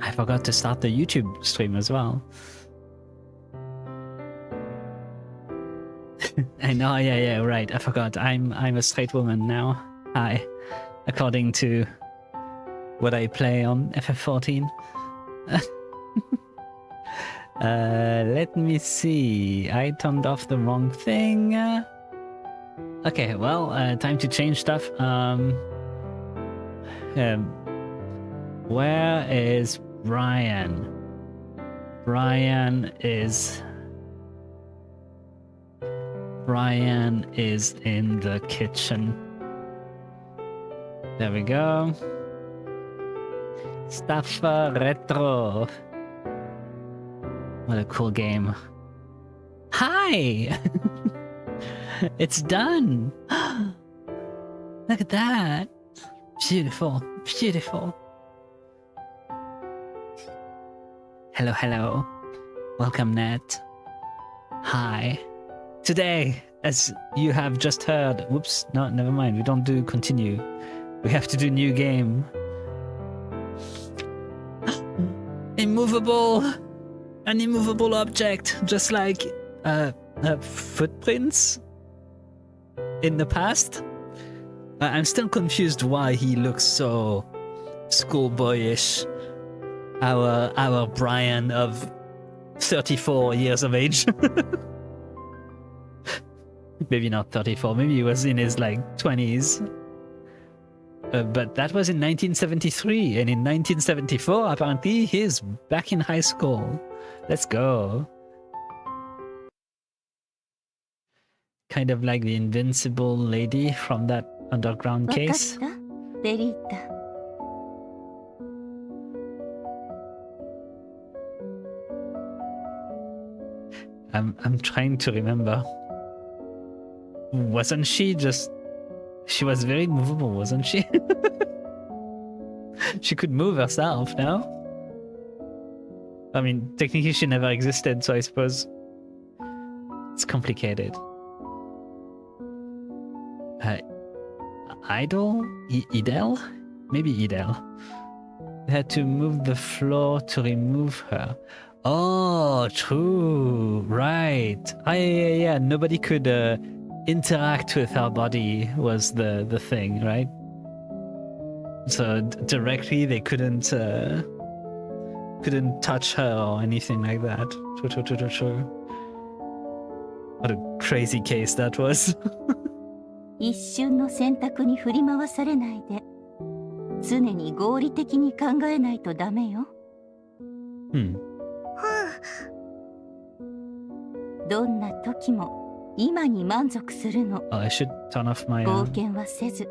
I forgot to start the YouTube stream as well. I know, yeah, right. I forgot. I'm a straight woman now. Hi. According to what I play on FF14. Let me see. I turned off the wrong thing. Okay, well, time to change stuff. Where is Brian? Brian is in the kitchen. There we go. Staffa Retro. What a cool game. Hi! It's done! Look at that! Beautiful, beautiful. Hello, hello. Welcome, Nat. Hi. Today, as you have just heard... Whoops, no, never mind. We don't do continue. We have to do new game. Immovable! An immovable object, just like footprints in the past. I'm still confused why he looks so schoolboyish. Our Brian of 34 years of age. Maybe not 34, maybe he was in his like 20s. But that was in 1973, and in 1974 apparently he's back in high school. Let's go. Kind of like the invincible lady from that underground case. I'm trying to remember. Wasn't she just... She was very movable, wasn't she? She could move herself, no? I mean, technically she never existed, so I suppose it's complicated. Idol? Idel? Maybe Idel. They had to move the floor to remove her. Oh, true. Right. Yeah. Nobody could interact with her body was the thing, right? So directly they couldn't touch her or anything like that. True. What a crazy case that was. 一瞬の選択に振り回されないで、常に合理的に考えないとダメよ。どんな時も今に満足するの。I should turn off my 冒険はせず、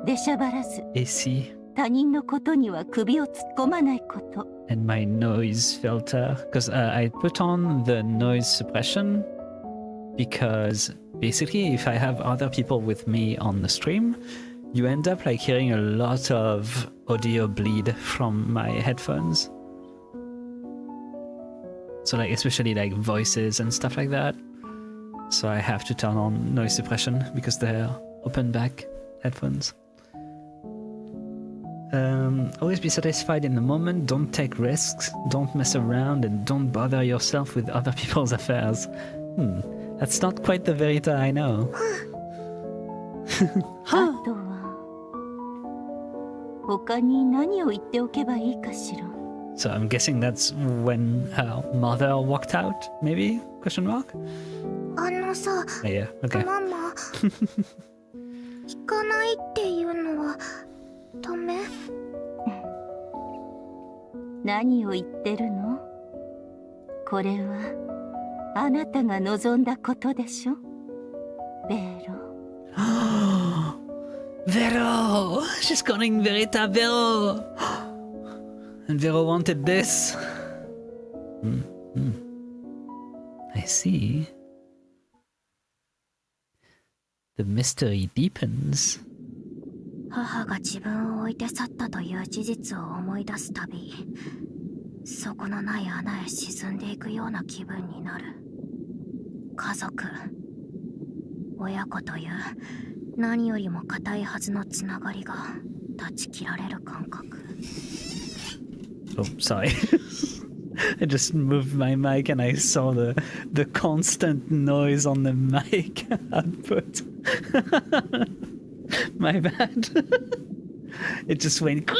出しゃばらず、AC 他人のことには首を突っ込まないこと。and my noise filter because I put on the noise suppression because basically if I have other people with me on the stream, you end up like hearing a lot of audio bleed from my headphones. So like especially like voices and stuff like that. So I have to turn on noise suppression because they're open back headphones. Always be satisfied in the moment, don't take risks, don't mess around, and don't bother yourself with other people's affairs. That's not quite the Verita I know. あとは他に何を言っておけばいいかしら。 So I'm guessing that's when her mother walked out, maybe? Question mark? あのさ、 Yeah, okay. ママ、聞かないっていうのはダメ？何を言ってるの？これはあなたが望んだことでしょ？ベロ。Vero! She's calling Verita Vero! And Vero wanted this. I see. The mystery deepens. 母が自分を置いて去ったという事実を思い出すたび、底のない穴へ沈んでいくような気分になる。家族、親子という何よりも固いはずのつながりが断ち切られる感覚。Oh, sorry. I just moved my mic and I saw the constant noise on the mic output. My bad. It just went.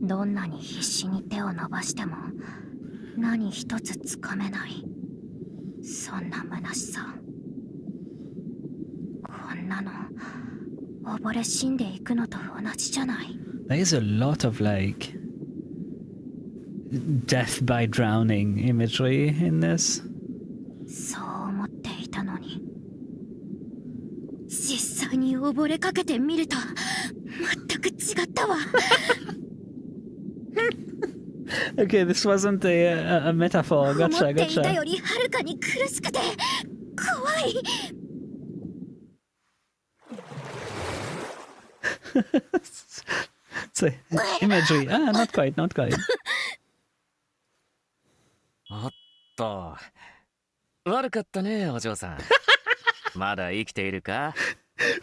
どんなに必死に手を伸ばしても何一つつかめない。そんな虚しさ。こんなの溺れ死んでいくのと同じじゃない。There is a lot of like death by drowning imagery in this. そう思っていたのに実際に溺れかけてみると全く違ったわ。Okay, this wasn't a metaphor. 思 Gotcha, っていた gotcha. よりはるかに苦しくて怖い。So, imagery. Ah, not quite, not quite. おっと、悪かったね、お嬢さん。まだ生きているか？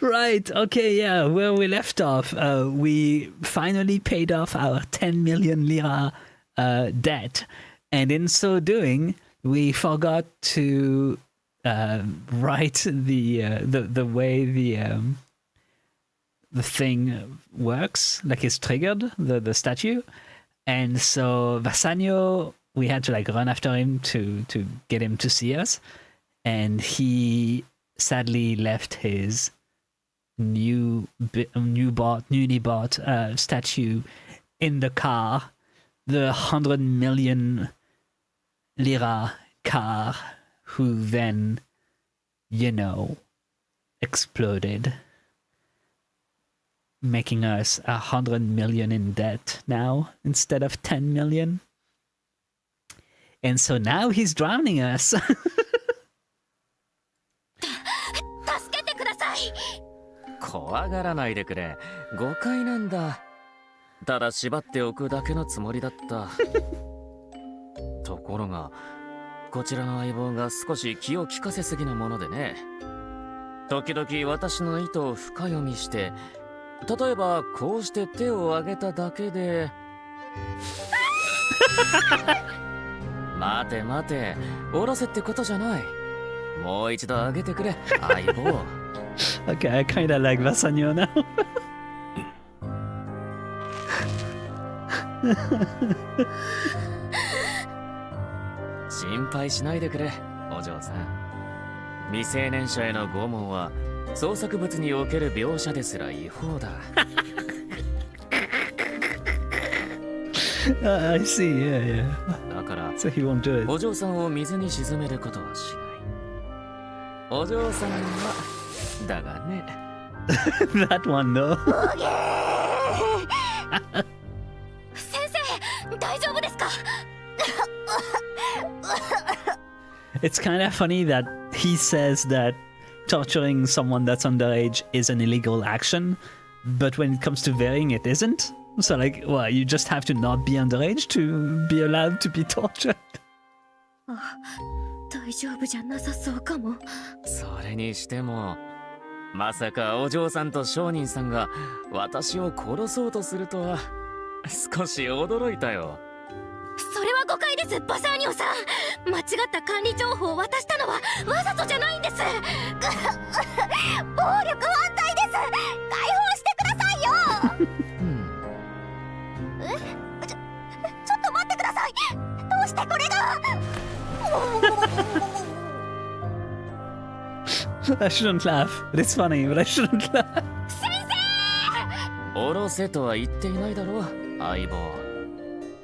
Right, okay, yeah, where we left off, we finally paid off our 10 million lira debt. And in so doing, we forgot to write the way the thing works, like it's triggered, the statue. And so Vasanio, we had to like run after him to get him to see us. And he sadly left his newly bought statue in the car, the 100 million lira car, who then, you know, exploded, making us 100 million in debt now instead of 10 million. And so now he's drowning us. 助けてください。怖がらないでくれ。誤解なんだ。ただ縛っておくだけのつもりだった。ところが、こちらの相棒が少し気を利かせすぎなものでね。時々私の意図を深読みして、例えばこうして手を挙げただけで待て待て、下ろせってことじゃない。もう一度挙げてくれ、相棒。Okay, I kinda like Vasanio now. 心配しないでくれ、お嬢さん。未成年者への拷問は創作物における描写ですら違法だ。I see, yeah, yeah. だから、 So he won't do it. お嬢さんを水に沈めることはしない。お嬢さんは、だがね。That one, though. 先生、大丈夫ですか？ It's kind of funny that he says that torturing someone that's underage is an illegal action, but when it comes to varying, it isn't. So, like, well, you just have to not be underage to be allowed to be tortured. 大丈夫じゃなさそうかも。それにしても、まさかお嬢さんと商人さんが私を殺そうとするとは少し驚いたよ。それは誤解です、バサーニョさん。間違った管理情報を渡したのはわざとじゃないんです。暴力反対です。解放してくださいよ。ちょっと待ってください。どうしてこれが。I shouldn't laugh. It's funny, but I shouldn't laugh. 下ろせとは言っていないだろう、相棒。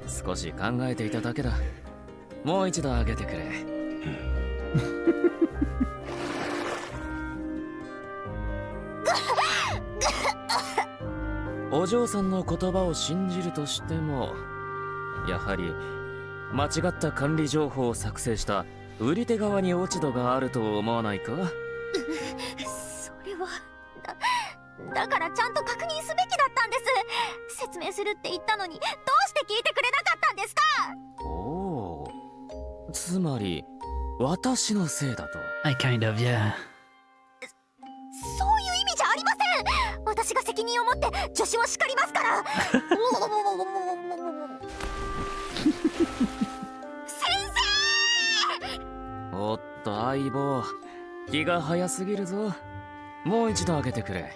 少し考えていただけだ。もう一度上げてくれ。お嬢さんの言葉を信じるとしても、やはり間違った管理情報を作成した売り手側に落ち度があると思わないか？それはだからちゃんと確認すべきだったんです。説明するって言ったのにどうして聞いてくれなかったんですか？おお、つまり私のせいだと。I kind of, yeah. そういう意味じゃありません。私が責任を持って助手を叱りますから。先生。おっと相棒、気が早すぎるぞ。もう一度開けてくれ。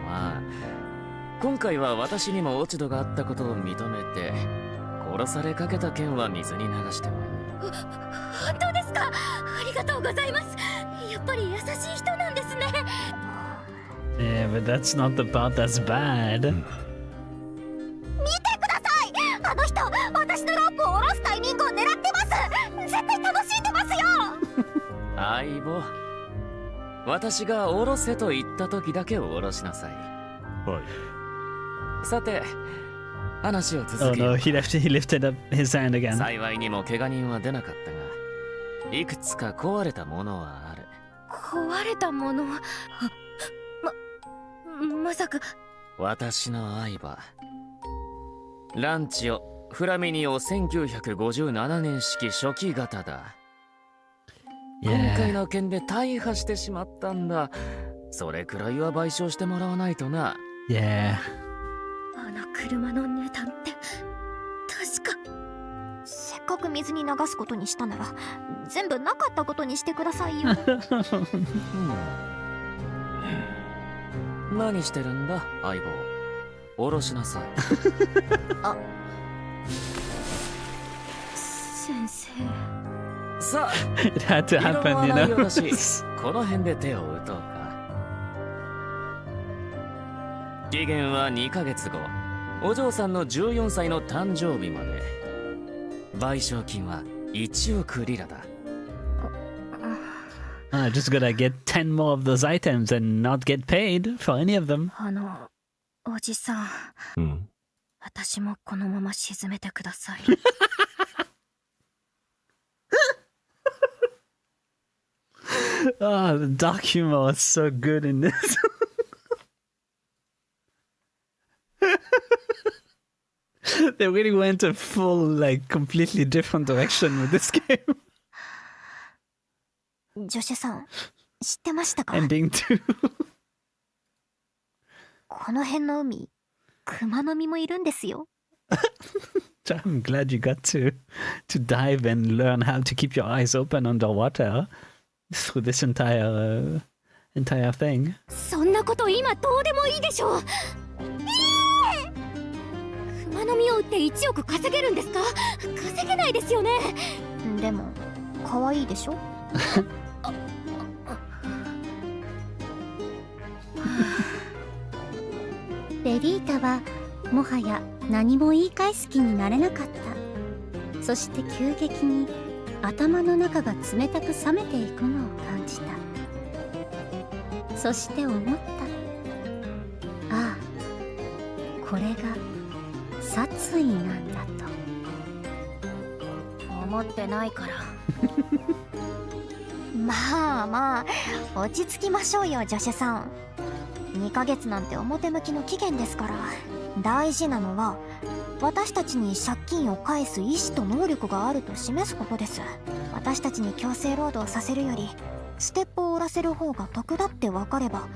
まあ今回は私にも落ち度があったことを認めて、殺されかけた件は水に流してもいい。本当ですか。ありがとうございます。やっぱり優しい人なんですね。Yeah, but that's not the part that's bad. 見てください。あの人、私のロープを下ろすタイミングを狙ってます。絶対楽しんでますよ。相棒、私が下ろせと言った時だけ下ろしなさい。はい。さて、話を Oh 続け no, よう。 he lifted up his hand again. 幸いにも怪我人は出なかったが、いくつか壊れたものはある。壊れたもの。まさか。私の相場、ランチオ・フラミニオ1957年式初期型だ。今回 Yeah. の件で大破してしまったんだ。それくらいは賠償してもらわないとな。Yeah. あの車の値段って確か。せっかく水に流すことにしたなら全部なかったことにしてくださいよ。何してるんだ相棒。下ろしなさい。先生。さあ、 It had to 異論 happen, は you ないようだし know. この辺で手を打とうか。期限は2ヶ月後、お嬢さんの14歳の誕生日まで。賠償金は1億リラだ。I just gotta get 10 more of those items and not get paid for any of them. おじさん、うん。私もこのまま沈めてください。Oh, the dark humor was so good in this. They really went a full, like, completely different direction with this game. 助手さん、知ってましたか？ Ending too. この辺の海、熊の実もいるんですよ。I'm glad you got to dive and learn how to keep your eyes open underwater through this entire thing. そんなこと今どうでもいいでしょう。熊の実を売って1億稼げるんですか？稼げないですよね。でも可愛いでしょ。ベリータはもはや何も言い返す気になれなかった。そして急激に頭の中が冷たく冷めていくのを感じた。そして思った。ああ、これが殺意なんだと。思ってないから。まあまあ、落ち着きましょうよ、助手さん。2ヶ月なんて表向きの期限ですから。大事なのは私たちに借金を返す意志と能力があると示すことです。私たちに強制労働させるよりステップを折らせる方が得だって分かれば、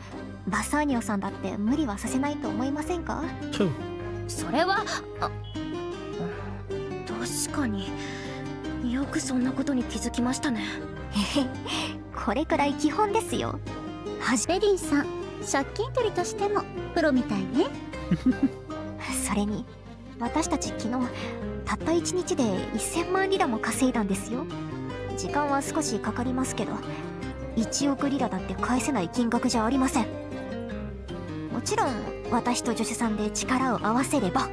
バサーニョさんだって無理はさせないと思いませんか？ True. それは確かによくそんなことに気づきましたね。これくらい基本ですよ。ベリンさん、借金取りとしてもプロみたいね。それに私たち昨日たった1日で1000万リラも稼いだんですよ。時間は少しかかりますけど1億リラだって返せない金額じゃありません。もちろん私と助手さんで力を合わせれば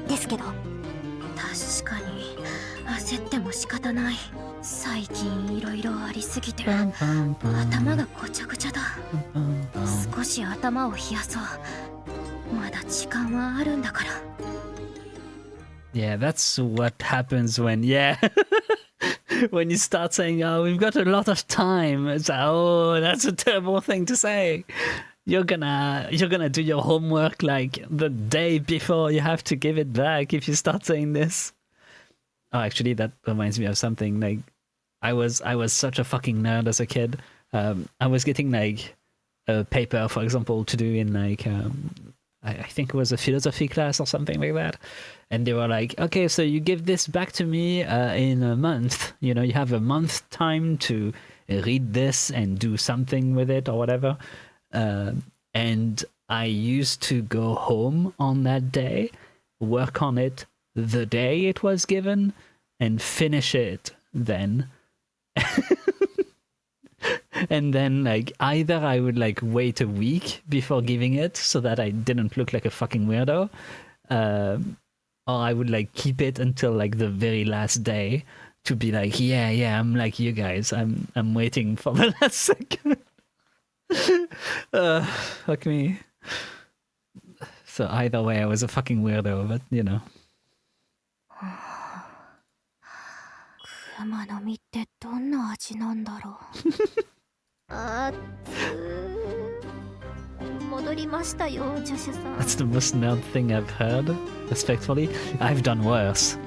ですけど。確かに焦っても仕方ない。最近いろいろありすぎて頭がごちゃごちゃだ。少し頭を冷やそう。まだ時間はあるんだから。 Yeah, that's what happens when, yeah. When you start saying, oh, we've got a lot of time. It's like, oh, that's a terrible thing to say. You're gonna do your homework like the day before you have to give it back if you start saying this. Oh, actually, that reminds me of something. Like, I was such a fucking nerd as a kid. I was getting like a paper, for example, to do in like I think it was a philosophy class or something like that, and they were like, okay, so you give this back to me in a month. You know, you have a month time to read this and do something with it or whatever. And I used to go home on that day, work on it the day it was given, and finish it then. And then like either I would like wait a week before giving it so that I didn't look like a fucking weirdo, or I would like keep it until like the very last day to be like, yeah, I'm like you guys, I'm waiting for the last second. Fuck me. So either way, I was a fucking weirdo, but you know. 熊の実ってどんな味なんだろう。あっ戻りましたよ、ジョシュさん。 That's the most nerd thing I've heard, respectfully. I've done worse.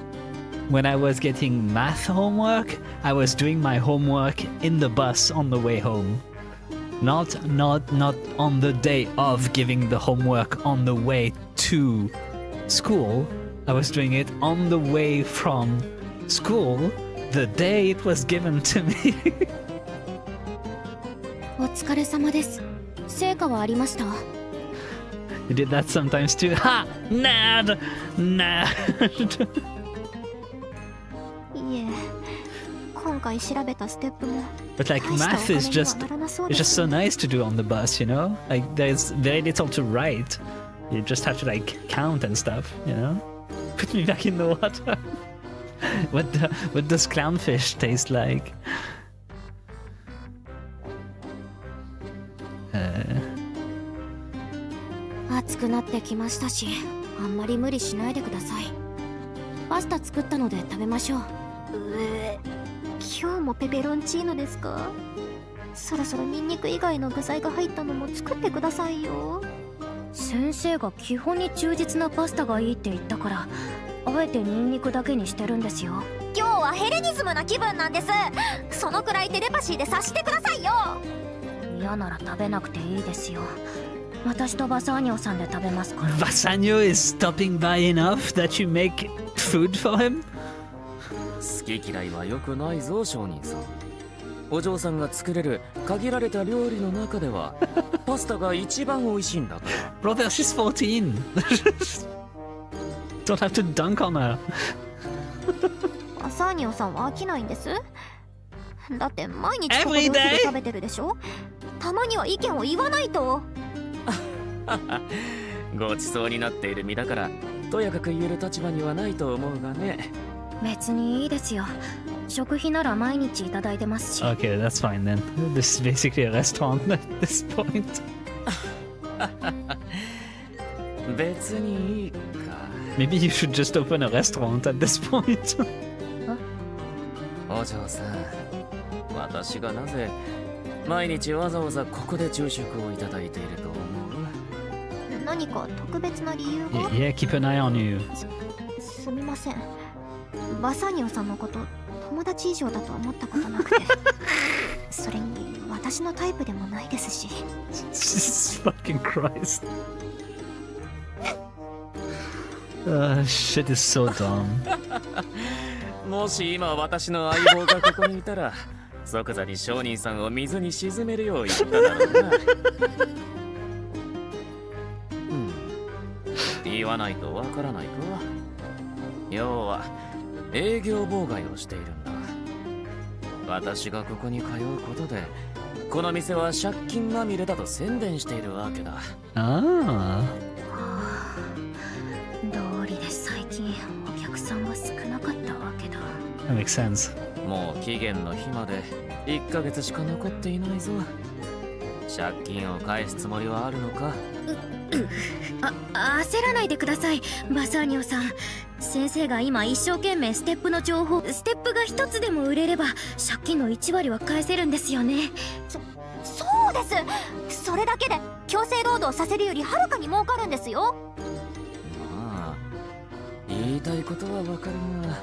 When I was getting math homework, I was doing my homework in the bus on the way home. Not on the day of giving the homework on the way to school. I was doing it on the way from school the day it was given to me. お疲れ様です。成果はありました？ You did that sometimes too. Ha! Nerd! Nerd! いえ、今回調べたステップも But like math is just it's just so nice to do on the bus, you know? Like there's very little to write. You just have to like count and stuff, you know? Put me back in the water. What does clownfish taste like? 暑くなってきましたし、あんまり無理しないでください。パスタ作ったので食べましょう。今日もペペロンチーノですか？そろそろニンニク以外の具材が入ったのも作ってくださいよ。先生が基本に忠実なパスタがいいって言ったから、あえてニンニクだけにしてるんですよ。今日はヘレニズムな気分なんです。そのくらいテレパシーで察してくださいよ。嫌なら食べなくていいですよ。私とバサーニョさんで食べますから。Bassanio is stopping by enough that you make food for him? 好き嫌いは良くないぞ、商人さん。お嬢さんが作れる限られた料理の中ではパスタが一番美味しいんだから。Brother, she's 14. Don't have to dunk on her. バサーニョさんは飽きないんです。だって毎日ここでお昼食べてるでしょ。たまには意見を言わないと。ごちそうになっている身だからとやかく言える立場にはないと思うがね。別にいいですよ。食費なら毎日いただいてますし。Okay, that's fine then. This is basically a restaurant at this point. 別にいいか。Maybe you should just open a restaurant at this point. お嬢さん、私がなぜ毎日わざわざここで昼食をいただいていると思う？何か特別な理由が？ Yeah, keep an eye on you. すみません。バサーニョさんのこと友達以上だと思ったことなくて。それに私のタイプでもないですし。Jesus fucking Christ. Shit is so dumb. もし今私の相棒がここにいたら即座に商人さんを水に沈めるよう言っただろうな。言わないとわからないか。要は営業妨害をしているんだ。私がここに通うことでこの店は借金まみれだと宣伝しているわけだ。Ah. 道理で最近お客さんが少なかったわけだ。That makes sense. もう期限の日まで1ヶ月しか残っていないぞ。借金を返すつもりはあるのか？焦らないでください、バサーニョさん。先生が今一生懸命ステップの情報、ステップが一つでも売れれば借金の1割は返せるんですよね。そうです。それだけで強制労働させるよりはるかに儲かるんですよ。まあ言いたいことはわかるが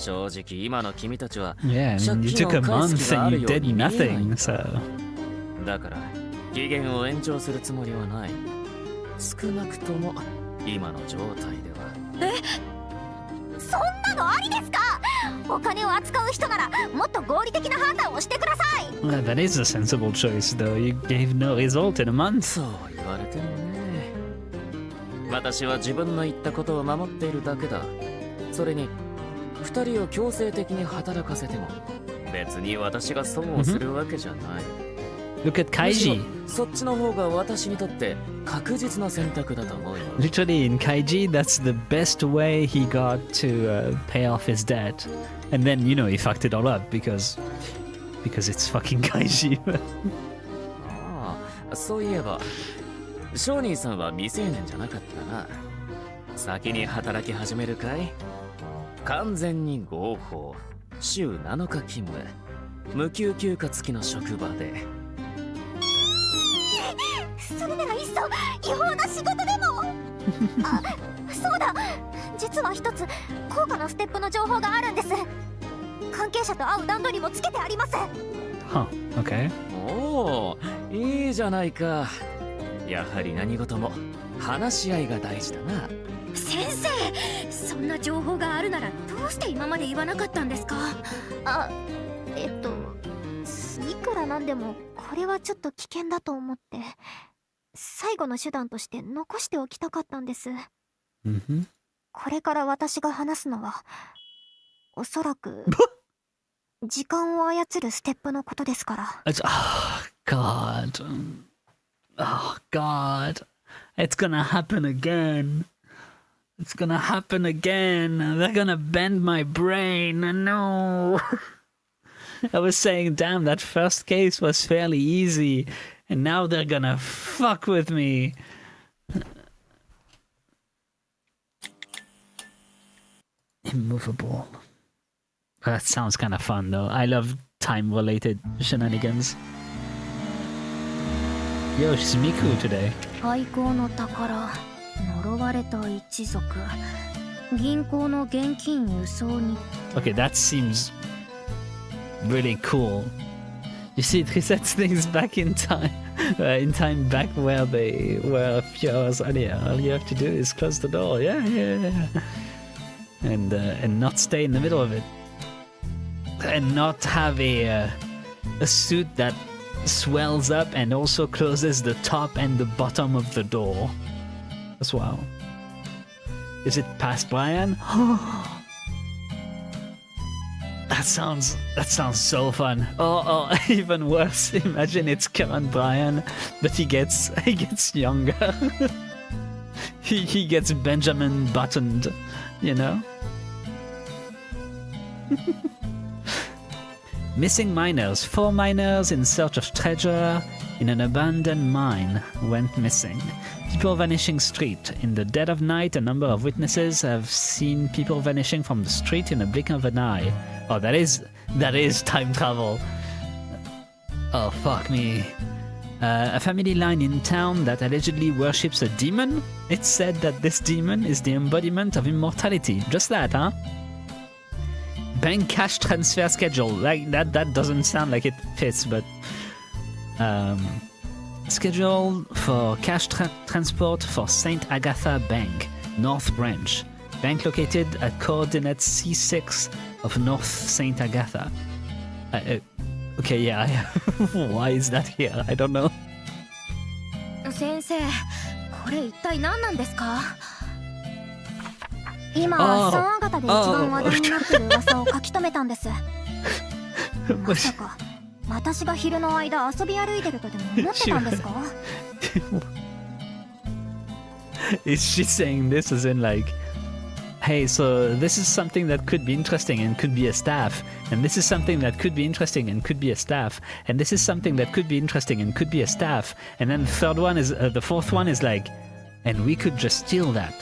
正直今の君たちは Yeah, I mean, you took a month and you did nothing, so. だから期限を延長するつもりはない。少なくとも今の状態では。そんなのありですか？お金を扱う人ならもっと合理的な判断をしてください。Well, that is a sensible choice, though. You gave no result in a month. そう言われてもね。私は自分の言ったことを守っているだけだ。それに二人を強制的に働かせても別に私が損をするわけじゃない。Look at Kaiji. そっちの方が私にとって確実な選択だと思うよ。 Literally, in Kaiji, that's the best way he got to pay off his debt. And then, you know, he fucked it all up because it's fucking Kaiji. ああ、そういえば、ショーニーさんは未成年じゃなかったな。先に働き始めるかい？完全に合法、週7日勤務、無給休暇付きの職場で。それならいっそ違法な仕事でもあ、そうだ、実は一つ高価なステップの情報があるんです。関係者と会う段取りもつけてあります。 Huh, okay. おお、いいじゃないか。やはり何事も話し合いが大事だな。先生、そんな情報があるならどうして今まで言わなかったんですか？あ、いくらなんでもこれはちょっと危険だと思って最後の手段として残しておきたかったんです。Mm-hmm. これから私が話すのはおそらく時間を操るステップのことですから。Oh, God. Oh, God. It's gonna happen again. It's gonna happen again. They're gonna bend my brain. No. I was saying, damn, that first case was fairly easy. And now they're gonna fuck with me. Immovable. That sounds kind of fun, though. I love time-related shenanigans. Yo, she's Miku today. 廃校の宝、呪われた一族、銀行の現金輸送に。 Okay, that seems really cool. You see, it resets things back in time. In time back where they were a few hours earlier. All you have to do is close the door. Yeah. And not stay in the middle of it. And not have a suit that swells up and also closes the top and the bottom of the door as well. Is it past Brian? That sounds so fun. Oh, even worse. Imagine it's current Brian, but he gets younger. he gets Benjamin buttoned, you know? Missing miners. 4 miners in search of treasure in an abandoned mine went missing. People vanishing street. In the dead of night, a number of witnesses have seen people vanishing from the street in a blink of an eye. Oh, that is time travel. Oh, fuck me. A family line in town that allegedly worships a demon. It's said that this demon is the embodiment of immortality. Just that, huh? Bank cash transfer schedule. Like that doesn't sound like it fits, but schedule for cash transport for St. Agatha Bank, North Branch. Bank located at coordinates C6 of North St. Agatha. Okay, yeah. Why is that here? I don't know. 先生、これ一体何なんですか？今、サンアガタで一番話題になってる噂を書き留めたんです。まさか、私が昼の間遊び歩いてるとでも思ってたんですか？ Is she saying this as in like, hey, so this is something that could be interesting and could be a staff, and this is something that could be interesting and could be a staff, and this is something that could be interesting and could be a staff, and then the fourth one is like, and we could just steal that.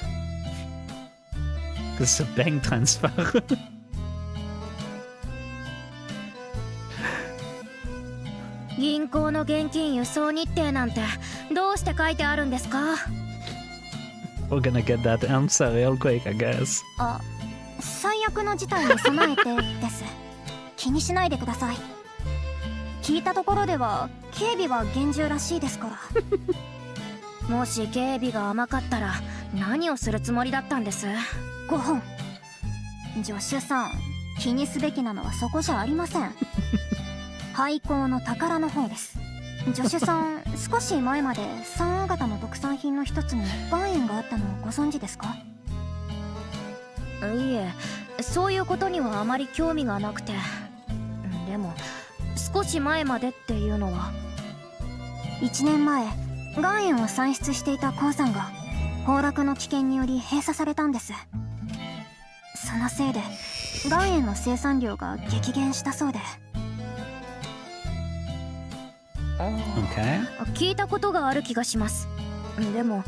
It's a bank transfer. 銀行の現金輸送日程なんてどうして書いてあるんですか？ We're gonna get that answer real quick, I guess. 最悪の事態に備えてです。気にしないでください。聞いたところでは警備は厳重らしいですから。もし警備が甘かったら何をするつもりだったんです？5本。助手さん、気にすべきなのはそこじゃありません。廃校の宝の方です。助手さん、少し前まで三亜型の特産品の一つに岩塩があったのをご存知ですか？いえ、そういうことにはあまり興味がなくて。でも少し前までっていうのは1年前、岩塩を産出していた鉱山が崩落の危険により閉鎖されたんです。そのせいで岩塩の生産量が激減したそうで。Okay. 聞いたことがある気がします。でも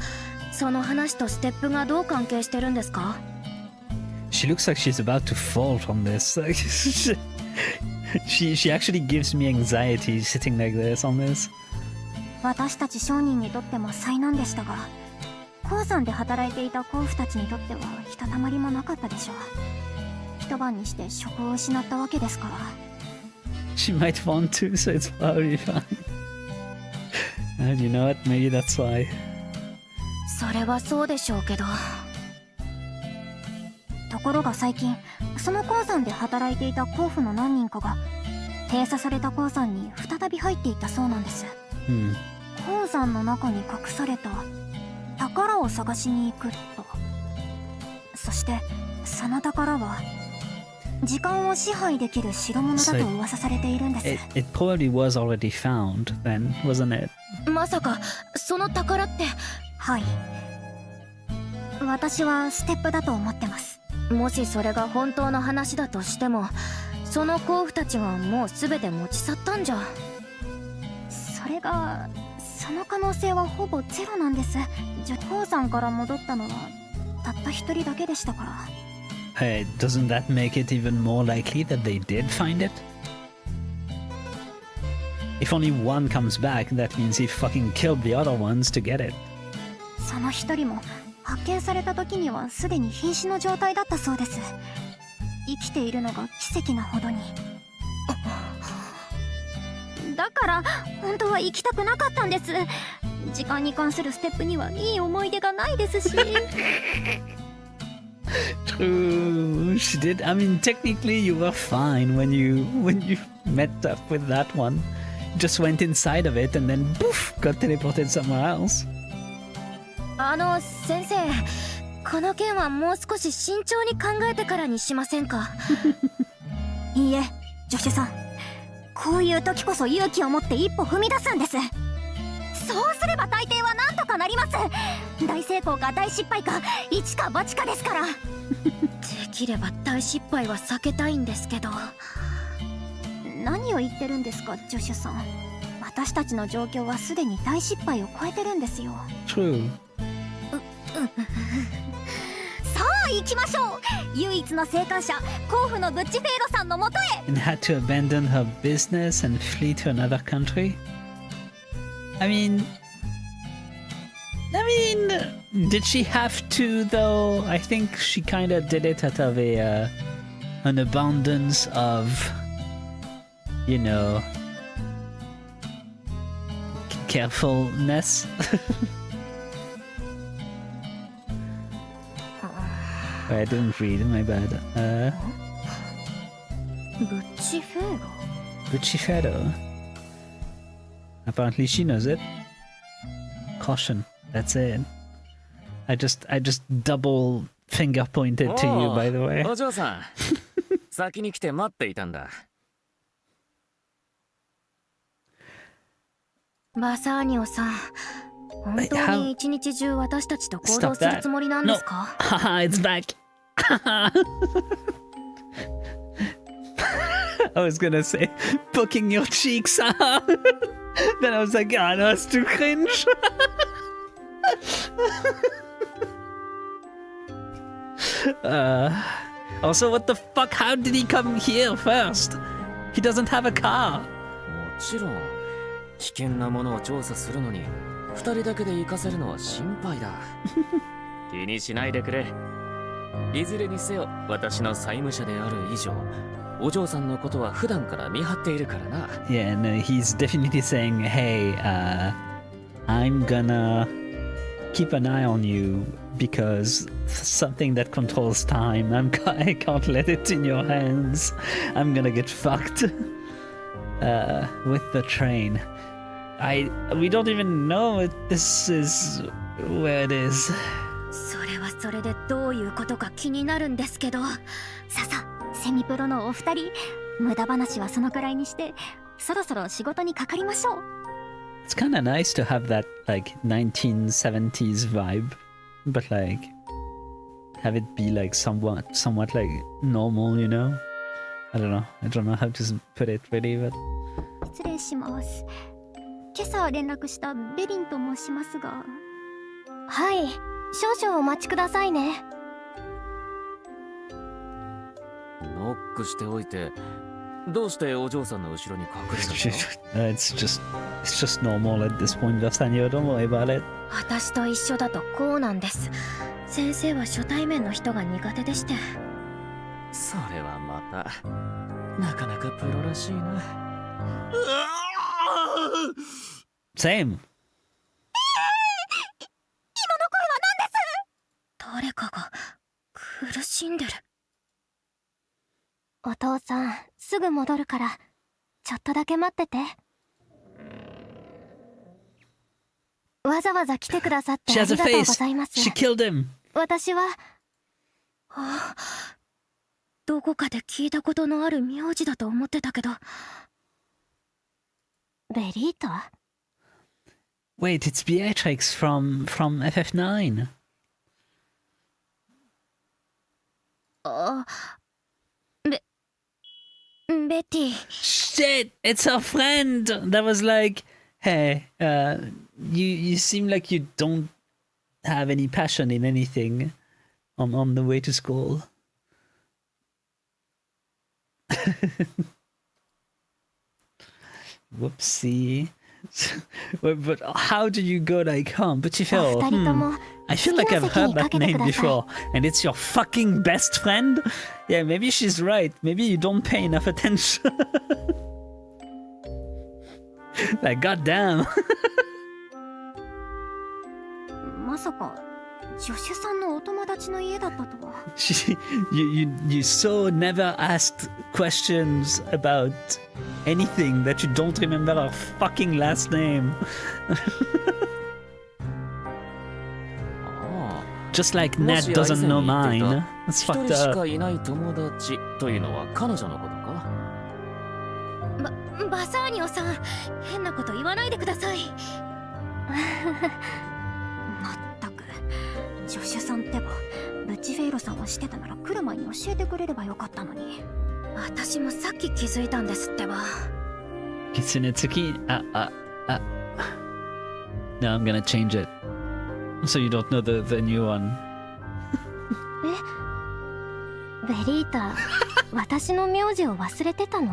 その話とステップがどう関係してるんですか？ She looks like she's about to fall from this. She actually gives me anxiety sitting like this on this. 私たち商人にとっても災難でしたが、鉱山で働いていた鉱夫たちにとってはひとたまりもなかったでしょう。一晩にして職を失ったわけですから。She might want to, so it's probably fine. And you know what? Maybe that's why. それはそうでしょうけど。ところが最近、その鉱山で働いていた鉱夫の何人かが閉鎖された鉱山に再び入っていったそうなんです。鉱山の中に隠された宝を探しに行くと。そしてその宝は時間を支配できる代物だと噂されているんです。It probably was already found then, wasn't it? まさかその宝って。はい、私はステップだと思ってます。もしそれが本当の話だとしても、その鉱夫たちがもう全て持ち去ったんじゃ。それが、その可能性はほぼゼロなんです。鉱山から戻ったのはたった一人だけでしたから。Doesn't that make it even more likely that they did find it? If only one comes back, that means he fucking killed the other ones to get it. その一人も発見された時にはすでに瀕死の状態だったそうです。生きているのが奇跡なほどに。だから本当は行きたくなかったんです。時間に関するステップにはいい思い出がないですし。True, she did. I mean, technically, you were fine when you met up with that one. You just went inside of it and then poof, got teleported somewhere else. 先生、この件はもう少し慎重に考えてからにしませんか？いいえ、助手さん。こういう時こそ勇気を持って一歩踏み出すんです。そうすれば大抵はなんとかなります。大成功か大失敗か一か八かですから。できれば大失敗は避けたいんですけど。何を言ってるんですか、助手さん。私たちの状況はすでに大失敗を超えてるんですよ。True. さあ行きましょう。唯一の生還者、甲府のブッチフェイロさんのもとへ。 And had to abandon her business and flee to another country. I mean, did she have to though? I think she kind of did it out of an abundance of, you know, carefulness. I didn't read, my bad. ブッチフェイロ。 Bucifero. Apparently she knows it. Caution. That's it. I just double finger pointed to you, by the way. お嬢さん、先に来て待っていたんだ。バサーニオさん、本当に一日中私たちと行動するつもりなんですか？ Haha, it's back. I was gonna say, booking your cheeks. Then I was like, oh, no, it's too cringe. Also, what the fuck? How did he come here first? He doesn't have a car. もちろん、危険なものを調査するのに、二人だけで行かせるのは心配だ。気にしないでくれ。いずれにせよ私の債務者である以上、お嬢さんのことは普段から見張っているからな。 Yeah, no, he's definitely saying, hey, I'm gonna keep an eye on you because something that controls time, I can't let it in your hands. I'm gonna get fucked with the train. We don't even know if this is where it is. それはそれでどういうことか気になるんですけど。ささ、セミプロのお二人、無駄話はそのくらいにして、そろそろ仕事にかかりましょう。It's kind of nice to have that like 1970s vibe, but like have it be like somewhat like normal, you know? I don't know how to put it really, but 失礼します。今朝連絡したベリンと申しますが。はい、少々お待ちくださいね。ノックしておいて、どうしてお嬢さんの後ろに隠れるの？ it's just normal at this point, Vasanyo. Don't worry about it. 私と一緒だとこうなんです。先生は初対面の人が苦手でして。それはまたなかなかプロらしいな。Same. 誰かが苦しんでる。お父さん、すぐ戻るから、ちょっとだけ待ってて。わざわざ来てくださってあ She り has が a とうご face. ざいます。 She killed him. 私は、あ、どこかで聞いたことのある名字だと思ってたけど。ベリータ？ Wait, it's Beatrix from FF9. あ、ベティ。 Shit, it's her friend that was like, hey, you seem like you don't have any passion in anything on the way to school. Whoopsie. But how do you go like home? But you お feel, 二人とも、 I feel like I've heard that name before, and it's your fucking best friend? Yeah, maybe she's right. Maybe you don't pay enough attention. Like, goddamn. まさか、助手さんのお友達の家だったとは。You so never asked questions about anything that you don't remember our fucking last name. あ Just like あ、も Ned し doesn't know 相手に言 mine. って That's た fucked 一人し up. かいない友達というのは彼女のことか？バサーニョさん、変なこと言わないでください。まったく、助手さんってば、ブッチフェイロさんはしてたなら来る前に教えてくれればよかったのに。私もさっき気づいたんですってば。Kitsunetsuki. No, I'm gonna change it. So you don't know the new one. ベリータ、私の名字を忘れてたの？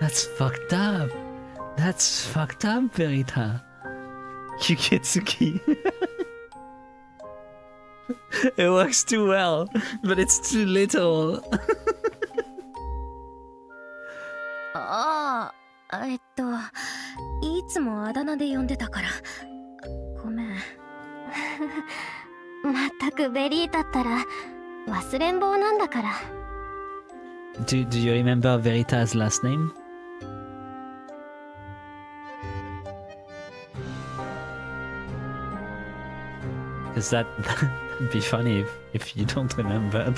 That's fucked up. That's fucked up, Verita. Kiketsuki. It works too well, but it's too little. ああ、いつもあだ名で呼んでたから。ごめん。まったくベリータったら忘れん坊なんだから。Do you remember Verita's last name? Because that'd be funny if you don't remember.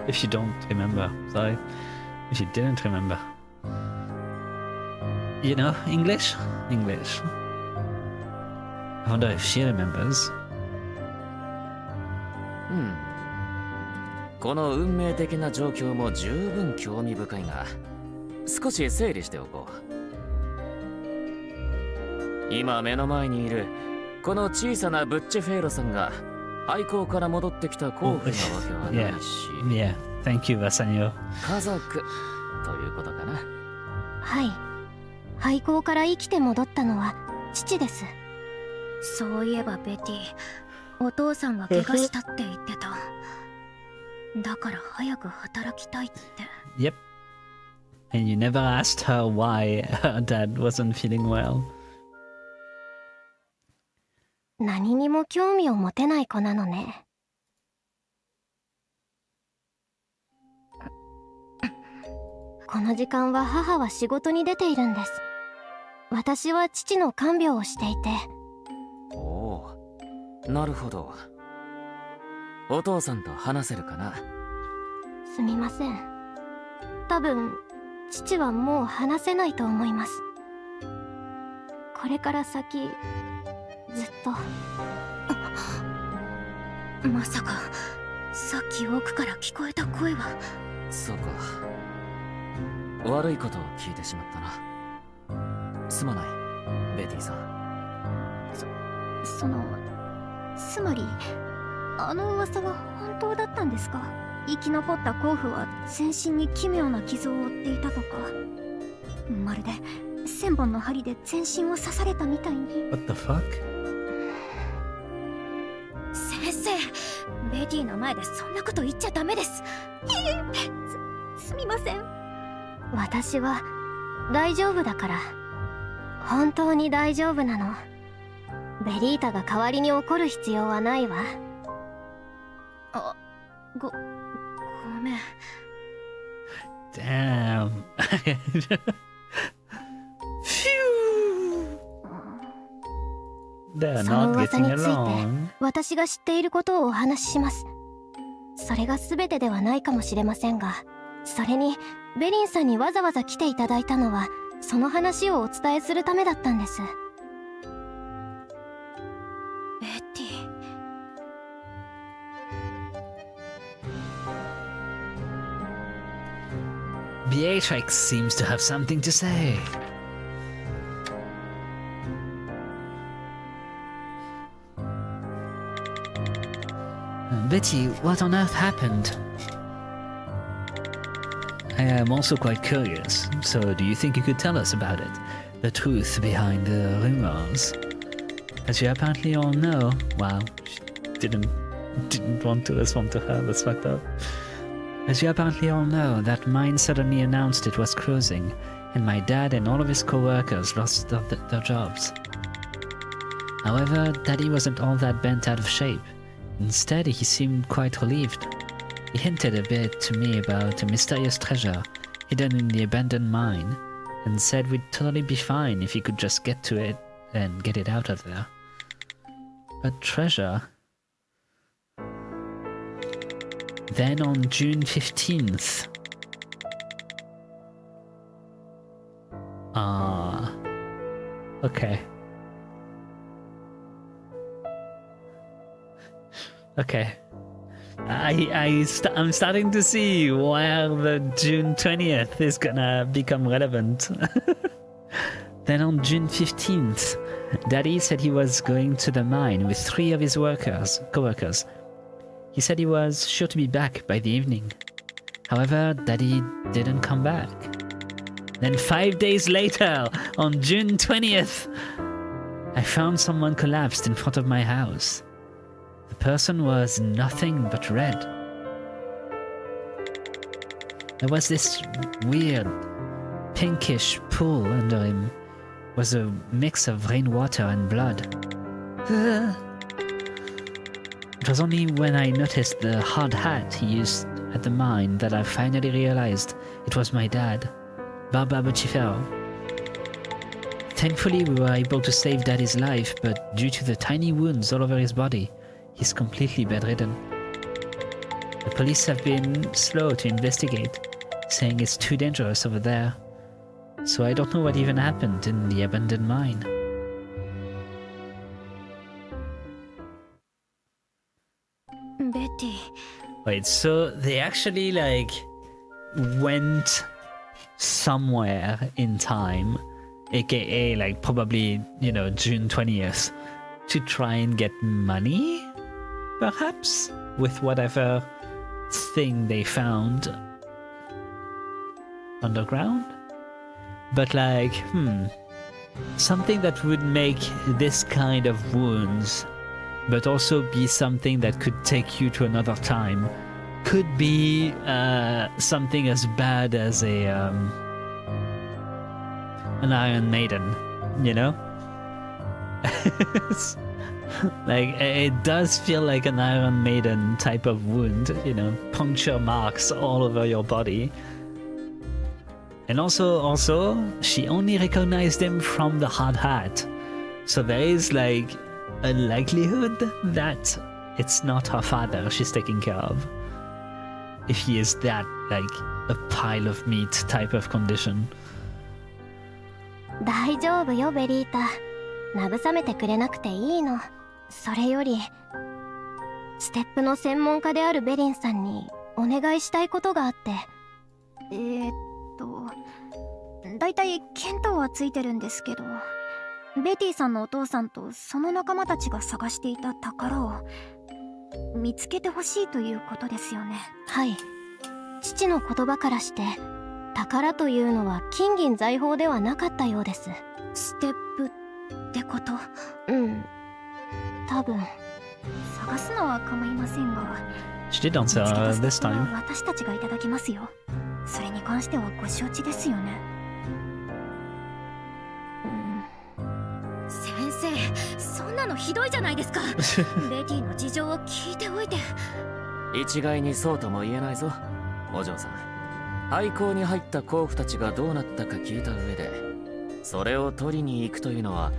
If you don't remember, sorry. If you didn't remember. You know, English? English. I wonder if she remembers. うん。この運命的な状況も十分興味深いが、少し整理しておこう。今目の前にいるこの小さなブッチェフェイロさんが愛好から戻ってきた候補なわけはないし、Yeah, thank you, Vasanyo. 家族ということかな。はい。廃校から生きて戻ったのは父です。そういえばベティ、お父さんが怪我したって言ってた。だから早く働きたいって。 Yep. And you never asked her why her dad wasn't feeling well. 何にも興味を持てない子なのね。この時間は母は仕事に出ているんです。私は父の看病をしていて。おお、なるほど。お父さんと話せるかな。すみません。多分父はもう話せないと思います。これから先ずっと。まさかさっき奥から聞こえた声は。そうか。悪いことを聞いてしまったな。すまない、ベティさん。つまりあの噂は本当だったんですか？生き残った甲府は全身に奇妙な傷を負っていたとか、まるで1000本の針で全身を刺されたみたいに。 What the fuck? 先生、ベティの前でそんなこと言っちゃダメです。すみません。私は大丈夫だから。本当に大丈夫なの。ベリータが代わりに怒る必要はないわ。ごめん。Damn. Phew. They're その not 噂 getting について along. 私が知っていることをお話しします。それが全てではないかもしれませんが、それにベリンさんにわざわざ来ていただいたのはその話をお伝えするためだったんです。ベティ。Beatrix seems to have something to say. Betty, what on earth happened? I am also quite curious, so do you think you could tell us about it? The truth behind the rumors? As you apparently all know, wow, she didn't want to respond to her, that's fucked up. As you apparently all know, that mine suddenly announced it was closing, and my dad and all of his co-workers lost their jobs. However, Daddy wasn't all that bent out of shape. Instead, he seemed quite relieved. He hinted a bit to me about a mysterious treasure hidden in the abandoned mine, and said we'd totally be fine if he could just get to it and get it out of there. But treasure? Then on June 15th... Okay. Okay. I'm starting to see where the June 20th is gonna become relevant. Then on June 15th, Daddy said he was going to the mine with 3 of his co-workers. He said he was sure to be back by the evening. However, Daddy didn't come back. Then 5 days later, on June 20th, I found someone collapsed in front of my house. The person was nothing but red. There was this weird, pinkish pool under him. It was a mix of rainwater and blood. It was only when I noticed the hard hat he used at the mine that I finally realized it was my dad, Barba Bucifero. Thankfully, we were able to save Daddy's life, but due to the tiny wounds all over his body, he's completely bedridden. The police have been slow to investigate, saying it's too dangerous over there. So I don't know what even happened in the abandoned mine. Betty. Wait, so they actually went somewhere in time, aka probably, June 20th, to try and get money? Perhaps? With whatever thing they found underground? But something that would make this kind of wounds, but also be something that could take you to another time, could be something as bad as an Iron Maiden, you know? Like, it does feel like an Iron Maiden type of wound, you know, puncture marks all over your body. And also, she only recognized him from the hard hat. So there is like a likelihood that it's not her father she's taking care of. If he is that, like, a pile of meat type of condition. 大丈夫よベリータ。慰めてくれなくていいの。それよりステップの専門家であるベリンさんにお願いしたいことがあって。だいたい見当はついてるんですけど、ベティさんのお父さんとその仲間たちが探していた宝を見つけてほしいということですよね。はい。父の言葉からして宝というのは金銀財宝ではなかったようです。ステップってこと？うん。多分。探すのは構いませんが。She did answer this time. 私たちがいただきますよ。それに関してはご承知ですよね。先生、そんなのひどいじゃないですか。ベティの事情を聞いておいて。一概にそうとも言えないぞ、お嬢さん。廃校に入った甲府たちがどうなったか聞いた上で、それを取りに行くというのは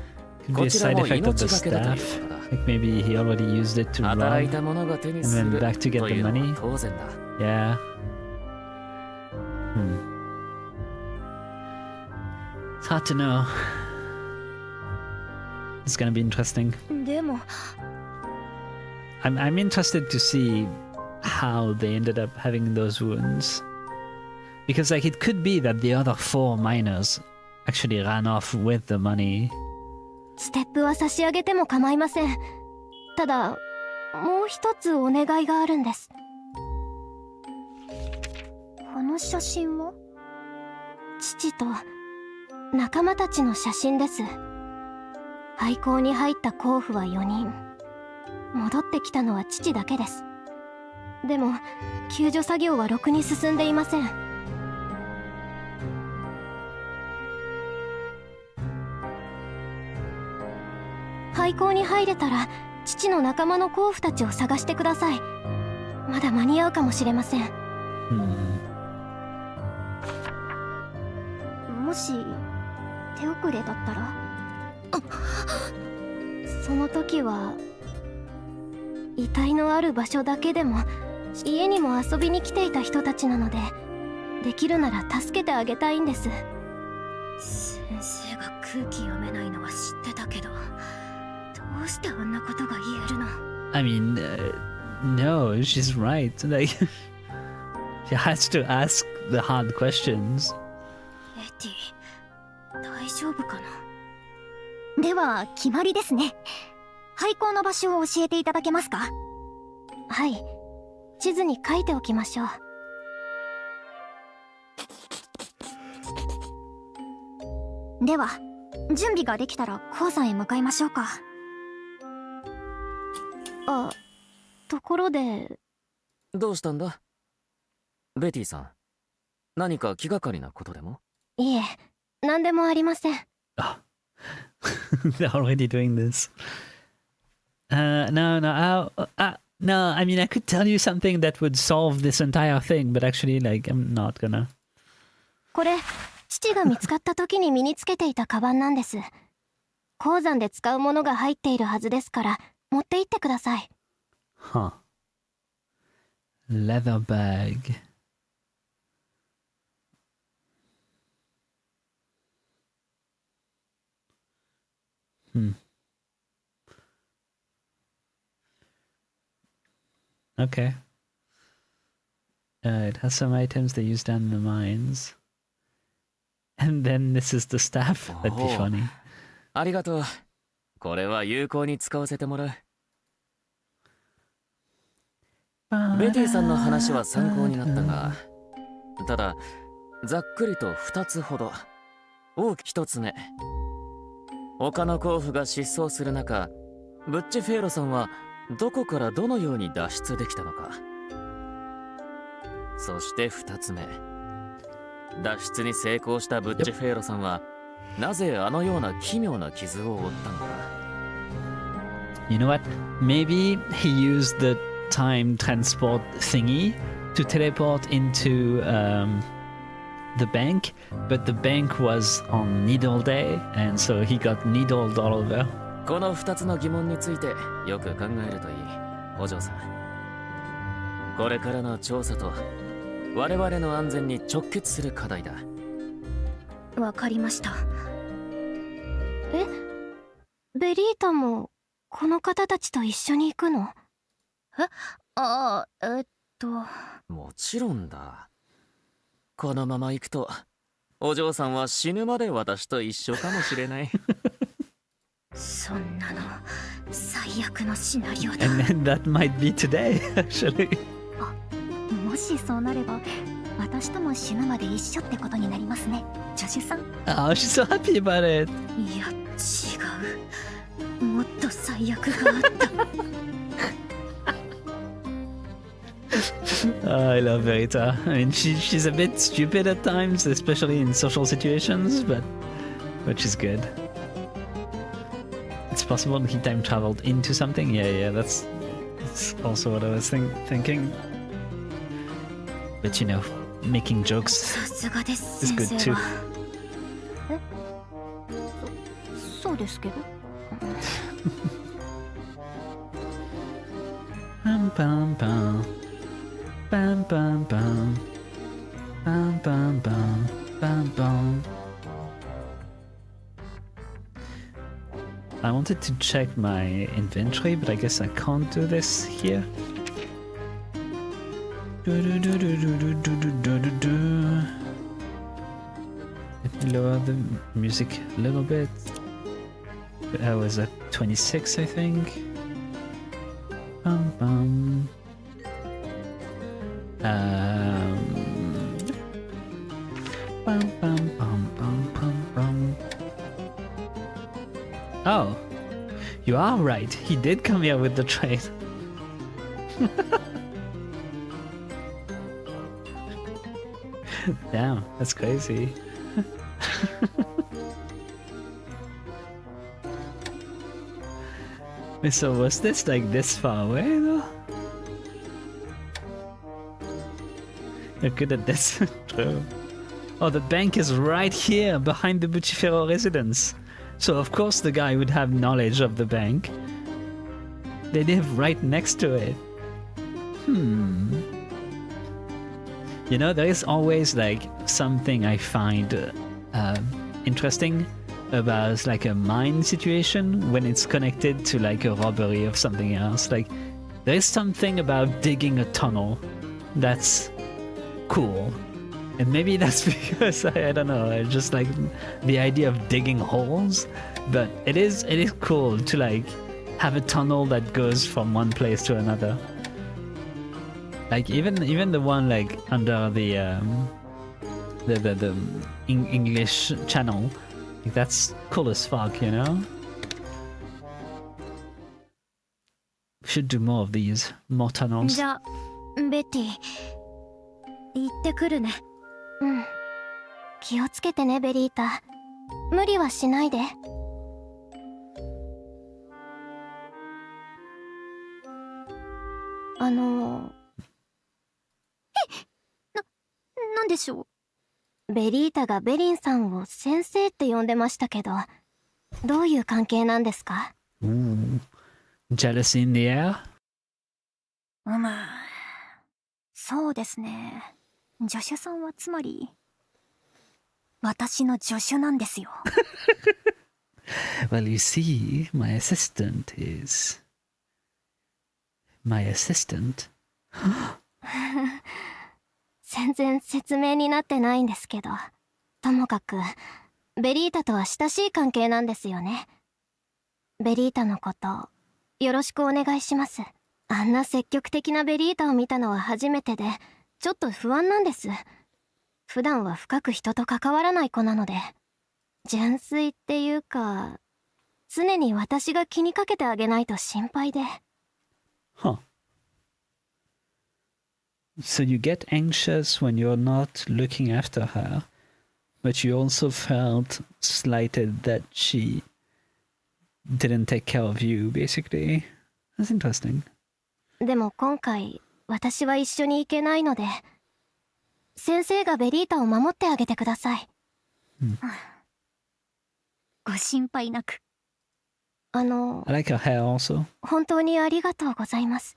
こちらも命がけだということだ。Like maybe he already used it to rob 働いたものが手にする and then back to get と the いうの money. は当然だ。Yeah. It's hard to know. It's gonna be interesting. でも I'm interested to see how they ended up having those wounds. Because like it could be that the other 4 miners actually ran off with the money. ステップは差し上げても構いません。ただもう一つお願いがあるんです。この写真は父と仲間たちの写真です。廃校に入った甲府は4人。戻ってきたのは父だけです。でも救助作業はろくに進んでいません。廃校に入れたら父の仲間の甲府たちを探してください。まだ間に合うかもしれません。もし手遅れだったら、その時は遺体のある場所だけでも家にも遊びに来ていた人たちなので、できるなら助けてあげたいんです。先生が空気読めないのは知ってたけど、どうしてあんなことが言えるの？ I mean, no, she's right. Like, she has to ask the hard questions. エティ、大丈夫かな？では決まりですね。廃校の場所を教えていただけますか？はい、地図に書いておきましょう。では準備ができたら鉱山へ向かいましょうか。あ、ところでどうしたんだベティさん。何か気がかりなことでも？いえ、何でもありません。Oh. They're already doing this. No, I mean, I could tell you something that would solve this entire thing, but actually, like, I'm not gonna. これ、父が見つかった時に身につけていたカバンなんです。鉱山で使うものが入っているはずですから、持って行ってください。Huh. Leather bag. Okay. It has some items they use down in the mines. And then this is the staff. That'd be funny. ありがとう。これは有効に使わせてもらう。ベティさんの話は参考になったが、ただざっくりと2つほど。大き1つ目、他の甲府が失踪する中、ブッチ・フェーロさんはどこからどのように脱出できたのか。そして2つ目。脱出に成功したブッチフェーロさんは、なぜあのような奇妙な傷を負ったのか。You know what? Maybe he used the time transport thingy to teleport into the bank, but the bank was on Needle Day, and so he got needled all over. この2つの疑問についてよく考えるといい、お嬢さん。これからの調査と我々の安全に直結する課題だ。わかりました。え、ベリータもこの方たちと一緒に行くの？もちろんだ。このまま行くとお嬢さんは死ぬまで私と一緒かもしれない。そんなの最悪のシナリオだ。 And then that might be today, actually. もしそうなれば私とも死ぬまで一緒ってことになりますね、助手さん。 Oh, she's so happy about it. いや違う、もっと最悪があった。Oh, I love Verita. I mean, she's a bit stupid at times, especially in social situations, but she's good. It's possible he time traveled into something. Yeah, that's also what I was thinking. But you know, making jokes さすがです is 先 good 生 too. は。そうですけど。Bum bum bum. Bum bum bum. Bum bum bum. Bum bum. I wanted to check my inventory, but I guess I can't do this here. Let me lower the music a little bit. I was at 26, I think. Bum bum. Bum bum bum bum bum bum. Oh, you are right. He did come here with the train. Damn, that's crazy. Wait, so was this like this far away though? You're good at this. True. Oh, the bank is right here behind the Bucifero residence. So of course the guy would have knowledge of the bank. They live right next to it. You know, there is always like something I find interesting about like a mine situation when it's connected to like a robbery of something else. Like there is something about digging a tunnel that's cool. And maybe that's because I don't know, I just like the idea of digging holes. But it is cool to like have a tunnel that goes from one place to another. Like even the one like under the English channel, like, that's cool as fuck, you know. We should do more of these, more tunnels. じゃあベティ行ってくるね。うん。気をつけてね、ベリータ。無理はしないで。なんでしょう。ベリータがベリンさんを先生って呼んでましたけど、どういう関係なんですか？ Ooh. Jealousy in the air? そうですね。助手さんはつまり、私の助手なんですよ。Well, you see, my assistant is... My assistant? 全然説明になってないんですけど、ともかくベリータとは親しい関係なんですよね。ベリータのことよろしくお願いします。あんな積極的なベリータを見たのは初めてで、ちょっと不安なんです。普段は深く人と関わらない子なので、純粋っていうか、常に私が気にかけてあげないと心配で。Huh. So you get anxious when you're not looking after her, but you also felt slighted that she didn't take care of you, basically. That's interesting. でも今回私は一緒に行けないので、先生がベリータを守ってあげてください。ご心配なく。I like her hair also. 本当にありがとうございます。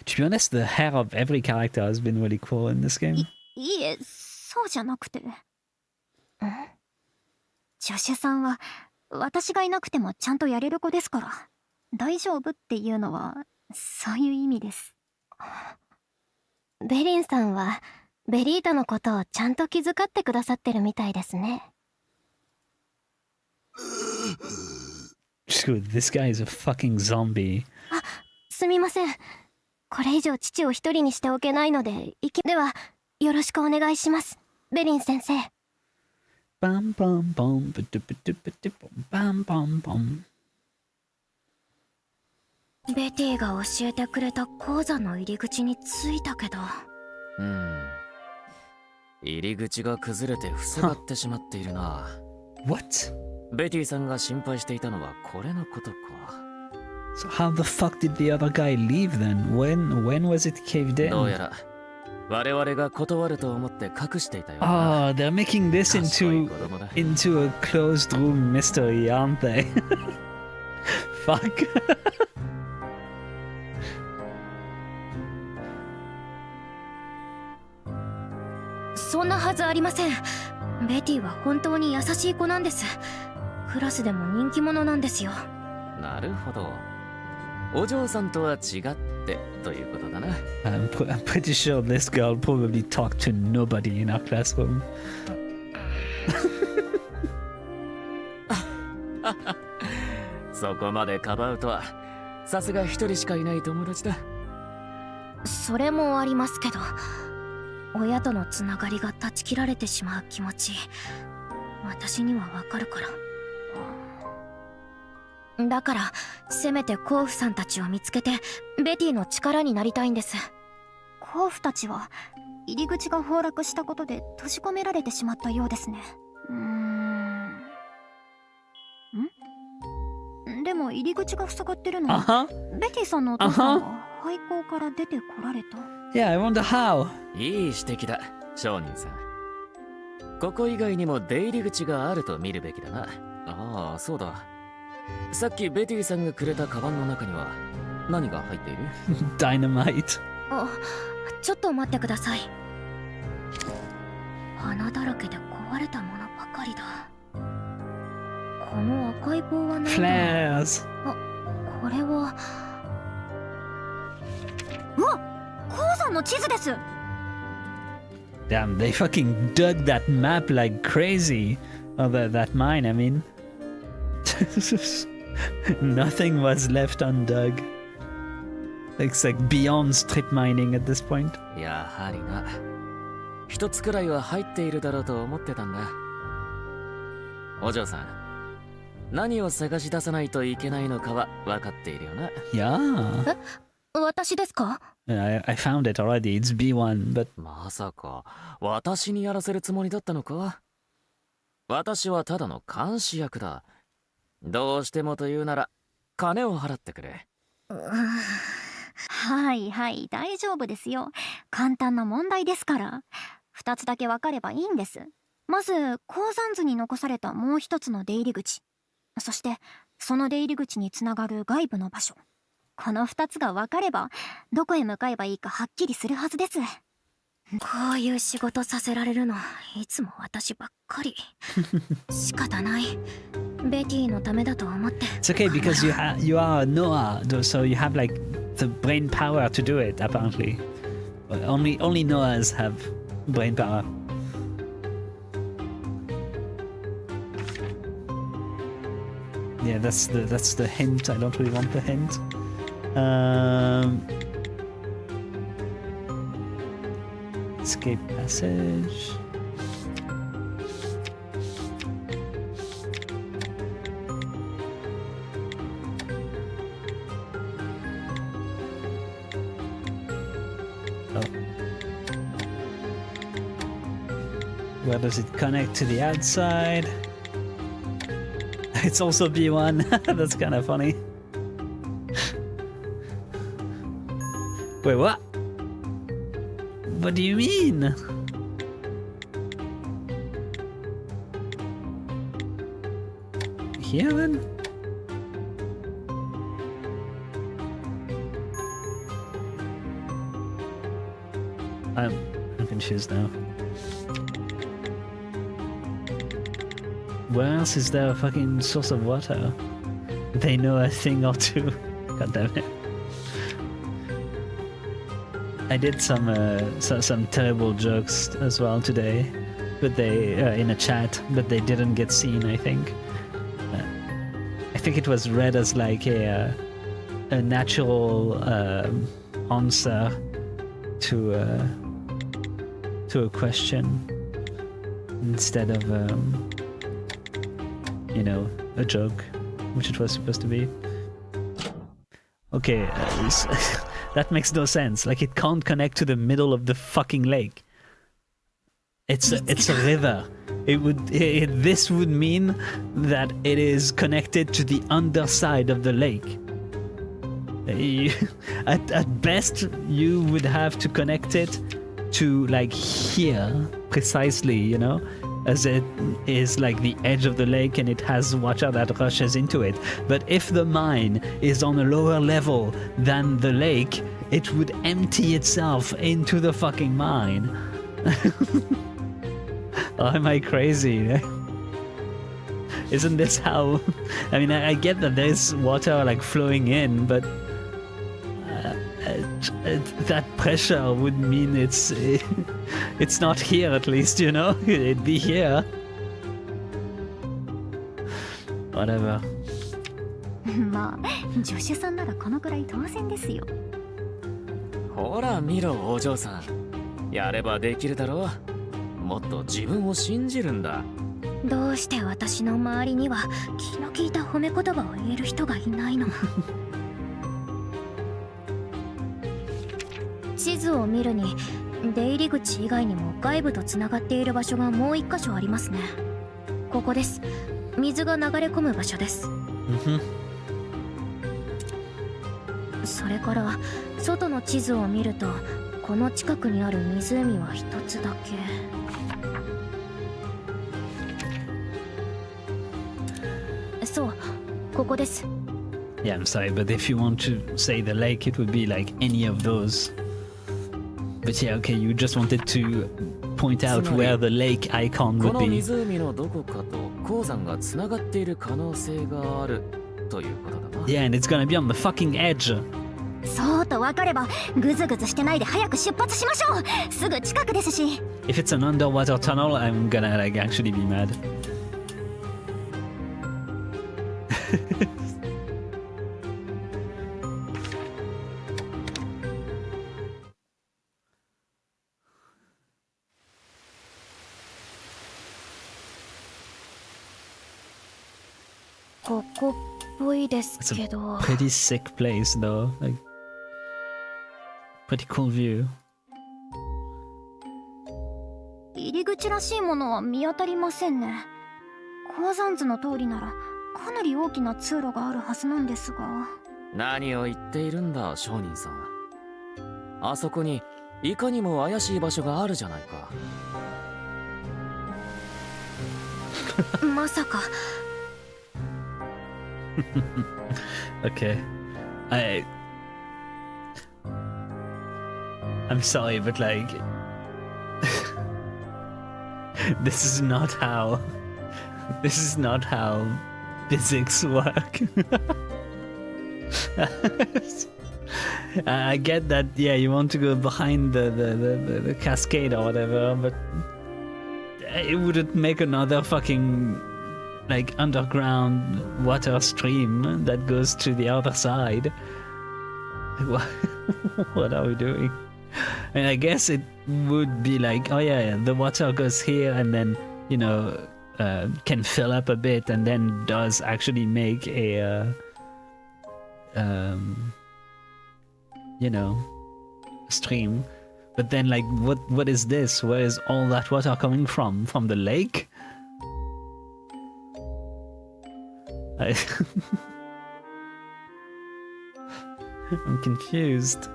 To be honest, the hair of every character has been really cool in this game. いえ、そうじゃなくて。助手さんは私がいなくてもちゃんとやれる子ですから、大丈夫っていうのはそういう意味です。ベリンさんはベリータのことをちゃんと気遣ってくださってるみたいですね。Dude, this guy is a fucking zombie. すみません。これ以上父を一人にしておけないので、ではよろしくお願いします、ベリン先生。Bam bam bam bam bam bam. ベティが教えてくれた鉱山の入り口に着いたけど。入り口が崩れて塞がってしまっているな。What? ベティさんが心配していたのはこれのことか。So how the fuck did the other guy leave then? When was it caved in? どうやら我々が断ると思って隠していたようだ。Oh, they're making this 賢い into 子供だ。 into a closed room mystery, aren't they? Fuck. そんなはずありません。ベティは本当に優しい子なんです。クラスでも人気者なんですよ。なるほど。お嬢さんとは違ってということだな。I'm pretty sure this girl probably talked to nobody in our classroom. そこまでかばうとは、さすが一人しかいない友達だ。それもありますけど、親とのつながりが断ち切られてしまう気持ち、私にはわかるから。だからせめてコウフさんたちを見つけてベティの力になりたいんです。コウフたちは入り口が崩落したことで閉じ込められてしまったようですね。でも入り口が塞がってるのは、ベティさんのお父さんは廃校から出てこられた。Yeah, I wonder how. いい指摘だ、商人さん。ここ以外にも出入り口があると見るべきだな。ああ、そうだ。さっきベティさんがくれたカバンの中には何が入っている？ Dynamite. あ、ちょっと待ってください。穴だらけで壊れたものばかりだ。この赤い棒は何だ？ Flares. これは。うわ、鉱山の地図です。Damn, they fucking dug that map like crazy. Or that mine, I mean. Nothing was left undug. It's like beyond strip mining at this point. やはりな。一つくらいは入っているだろうと思ってたんだ。お嬢さん、何を探し出さないといけないのかは分かっているよな。Yeah. 私ですか？ I found it already. It's B1, but まさか私にやらせるつもりだったのか？私はただの監視役だ。どうしてもと言うなら金を払ってくれ。はいはい、大丈夫ですよ。簡単な問題ですから。2つだけ分かればいいんです。まず鉱山図に残されたもう一つの出入り口、そしてその出入り口につながる外部の場所。この2つが分かればどこへ向かえばいいかはっきりするはずです。こういう仕事させられるのいつも私ばっかり。仕方ない。ベティのためだと思って。 it's okay because you are Noah, so you have like the brain power to do it. Apparently, only Noahs have brain power. Yeah, that's the hint. I don't really want the hint. Escape passage. Oh. Where does it connect to the outside? It's also B1. That's kind of funny. Wait, what? What do you mean? Here then? I'm confused now. Where else is there a fucking source of water? They know a thing or two. God damn it. I did some terrible jokes as well today, but they in a chat, but they didn't get seen. I think it was read as like a natural answer to a question instead of you know, a joke, which it was supposed to be. Okay, that makes no sense. Like, it can't connect to the middle of the fucking lake. It's a river. This would mean that it is connected to the underside of the lake. At best, you would have to connect it to like here precisely, you know, as it is like the edge of the lake and it has water that rushes into it. But if the mine is on a lower level than the lake, it would empty itself into the fucking mine. Oh, am I crazy? Isn't this how... I mean, I get that there's water like flowing in, but that pressure would mean it's not here, at least, you know? It'd be here. Whatever. まあ助手さんならこのくらい当然ですよ。ほら見ろお嬢さん、やればできるだろう。もっと自分を信じるんだ。どうして私の周りには気の利いた褒め言葉を言える人がいないの？地図を見るに出入り口以外にも外部とつながっている場所がもう一箇所ありますね。ここです。水が流れ込む場所です。それから外の地図を見るとこの近くにある湖は一つだけ。そう、ここです。Yeah, I'm sorry, but if you want to say the lake, it would be like any of those. But yeah, okay, you just wanted to point out where the lake icon こ would の be. 湖のどこかと鉱山がつながっている可能性があるということだな。Yeah, and it's gonna be on the fucking edge. そうと分かればグズグズしてないで早く出発しましょう。すぐ近くですし。If it's an underwater tunnel, I'm gonna like actually be mad. It's a pretty sick place though. Like, pretty cool view. 入り口らしいものは見当たりませんね。鉱山図の通りならかなり大きな通路があるはずなんですが。何を言っているんだ商人さん。あそこにいかにも怪しい場所があるじゃないか。まさか。Okay. I'm sorry, but like this is not how physics work. I get that, yeah, you want to go behind the cascade or whatever, but it wouldn't make another fucking like underground water stream that goes to the other side. What are we doing? I mean, I guess it would be like, oh yeah, the water goes here and then, you know, can fill up a bit and then does actually make a you know, stream. But then, like, what is this? Where is all that water coming from? From the lake? I'm confused.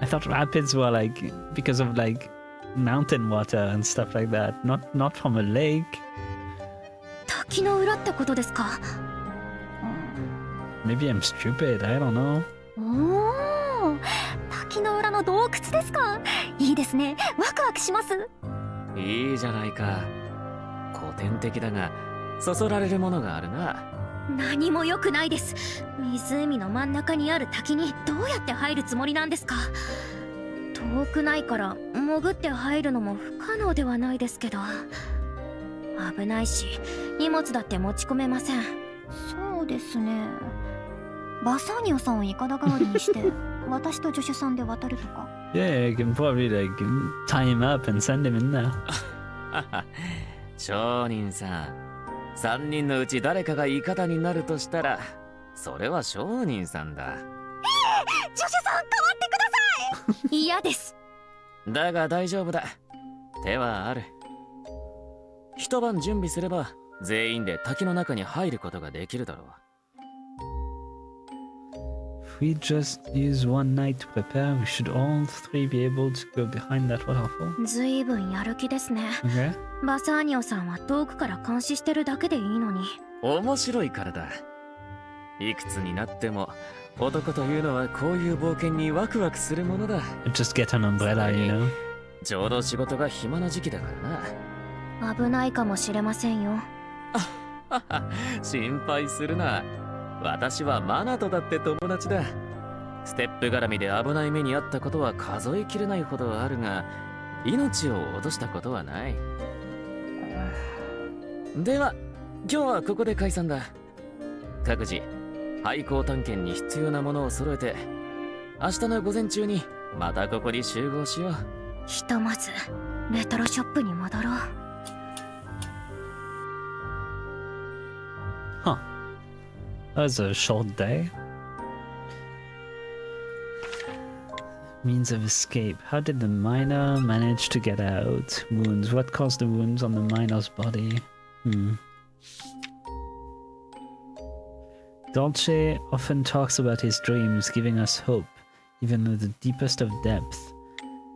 I thought rapids were like because of like mountain water and stuff like that, not from a lake. 滝の裏ってことですか。 Maybe I'm stupid. I don't know. おお、滝の裏の洞窟ですか。いいですね。ワクワクします。いいじゃないか。古典的だがそそられるものがあるな。何も良くないです。湖の真ん中にある滝にどうやって入るつもりなんですか。遠くないから潜って入るのも不可能ではないですけど、危ないし荷物だって持ち込めません。そうですね。バサーニョさんをイカダ代わりにして私と助手さんで渡るとか。Yeah, you can probably like tie him up and send him in there. 商人さん、3人のうち誰かがイカダになるとしたらそれは商人さんだ。助手さん代わってください。嫌です。だが大丈夫だ。手はある。一晩準備すれば全員で滝の中に入ることができるだろう。If we just use one night to prepare, we should all three be able to go behind that waterfall. ずいぶんやる気ですね。 Okay. バサーニョさんは遠くから監視してるだけでいいのに。面白いからだ。いくつになっても男というのはこういう冒険にワクワクするものだ。 Just get an umbrella, you know. ちょうど仕事が暇な時期だからな。危ないかもしれませんよ。心配するな。私はマナとだって友達だ。ステップ絡みで危ない目にあったことは数えきれないほどあるが、命を落としたことはない。では今日はここで解散だ。各自廃校探検に必要なものを揃えて明日の午前中にまたここに集合しよう。ひとまずレトロショップに戻ろう。Huh. That was a short day. Means of escape. How did the miner manage to get out? Wounds. What caused the wounds on the miner's body? Dolce often talks about his dreams, giving us hope, even at the deepest of depth.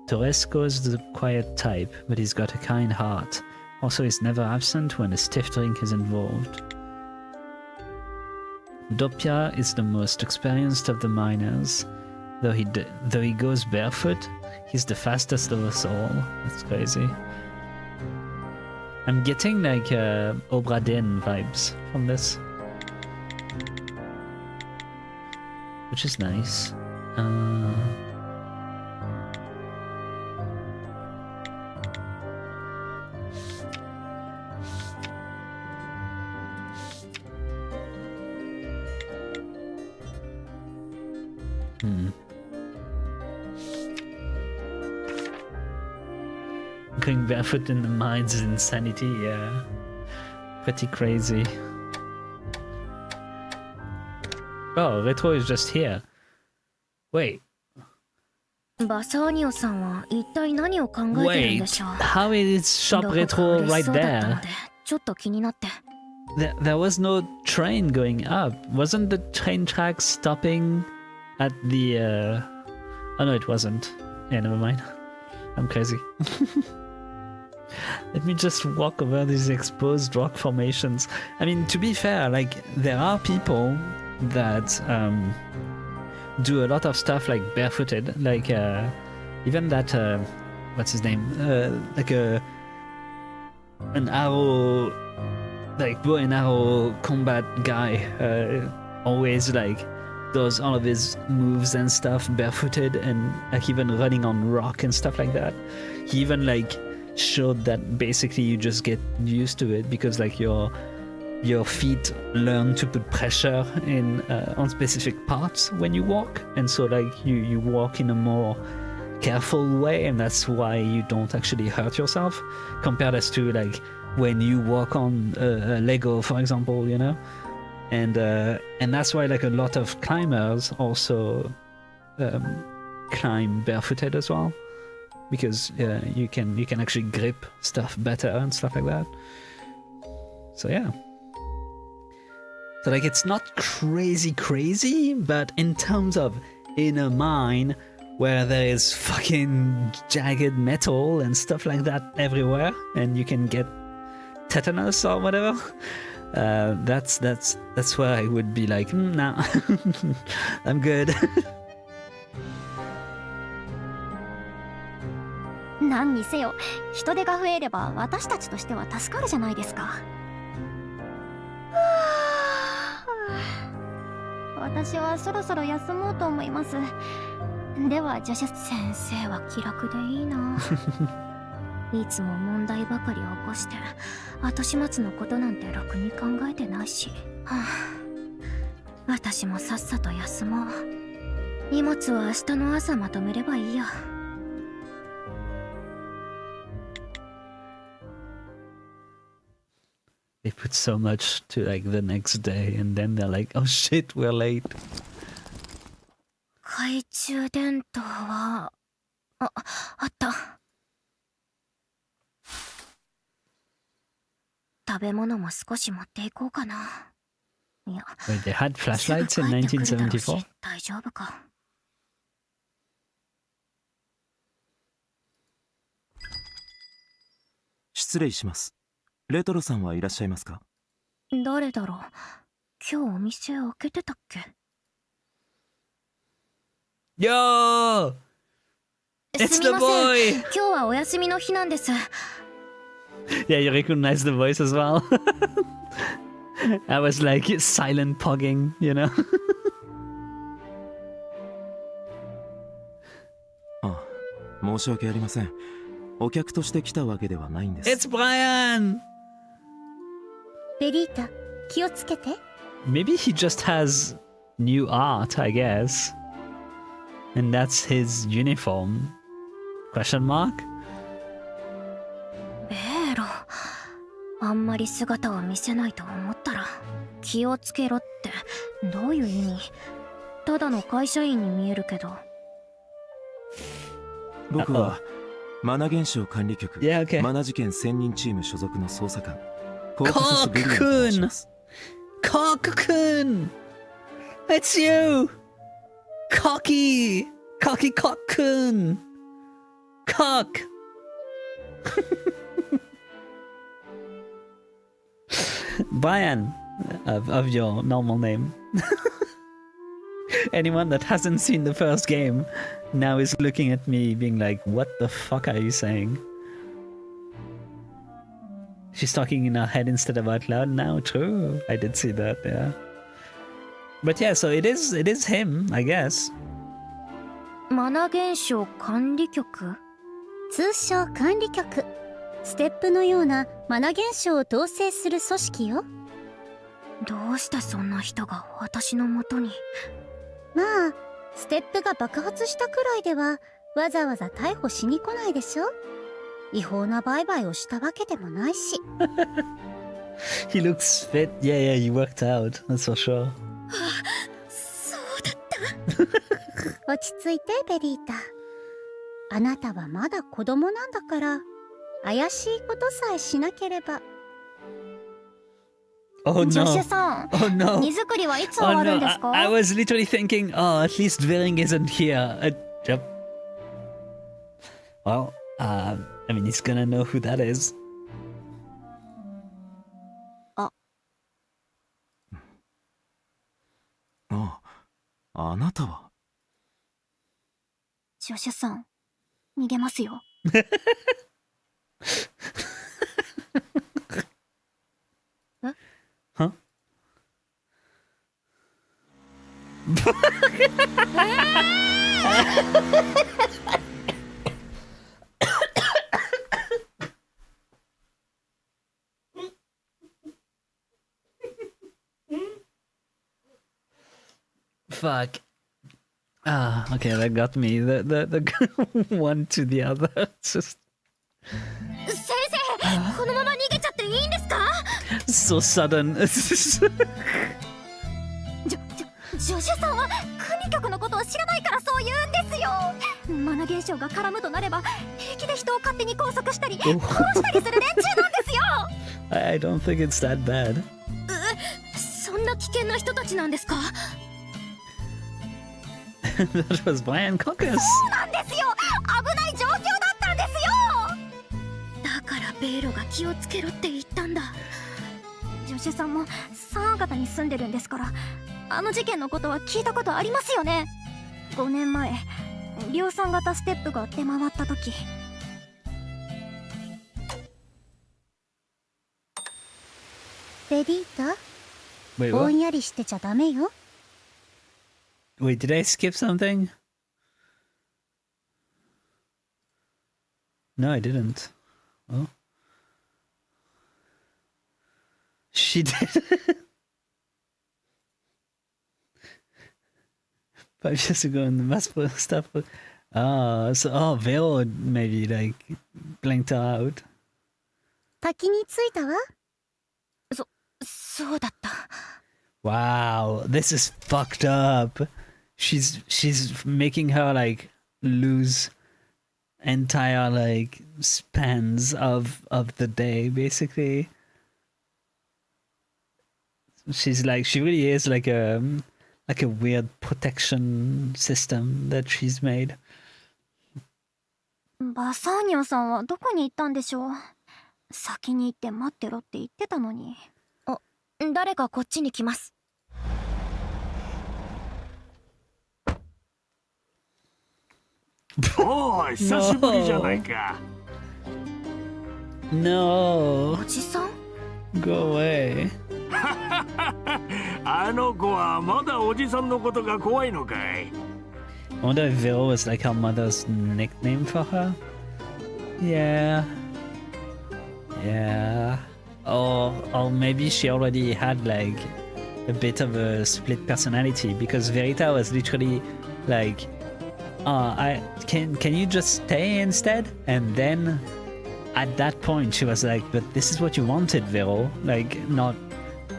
Torresco's the quiet type, but he's got a kind heart. Also, he's never absent when a stiff drink is involved. Doppia is the most experienced of the miners. Though he goes barefoot, he's the fastest of us all. That's crazy. I'm getting like Obra Dinn vibes from this, which is nice. Going barefoot in the mines is insanity, yeah. Pretty crazy. Oh, Retro is just here. Wait. バサーニョさんは一体何を考えてるん Wait. でしょう。 How is Shop どこか Retro 嬉し right そうだったの there? でちょっと気になって。There was no train going up. Wasn't the train track stopping at the Oh no, it wasn't. Yeah, never mind. I'm crazy. Let me just walk over these exposed rock formations. I mean, to be fair, like, there are people that do a lot of stuff like barefooted, like even that what's his name? Like an arrow, like bow and arrow combat guy, always like does all of his moves and stuff barefooted and like even running on rock and stuff like that. He even like showed that basically you just get used to it because like your feet learn to put pressure in on specific parts when you walk, and so like you walk in a more careful way, and that's why you don't actually hurt yourself compared as to like when you walk on a Lego, for example, you know. And that's why like a lot of climbers also climb barefooted as well. because you can actually grip stuff better and stuff like that. So yeah. So like it's not crazy, but in terms of inner mine, where there is fucking jagged metal and stuff like that everywhere, and you can get tetanus or whatever. That's where I would be like, nah, I'm good. 何にせよ人手が増えれば私たちとしては助かるじゃないですか。私はそろそろ休もうと思います。ではジョシュ先生は気楽でいいな。いつも問題ばかり起こして後始末のことなんてろくに考えてないし、私もさっさと休もう。荷物は明日の朝まとめればいいや。They put so much to like the next day, and then they're like, oh shit, we're late. 懐中電灯はあった。食べ物も少し持っていこうかな。いや、 Wait, they had flashlights in すぐ帰ってくるだろうし 1974? 大丈夫か。失礼します。レトロさんはいらっしゃいますか？誰だろう。今日お店開けてたっけ。 Yo! す It's み the ません。 boy! 今日はお休みの日なんです。 Yeah, you recognize the voice as well. I was like silent pogging, you know? あ、申し訳ありません。お客として来たわけではないんです。 It's Brian! ベリータ、気をつけて。 Maybe he just has new art, I guess. And that's his uniform? Question mark? ベーロ、あんまり姿を見せないと思ったら気をつけろってどういう意味。ただの会社員に見えるけど。僕はマナ現象管理局、 Yeah, okay. マナ事件専任チーム所属の捜査官、ココーカサス・ブリアンと申します。 Cock-kun! It's you! Cocky! Cocky Cock-kun! Cock! Brian, of your normal name. Anyone that hasn't seen the first game now is looking at me being like, what the fuck are you saying? She's talking in her head instead of out loud now. True, I did see that, yeah. But yeah, so it is him, I guess. マナ現象管理局。通称管理局。ステップのようなマナ現象を統制する組織よ。どうしてそんな人が私のもとに。まあステップが爆発したくらいではわざわざ逮捕しに来ないでしょ。違法な売買をしたわけでもないし。He looks fit. Yeah, he worked out. That's for sure. そうだった。落ち着いてベリータ。あなたはまだ子供なんだから怪しいことさえしなければ。Oh ジョシュ no. さん、 Oh no. 荷造りはいつ終 Oh わるん no. ですか。 I was literally thinking, oh, at least Vering isn't here. Yep. Well, I mean, he's gonna know who that is. ああ、あなたは。ジョシュさん、逃げますよ。Huh? Fuck. Ah, okay, that got me. The one to the other. It's just 先生、このまま逃げちゃっていいんですか。 so sudden. ジョシュさんは管理局のことを知らないからそう言うんですよ。マな現象が絡むとなれば平気で人を勝手に拘束したり Oh. 殺したりする連中なんですよ。 I don't think it's that bad. そんな危険な人たちなんですか？ That was Brian Cockers. そうなんですよ。危ない状況だったんですよ。だからベイロが気をつけろって言ったんだ。助手さんもサーガタに住んでるんですから、あの事件のことは聞いたことありますよね。5年前量産型ステップが出回った時。ベリータ、 Wait, ぼ what? んやりしてちゃダメよ。 Wait, did I skip something? No, I didn't. Oh. She did. 5 years ago in the mass stuff. Ah, so Vero maybe like blinked her out. 滝に着いたわ。そうだった。 Wow, this is fucked up. She's making her like lose entire like spans of the day basically. She's like she really is like a weird protection system that she's made. バサーニョさんはどこに行ったんでしょう。先に行って待ってろって言ってたのに。あ、誰かこっちに来ます。おお、久しぶりじゃないか。No, おじさん？ go away. あの子はまだおじさんのことが怖いのかい。 I wonder if Vero was like her mother's nickname for her. Yeah. Yeah. Or maybe she already had like a bit of a split personality because Verita was literally like, can you just stay instead? And then at that point she was like, but this is what you wanted, Vero. Like not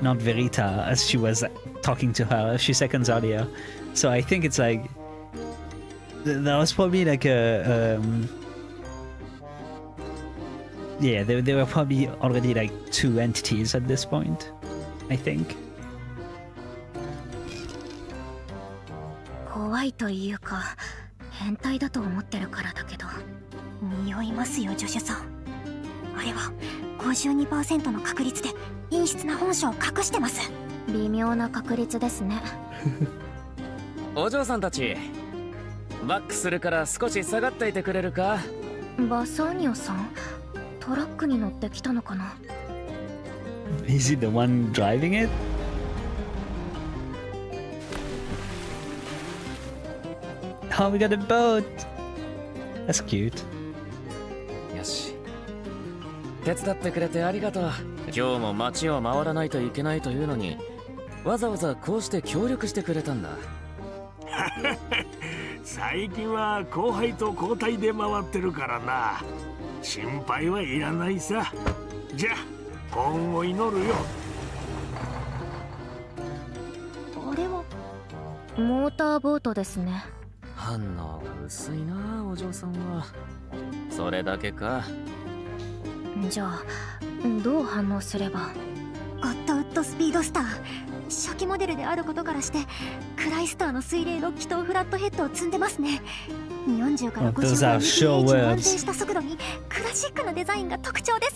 Verita as she was talking to her a few seconds earlier. So I think it's like that was probably like yeah, they were probably already like two entities at this point, I think. 怖いというか変態だと思ってるからだけど。匂いますよ、助手さん。あれは 52% の確率で陰湿な本性を隠してます。微妙な確率ですね。お嬢さんたち、バックするから少し下がっていてくれるか。バサーニョさん、トラックに乗ってきたのかな。 Is he the one driving it? Oh, we got a boat! That's cute. よし。手伝ってくれてありがとう。今日も街を回らないといけないというのに、わざわざこうして協力してくれたんだ。最近は後輩と交代で回ってるからな。心配はいらないさ。じゃあ幸運を祈るよ。あれはモーターボートですね。反応が薄いな、お嬢さんは。それだけか。じゃあどう反応すれば。ゴッドウッドスピードスター、初期モデルであることからしてクライスターの水冷6気筒フラットヘッドを積んでますね。40から Those 50 are の sure EPH の安定 words. した速度にクラシックなデザインが特徴です。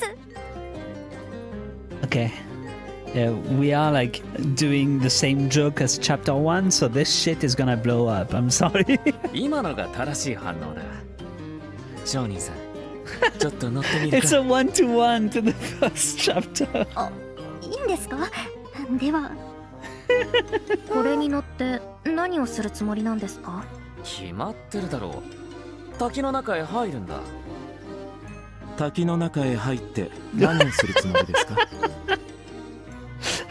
Okay. Yeah, we are like doing the same joke as chapter 1, so this shit is gonna blow up. I'm sorry. 今のが正しい反応だ。商人さん、ちょっと乗ってみる It's か。 a 1-to-1 to the first chapter. いいんですか？ではこれに乗って何をするつもりなんですか？決まってるだろう。滝の中へ入るんだ。滝の中へ入って何をするつもりですか？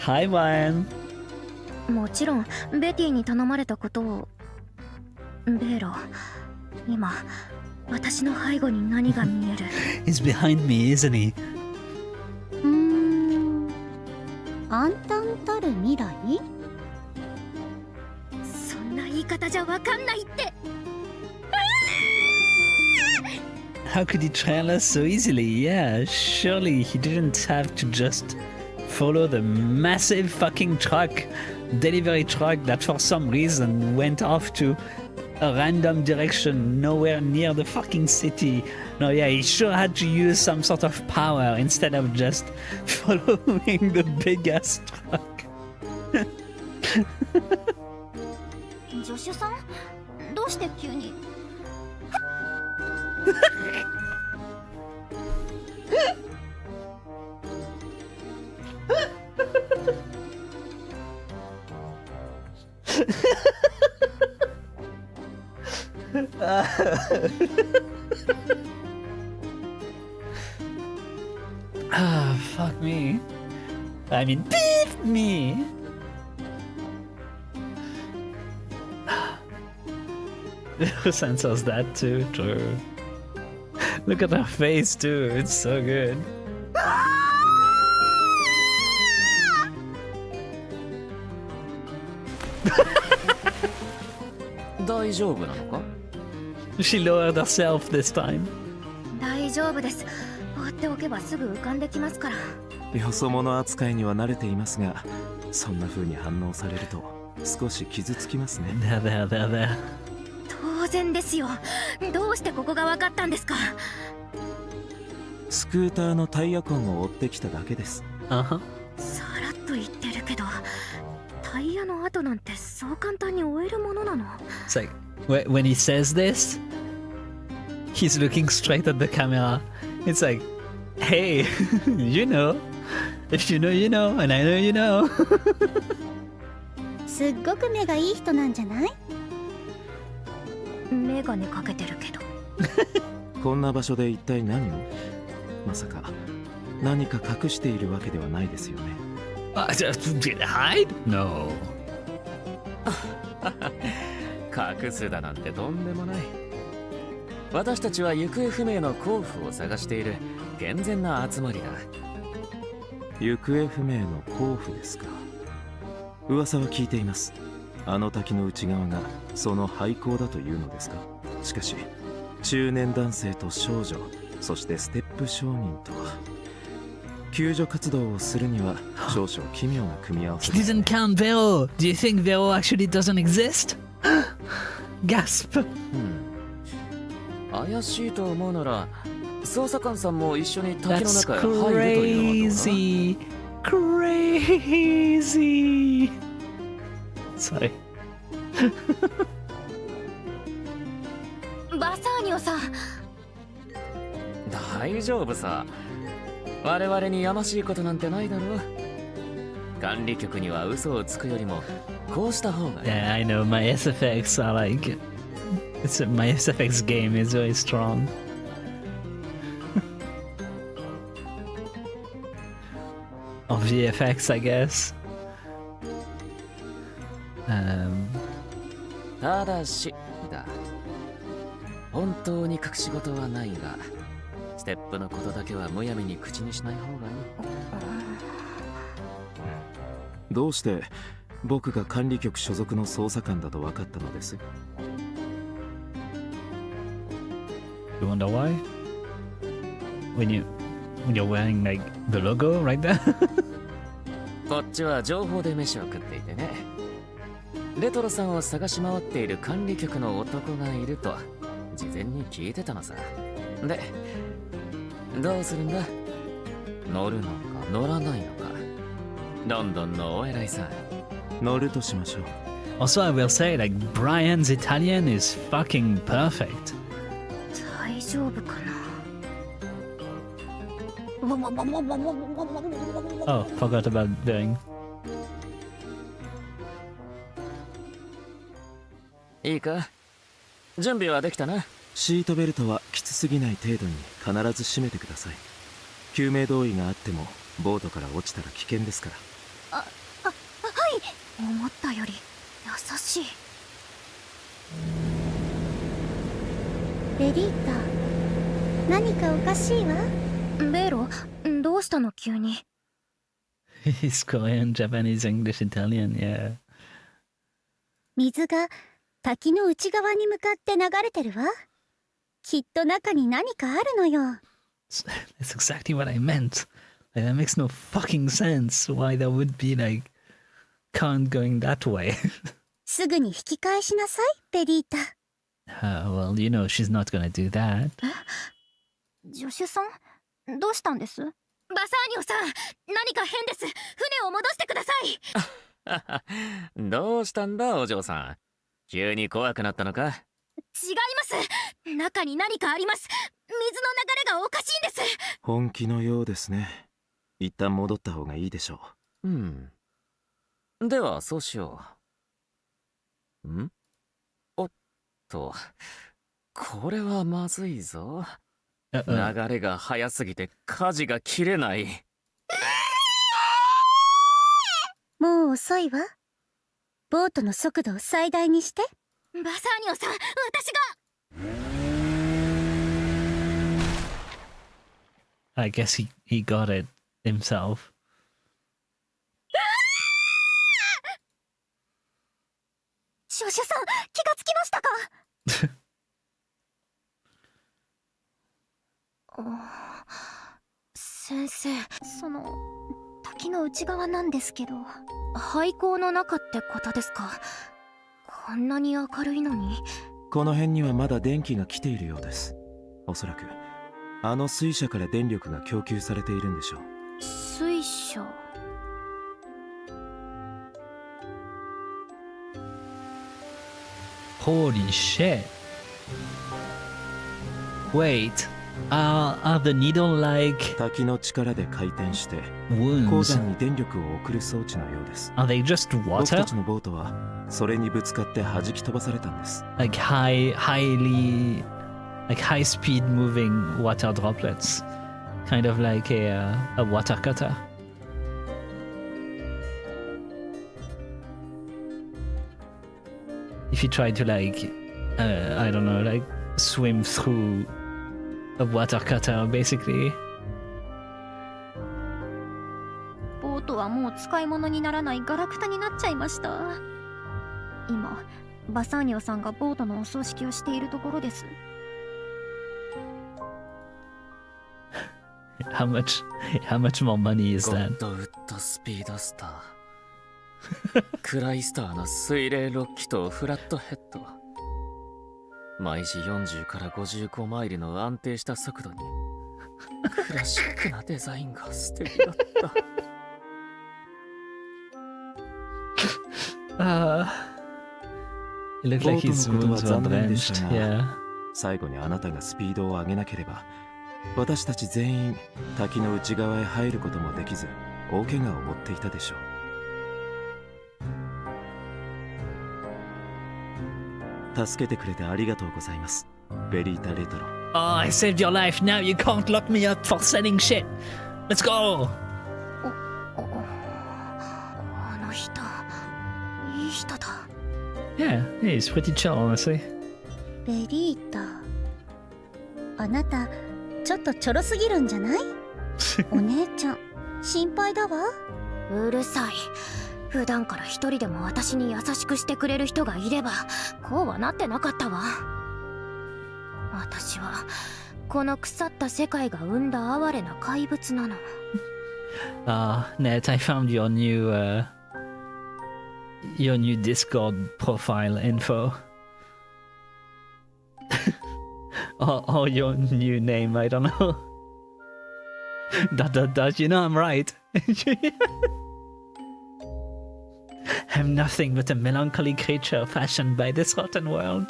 Hi, Brian. もちろんベティに頼まれたことを。ベイロ、今私の背後に何が見える？ He's behind me, isn't he? 暗淡たる未来？そんな言い方じゃわかんないって。How could he trail us so easily? Yeah, surely he didn't have to just follow the massive fucking truck, delivery truck that for some reason went off to a random direction nowhere near the fucking city. No, yeah, he sure had to use some sort of power instead of just following the big ass truck. 助手さんどうして急にAh, fuck me. I mean, beef me. Who censors that too? True. Look at her face too. It's so good. 大丈夫なのか？ She lowered herself this time. 大丈夫です。放っておけばすぐ浮かんできますから。よそ者扱いには慣れていますが、そんな風に反応されると少し傷つきますね。 There. 当然ですよ。どうしてここが分かったんですか？スクーターのタイヤ痕を追ってきただけです。Uh-huh. さらっと言ってるけど、タイヤの跡なんてそう簡単に追えるものなの？ It's like when he says this, he's looking straight at the camera. It's like, hey, you know, if you know, you know, and I know you know. すっごく目がいい人なんじゃない？メガネかけてるけど。こんな場所で一体何を？まさか何か隠しているわけではないですよね。Hide? No. 隠すだなんてとんでもない。私たちは行方不明の甲府を探している健全な集まりだ。行方不明の甲府ですか。噂は聞いています。あの滝の内側がその廃校だというのですか。しかし中年男性と少女、そしてステップ商人とは救助活動をするには少々奇妙な組み合わせ He didn't count Vero. Do you think Vero actually doesn't exist? Gasp. 怪しいと思うなら捜査官さんも一緒に滝の That's 中へ入るというのはどうだ？ crazy. Sorry. バサーニョさん。大丈夫さ。我々にやましいことなんてないだろう。管理局には嘘をつくよりもこうした方がいい。 Yeah, I know. My SFX are like... my SFX game is very strong. Or VFX, I guess. ただしだ。本当に隠し事はないが、ステップのことだけはむやみに口にしない方がいい。どうして僕が管理局所属の捜査官だと分かったのです？ You wonder why? When you're wearing like the logo right there? こっちは情報で飯を食っていてね。レトロさんを探し回っている管理局の男がいると事前に聞いてたのさ。で、どうするんだ？乗るのか乗らないのか。ロンドンのお偉いさん。乗るとしましょう。 Also, I will say, like, Brian's Italian is fucking perfect. 大丈夫かな。 Oh, forgot about doing. いいか？準備はできたな。シートベルトはきつすぎない程度に必ず締めてください。救命胴衣があってもボートから落ちたら危険ですから。思ったより優しい。ベリータ、何かおかしいわ。ベロ、どうしたの急に。He's Korean, Japanese, English, Italian, yeah. 水が滝の内側に向かって流れてるわ。きっと中に何かあるのよ。That's exactly what I meant. Like, that makes no fucking sense why there would be like current going that way. すぐに引き返しなさい、ベリータ。Well, you know she's not gonna do that. 助手さん、どうしたんです？バサーニョさん、何か変です。船を戻してください。どうしたんだお嬢さん。急に怖くなったのか？違います。中に何かあります。水の流れがおかしいんです。本気のようですね。一旦戻った方がいいでしょうん。ではそうしよう。おっと、これはまずいぞ。流れが速すぎて舵が切れない。もう遅いわ。ボートの速度を最大にして。バサーニョさん、私が。I guess he got it himself. 助手さん、気がつきましたか？先生、滝の内側なんですけど、廃坑の中ってことですか？こんなに明るいのに。う。この辺にはまだ電気が来ているようです。おそらくあの水車から電力が供給されているんでしょう。水車。Holy shit. Wait, are the needle like 滝の力で回転して鉱 wounds? 山に電力を送る装置のようです。 Are they just 僕た water? ちのボートはそれにぶつかって弾き飛ばされたんです。 Like high speed moving water droplets. Kind of like a water cutter. If you try to like, I don't know, like swim through a water cutter, basically. ボートはもう使い物にならないガラクタになっちゃいました。今、バサーニョさんがボートのお葬式をしているところです。How much more money is ゴ that? ッドウッドスピードスター。クライスターの水冷6機とフラットヘッド。毎時40から55マイルの安定した速度に。クラシックなデザインが素敵だった。It looked like his wounds were drenched. Yeah. 最後にあなたがスピードを上げなければ私たち全員滝の内側へ入ることもできず大怪我を負っていたでしょう。助けてくれてありがとうございます、ベリータ・レトロ。 Oh, I saved your life. Now you can't lock me up for selling shit. Let's go. この人、いい人だ。Yeah, he's pretty chill, honestly. ベリータ、あなたちょっとちょろすぎるんじゃない？お姉ちゃん心配だわ。うるさい。普段から一人でも私に優しくしてくれる人がいればこうはなってなかったわ。私はこの腐った世界が生んだ哀れな怪物なの。Ned, I found your new Discord profile info. or your new name, I don't know. You know I'm right. I'm nothing but a melancholy creature fashioned by this rotten world.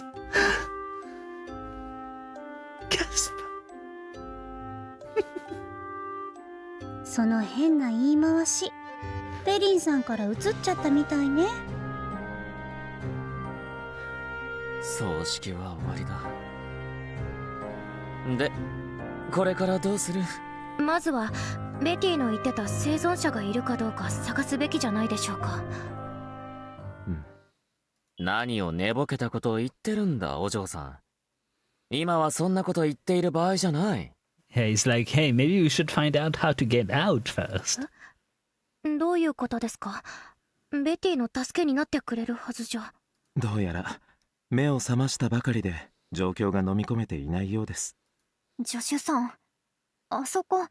Gasp. その変な言い回し、ベリンさんから移っちゃったみたいね。葬式は終わりだ。で、これからどうする？まずはベティの言ってた生存者がいるかどうか探すべきじゃないでしょうか。何を寝ぼけたことを言ってるんだ、お嬢さん。今はそんなこと言っている場合じゃない。Yeah, he's like, hey, maybe we should find out how to get out first. どういうことですか？ベティの助けになってくれるはずじゃ。どうやら目を覚ましたばかりで状況が飲み込めていないようです。助手さん、あそこ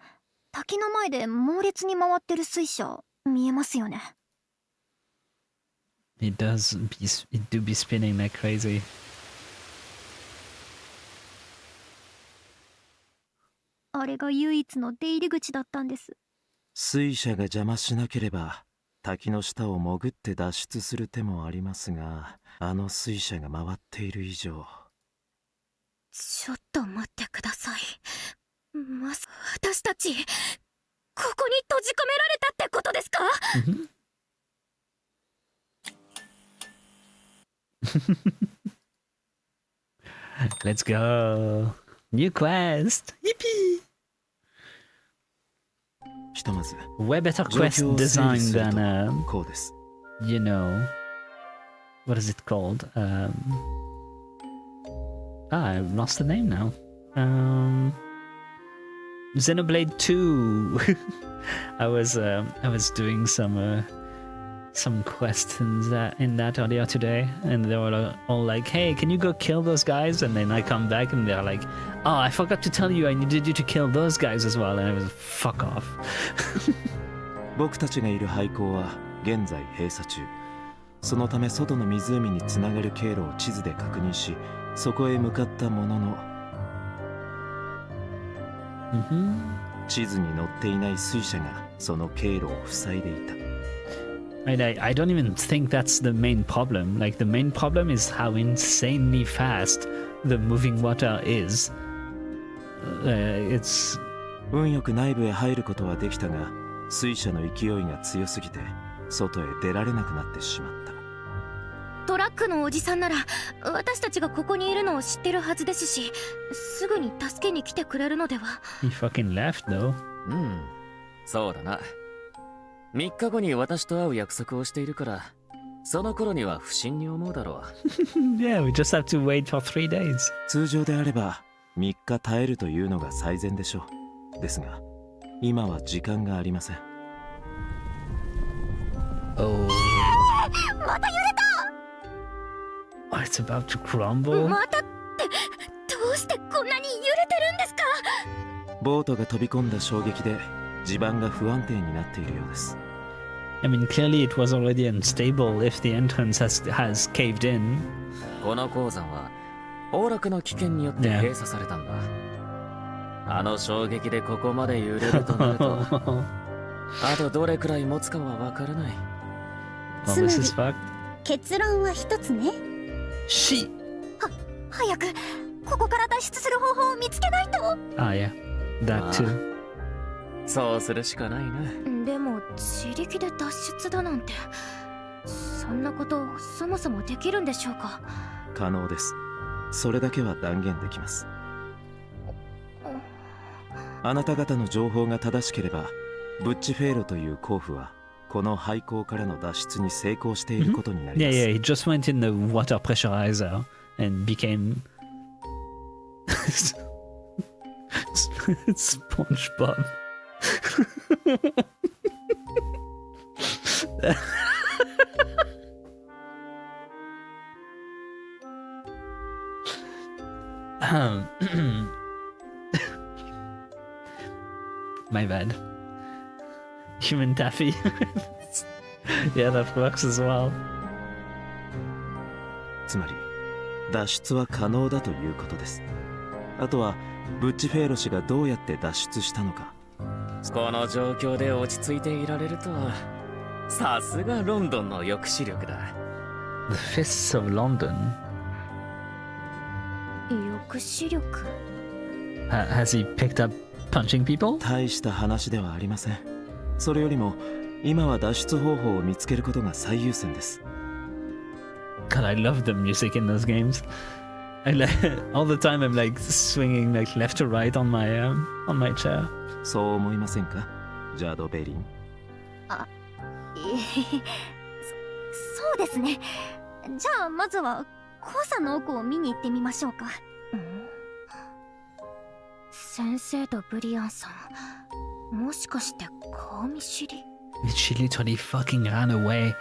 滝の前で猛烈に回ってる水車見えますよね。It do be spinning like crazy. あれが唯一の出入り口だったんです。水車が邪魔しなければ滝の下を潜って脱出する手もありますが、あの水車が回っている以上。ちょっと待ってください。私たちここに閉じ込められたってことですか？Let's go. New quest. Yippee. ひとまず Way better 状 quest 況を整 design 理する than とこうです。you know, what is it called? I've lost the name now. Xenoblade 2. I was doing some quests in that earlier today, and they were all like, "Hey, can you go kill those guys?" And then I come back and they're like, "Oh, I forgot to tell you, I needed you to kill those guys as well." And I was, "Fuck off." 僕たちがいる廃校は現在閉鎖中。そのため外の湖につながる経路を地図で確認し、そこへ向かったものの、地図に載っていない水車がその経路を塞いでいた。I don't even think that's the main problem. Like, the main problem is how insanely fast the moving water is. It's 運よく内部へ入ることはできたが、水車の勢いが強すぎて外へ出られなくなってしまった。トラックのおじさんなら私たちがここにいるのを知ってるはずですし、すぐに助けに来てくれるのでは。 he fucking left though. そうだな。3日後に私と会う約束をしているから、その頃には不審に思うだろう。Yeah, we just have to wait for 3 days. 通常であれば3日耐えるというのが最善でしょう。ですが今は時間がありません。Oh, また揺れ it's about to crumble. た。またってどうしてこんなに揺れてるんですか？ボートが飛び込んだ衝撃で地盤が不安定になっているようです。I mean, clearly it was already unstable if the entrance has caved in. この鉱山は崩落の危険によって閉鎖されたんだ。あの衝撃でここまで揺れるとなると、あとどれくらい持つかはわからない。Well, this is fucked. 結論は一つね。早くここから脱出する方法を見つけないと。Ah, yeah. That too. そうするしかないな。でも自力で脱出だなんて、そんなことそもそもできるんでしょうか？可能です。それだけは断言できます。あなた方の情報が正しければ、ブッチフェーロという鉱夫はこの廃坑からの脱出に成功していることになり Yeah, ます。 yeah. He just went in the water pressurizer and became SpongeBob. My bad. Human taffy. Yeah, that works as well. つまり脱出は可能だということです。あとはブッチフェーロ氏がどうやって脱出したのか。この状況で落ち着いていられるとは、さすがロンドンの抑止力だ。 The Fists of London. 抑止力。 Has he picked up punching people? 大した話ではありません。それよりも今は脱出方法を見つけることが最優先です。 God, I love the music in those games. All the time I'm like swinging like left to right on my chair. そう思いませんか、ジャード・ベリン。そうですね。じゃあまずは鉱山の奥を見に行ってみましょうか。先生とブリアンさん、もしかして顔見知り？ She literally fucking ran away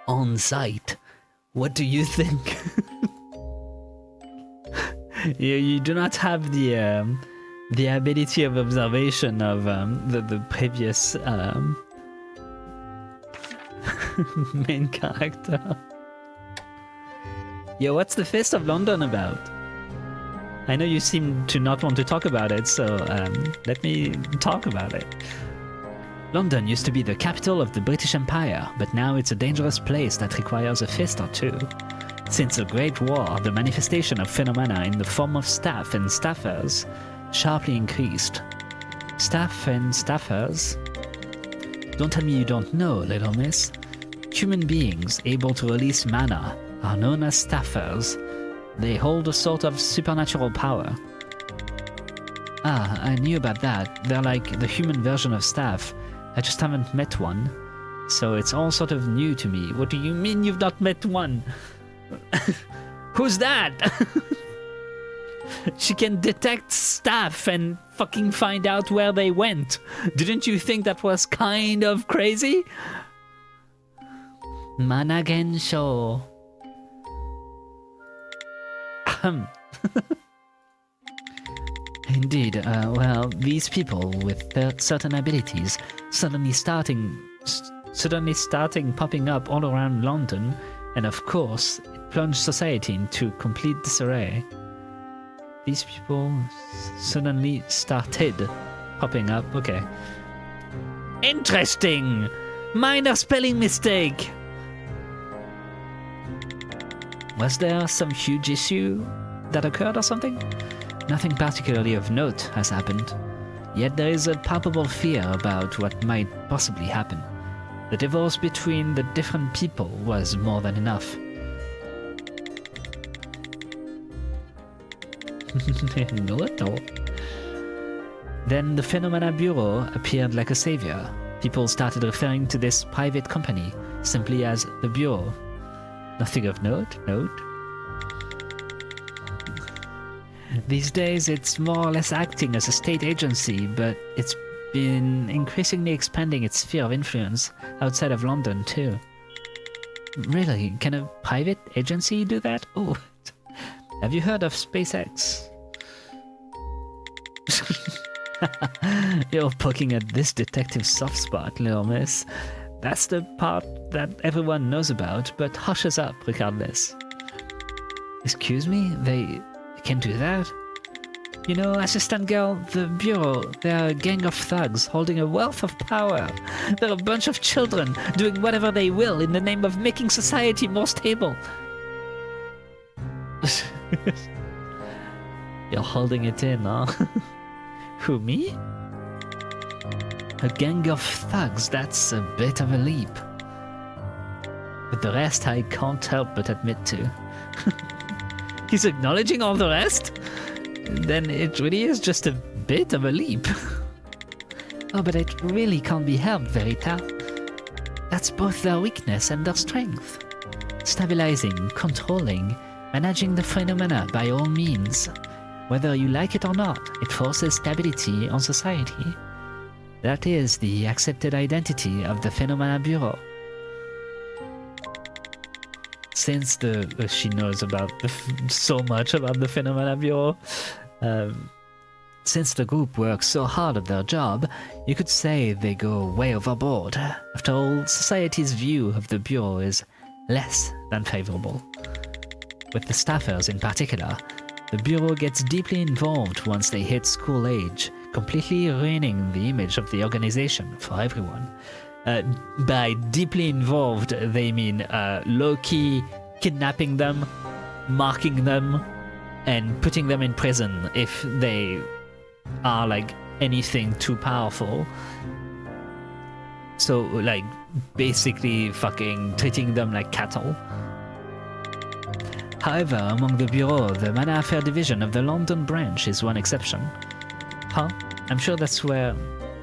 on sight. What do you think? You do not have the ability of observation of the previous main character. Yo, what's the Fist of London about? I know you seem to not want to talk about it, so let me talk about it. London used to be the capital of the British Empire, but now it's a dangerous place that requires a fist or two. Since the Great War, the manifestation of phenomena in the form of staff and staffers sharply increased. Staff and staffers? Don't tell me you don't know, little miss. Human beings able to release mana are known as staffers. They hold a sort of supernatural power. Ah, I knew about that. They're like the human version of staff. I just haven't met one. So it's all sort of new to me. What do you mean you've not met one? Who's that? She can detect staff and fucking find out where they went. Didn't you think that was kind of crazy? Managensho. Indeed, well, these people with certain abilities suddenly starting popping up all around London, and of course, it plunged society into complete disarray. These people suddenly started popping up. Okay. Interesting! Minor spelling mistake! Was there some huge issue that occurred or something? Nothing particularly of note has happened. Yet there is a palpable fear about what might possibly happen. The divorce between the different people was more than enough. No at all. Then the Phenomena Bureau appeared like a savior. People started referring to this private company simply as the Bureau. Nothing of note. These days it's more or less acting as a state agency, but it's been increasingly expanding its sphere of influence outside of London too. Really, can a private agency do that? Oh, have you heard of SpaceX? You're poking at this detective soft spot, little miss. That's the part that everyone knows about, but hushes up regardless. Excuse me? They can do that? You know, assistant girl, the Bureau, they're a gang of thugs holding a wealth of power. They're a bunch of children doing whatever they will in the name of making society more stable. You're holding it in, huh? Who, me? A gang of thugs, that's a bit of a leap. But the rest I can't help but admit to. He's acknowledging all the rest? Then it really is just a bit of a leap. Oh, but it really can't be helped, Verita. That's both their weakness and their strength. Stabilizing, controlling, managing the phenomena by all means. Whether you like it or not, it forces stability on society. That is the accepted identity of the Phenomena Bureau. Since she knows about so much about the Phenomena Bureau, since the group works so hard at their job, you could say they go way overboard. After all, society's view of the Bureau is less than favorable. With the staffers in particular, the Bureau gets deeply involved once they hit school age, completely ruining the image of the organization for everyone. By deeply involved, they mean low-key kidnapping them, marking them, and putting them in prison if they are like anything too powerful. So like basically fucking treating them like cattle. However, among the Bureau, the Mana Affair Division of the London branch is one exception. Huh? I'm sure that's where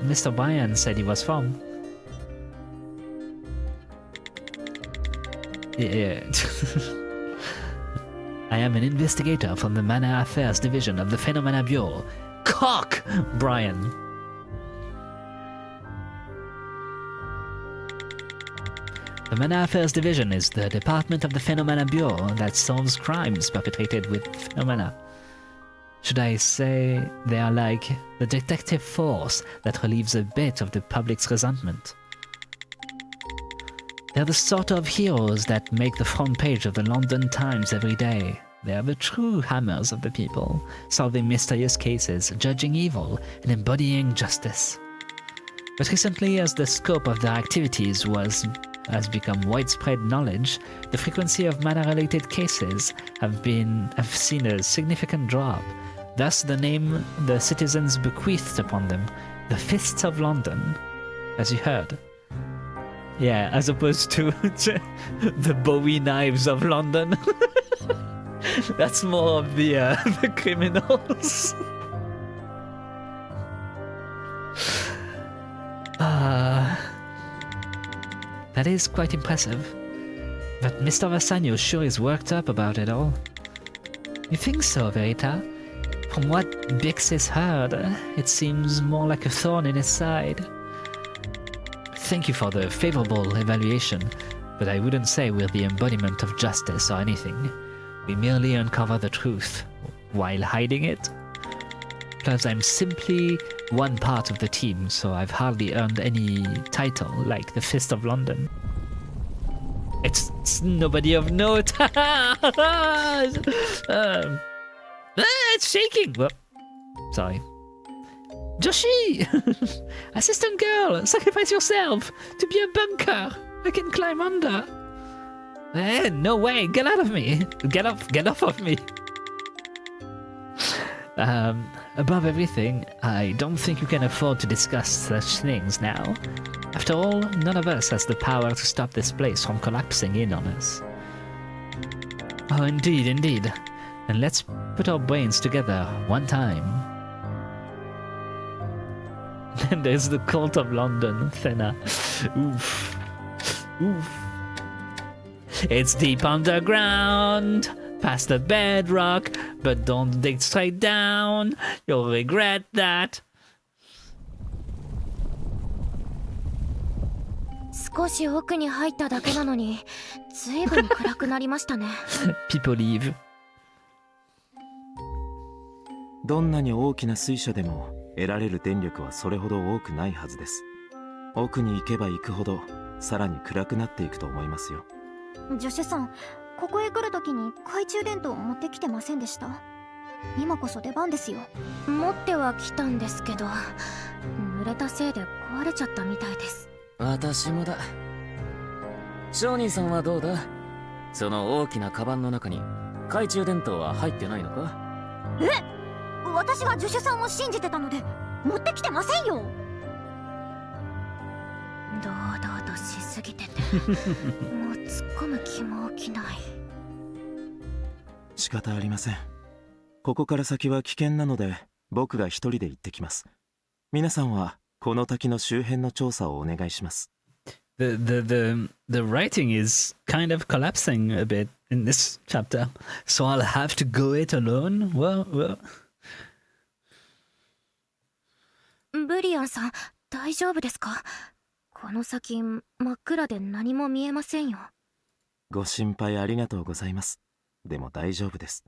Mr. Bryan said he was from. Yeah. I am an investigator from the Mana Affairs Division of the Phenomena Bureau. Cock, Bryan! The Mana Affairs Division is the department of the Phenomena Bureau that solves crimes perpetrated with phenomena. should I say, they are like the detective force that relieves a bit of the public's resentment. They're the sort of heroes that make the front page of the London Times every day. They are the true hammers of the people, solving mysterious cases, judging evil, and embodying justice. But recently, as the scope of their activities has become widespread knowledge, the frequency of matter-related cases have seen a significant drop. Thus, the name the citizens bequeathed upon them, the Fists of London, as you heard. Yeah, as opposed to the Bowie knives of London. That's more of the criminals. That is quite impressive. But Mr. Vassanio sure is worked up about it all. You think so, Verita? From what Bix has heard, it seems more like a thorn in his side. Thank you for the favorable evaluation, but I wouldn't say we're the embodiment of justice or anything. We merely uncover the truth, while hiding it. Plus, I'm simply one part of the team, so I've hardly earned any title like the Fist of London. It's nobody of note. It's shaking. Well, sorry. Joshi! Assistant girl, sacrifice yourself to be a bunker. I can climb under. No way, get out of me. Get off of me. Above everything, I don't think you can afford to discuss such things now. After all, none of us has the power to stop this place from collapsing in on us. Oh, indeed. And let's put our brains together one time. Then there's the Cult of London, Thena. Oof. It's deep underground, past the bedrock, but don't dig straight down. You'll regret that. 少し奥に入っただけなのに、ずいぶん暗くなりましたね。People leave. どんなに大きな水車でも得られる電力はそれほど多くないはずです。奥に行けば行くほどさらに暗くなっていくと思いますよ。助手さん、ここへ来るときに懐中電灯を持ってきてませんでした？今こそ出番ですよ。持っては来たんですけど、濡れたせいで壊れちゃったみたいです。私もだ。商人さんはどうだ？その大きなカバンの中に懐中電灯は入ってないのか？え？私が助手さんを信じてたので持ってきてませんよ。堂々としすぎててもう突っ込む気も起きない。仕方ありません。ここから先は危険なので僕が一人で行ってきます。皆さんはこの滝の周辺の調査をお願いします。The writing is kind of collapsing a bit in this chapter, so I'll have to go it alone. Well. ブリアンさん、大丈夫ですか？この先真っ暗で何も見えませんよ。ご心配ありがとうございます。でも大丈夫です。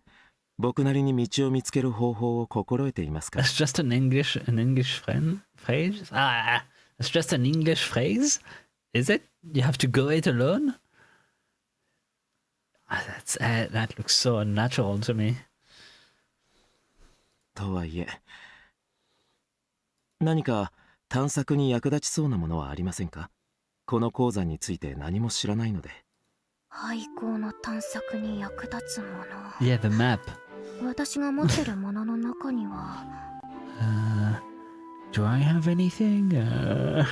僕なりに道を見つける方法を心得ていますから。That's just an English phrase? That's just an English phrase? Is it? You have to go it alone? That looks so unnatural to me. とはいえ、何か探索に役立ちそうなものはありませんか？この鉱山について何も知らないので。廃鉱の探索に役立つもの。Yeah, the map. 私が持ってるものの中には。Do I have anything? Do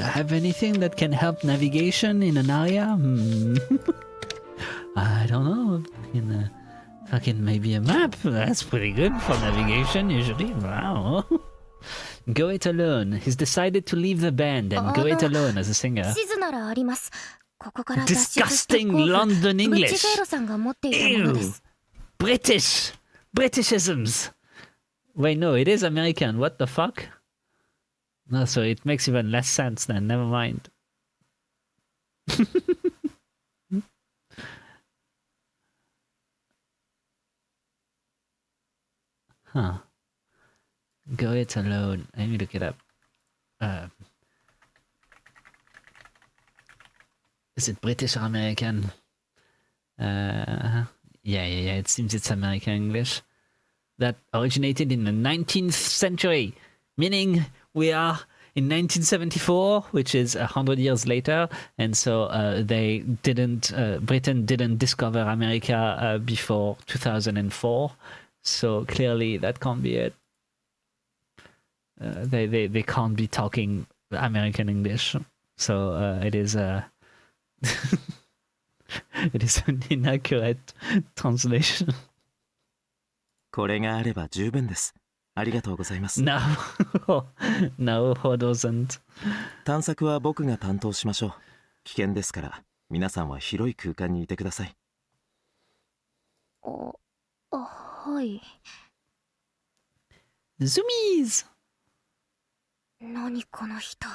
I have anything that can help navigation in an area? I don't know. Fucking maybe a map. That's pretty good for navigation usually. Wow. Go it alone. He's decided to leave the band and go it alone as a singer. 地図ならあります。ここから脱出して Disgusting London ブッ English. チゲーロさんが持っていたもので Ew. す。Britishisms. Wait, no, it is American. What the fuck? No, so it makes even less sense then. Never mind. Huh. Go it alone. Let me look it up. Is it British or American? Yeah. It seems it's American English. That originated in the 19th century, meaning we are in 1974, which is 100 years later, and so Britain didn't discover America before 2004, so clearly that can't be it. They can't be talking American English, so it is it is an inaccurate translation. これがあれば十分です。ありがとうございます。No, no, it doesn't. 探索は僕が担当しましょう。危険ですから、皆さんは広い空間にいてください。はい。 Zoomies! 何この人。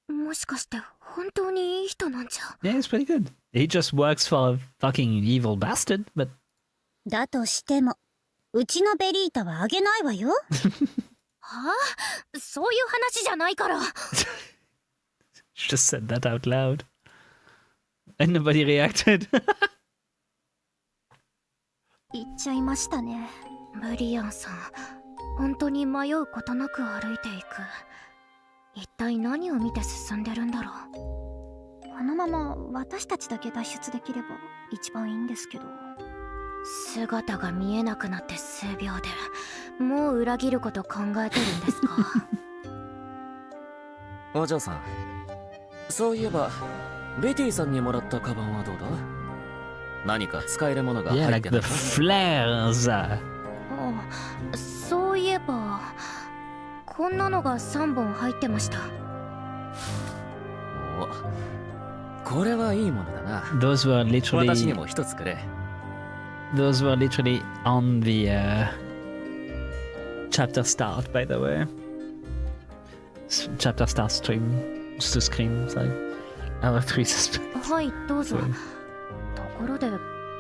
もしかして本当にいい人なんじゃ。 Yeah, it's pretty good. He just works for a fucking evil bastard, but だとしてもうちのベリータはあげないわよ。はあ、そういう話じゃないから。 she just said that out loud. And nobody reacted. 言っちゃいましたね。ブリアンさん、本当に迷うことなく歩いていく。一体何を見て進んでるんだろう。このまま私たちだけ脱出できれば一番いいんですけど。姿が見えなくなって数秒でもう裏切ること考えてるんですか。お嬢さん、そういえばベティさんにもらったカバンはどうだ？何か使えるものが Yeah, 入っ like てない the か？ flares. そういえばこんなのが3本入ってました。お、これはいいものだな。 Those were 私に literally も一つくれ。 those were literally on the chapter start, by the way. Chapter start stream. Just to scream, sorry. Our three suspects. はい、どうぞ。 Sorry. ところで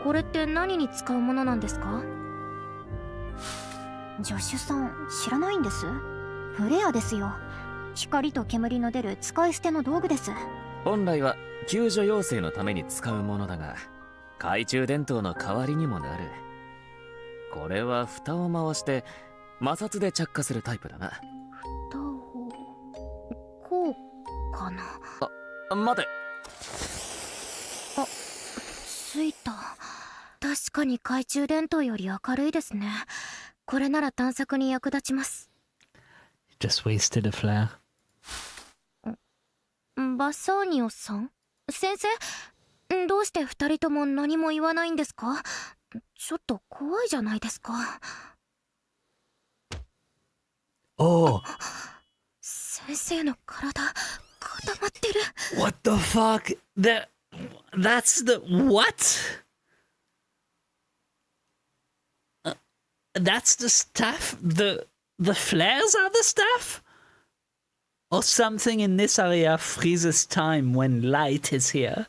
これって何に使うものなんですか？助手さん知らないんです。フレアですよ。光と煙の出る使い捨ての道具です。本来は救助要請のために使うものだが、懐中電灯の代わりにもなる。これは蓋を回して摩擦で着火するタイプだな。蓋をこうかな。待て。ついた。確かに懐中電灯より明るいですね。これなら探索に役立ちます。 Just wasted a flare. バサーニオさん？先生？どうして二人とも何も言わないんですか？ちょっと怖いじゃないですか。 Oh, 先生の体固まってる。 what the fuck? That's the what? That's the staff? The flares are the staff? Or something in this area freezes time when light is here?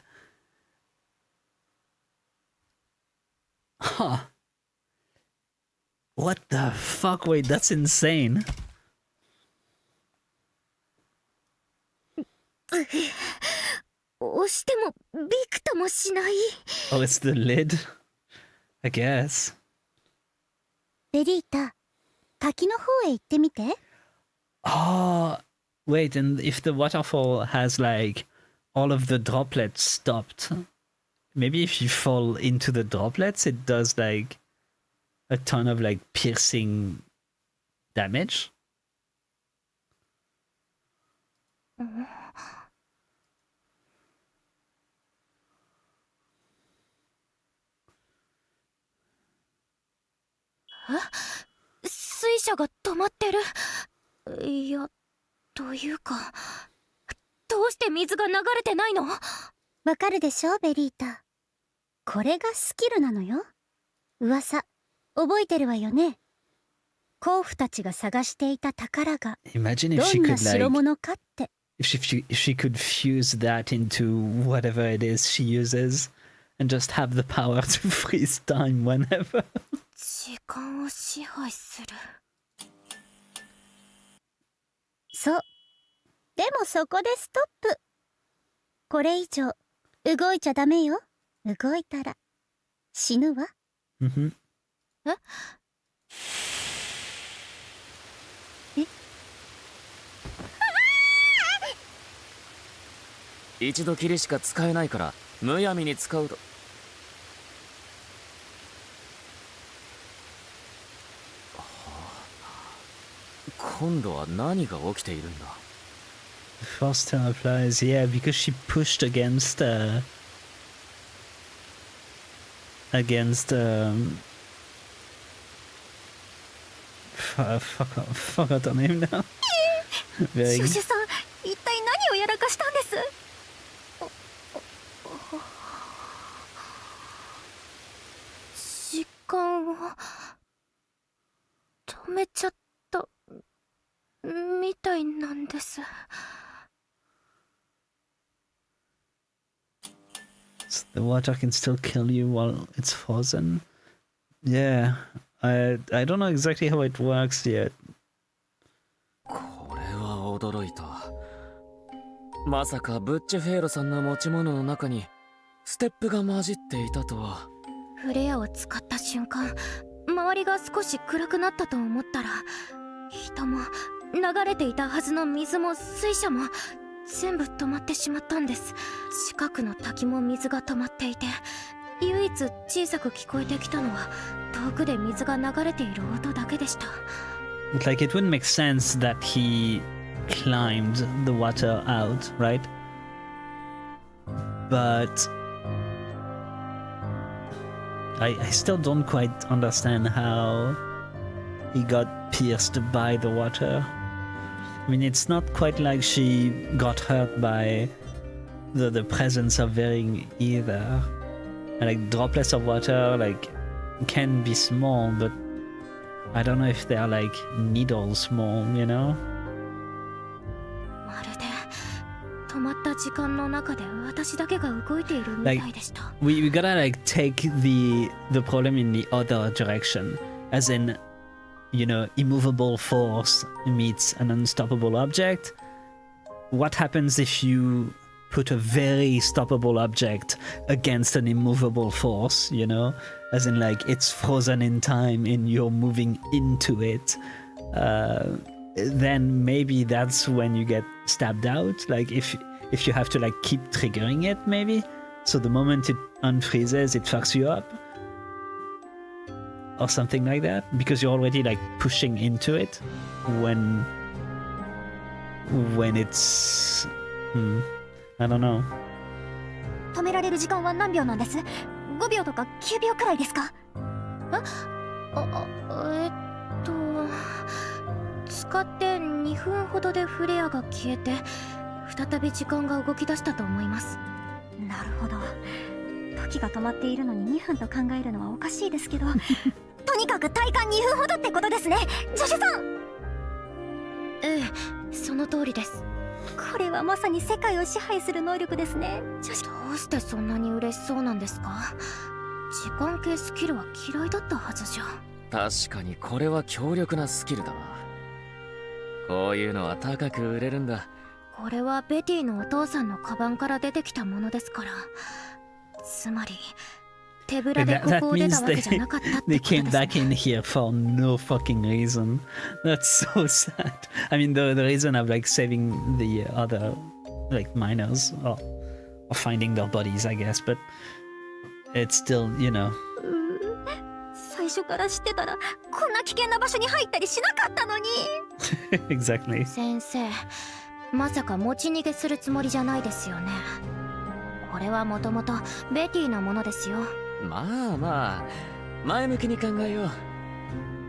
Huh. What the fuck? Wait, that's insane. 押してもびくともしない。 Oh, it's the lid? I guess. ベリータ、滝の方へ行ってみて。 Oh, wait, and if the waterfall has like all of the droplets stopped, maybe if you fall into the droplets, it does like a ton of like piercing damage. 水車が止まってる。いや、というか、どうして水が流れてないの？わかるでしょ、ベリータ。これがスキルなのよ。噂、覚えてるわよね。甲府たちが探していた宝が Imagine if ど she んな could 代 like, 物かって。 if she could fuse that into whatever it is she uses and just have the power to freeze time whenever. 時間を支配する。そう。でもそこでストップ。これ以上動いちゃダメよ。動いたら死ぬわ。Mm-hmm. 一度きりしか使えないからむやみに使うと。今度は何が起きているんだ。 First term applies, yeah, because she pushed against forgot her name now. シ Very ュシュさん、一体何をやらかしたんです？時間を止めちゃったみたいなんです。So the water can still kill you while it's frozen. Yeah, I don't know exactly how it works yet. これは驚いた。まさかブッチェフェーロさんの持ち物の中にステップが混じっていたとは。フレアを使った瞬間、周りが少し暗くなったと思ったら、人も流れていたはずの水も水車も全部止まってしまったんです。近くの滝も水が止まっていて、唯一小さく聞こえてきたのは遠くで水が流れている音だけでした。 Like it wouldn't make sense that he climbed the water out, right? But I still don't quite understand how he got pierced by the water. I mean, it's not quite like she got hurt by the presence of Vering either. And like droplets of water like can be small, but I don't know if they're like needle small, you know? まるで止まった時間の中で私だけが動いているみたいでした。We gotta like take the problem in the other direction, as in, you know, immovable force meets an unstoppable object. What happens if you put a very stoppable object against an immovable force, you know? As in like it's frozen in time and you're moving into it. Then maybe that's when you get stabbed out. Like if you have to like keep triggering it, maybe. So the moment it unfreezes, it fucks you up. Or something like that. Because you're already like pushing into it when it's... I don't know. 止められる時間は何秒なんです？ 5 秒とか9秒くらいですか？使って2分ほどでフレアが消えて、再び時間が動き出したと思います。なるほど。時が止まっているのに2分と考えるのはおかしいですけどとにかく体感2分ほどってことですね、ジョシュさん。ええ、その通りです。これはまさに世界を支配する能力ですね。どうしてそんなに嬉しそうなんですか？時間系スキルは嫌いだったはずじゃ。確かにこれは強力なスキルだな。こういうのは高く売れるんだ。これはベティのお父さんのカバンから出てきたものですから。つまり手ぶらでここを出たわけじゃなかったってこと They ですね。 came back in here for no fucking reason. That's so sad. I mean, the reason of like saving the other like miners or finding their bodies, I guess, but it's still, you know. 最初から知ってたらこんな危険な場所に入ったりしなかったのに。Exactly. 先生、まさか持ち逃げするつもりじゃないですよね。これはもともとベティのものですよ。まあまあ、前向きに考えよ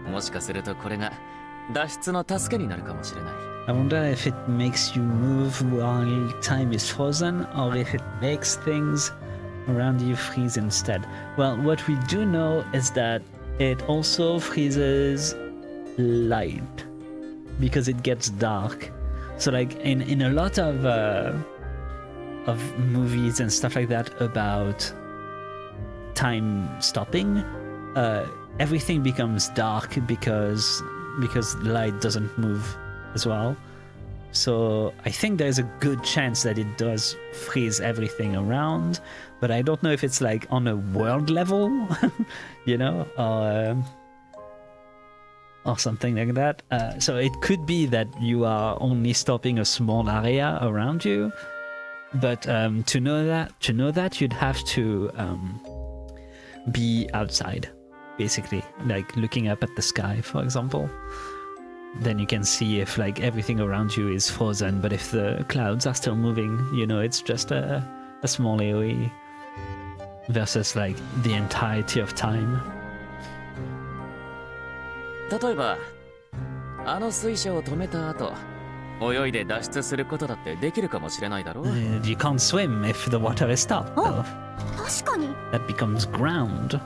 う。もしかするとこれが脱出の助けになるかもしれない。I wonder if it makes you move while time is frozen, or if it makes things around you freeze instead. Well, what we do know is that it also freezes light because it gets dark. So like in a lot of movies and stuff like that about time stopping, everything becomes dark because light doesn't move as well. So I think there's a good chance that it does freeze everything around, but I don't know if it's like on a world level, you know, or something like that. So it could be that you are only stopping a small area around you, but to know that you'd have to be outside, basically, like looking up at the sky, for example. Then you can see if like everything around you is frozen, but if the clouds are still moving, you know, it's just a small AoE versus like the entirety of time. 例えばあの水車を止めた後泳いで脱出することだってできるかもしれないだろう。 You can't swim if the water is stopped, though. 確かに That becomes ground.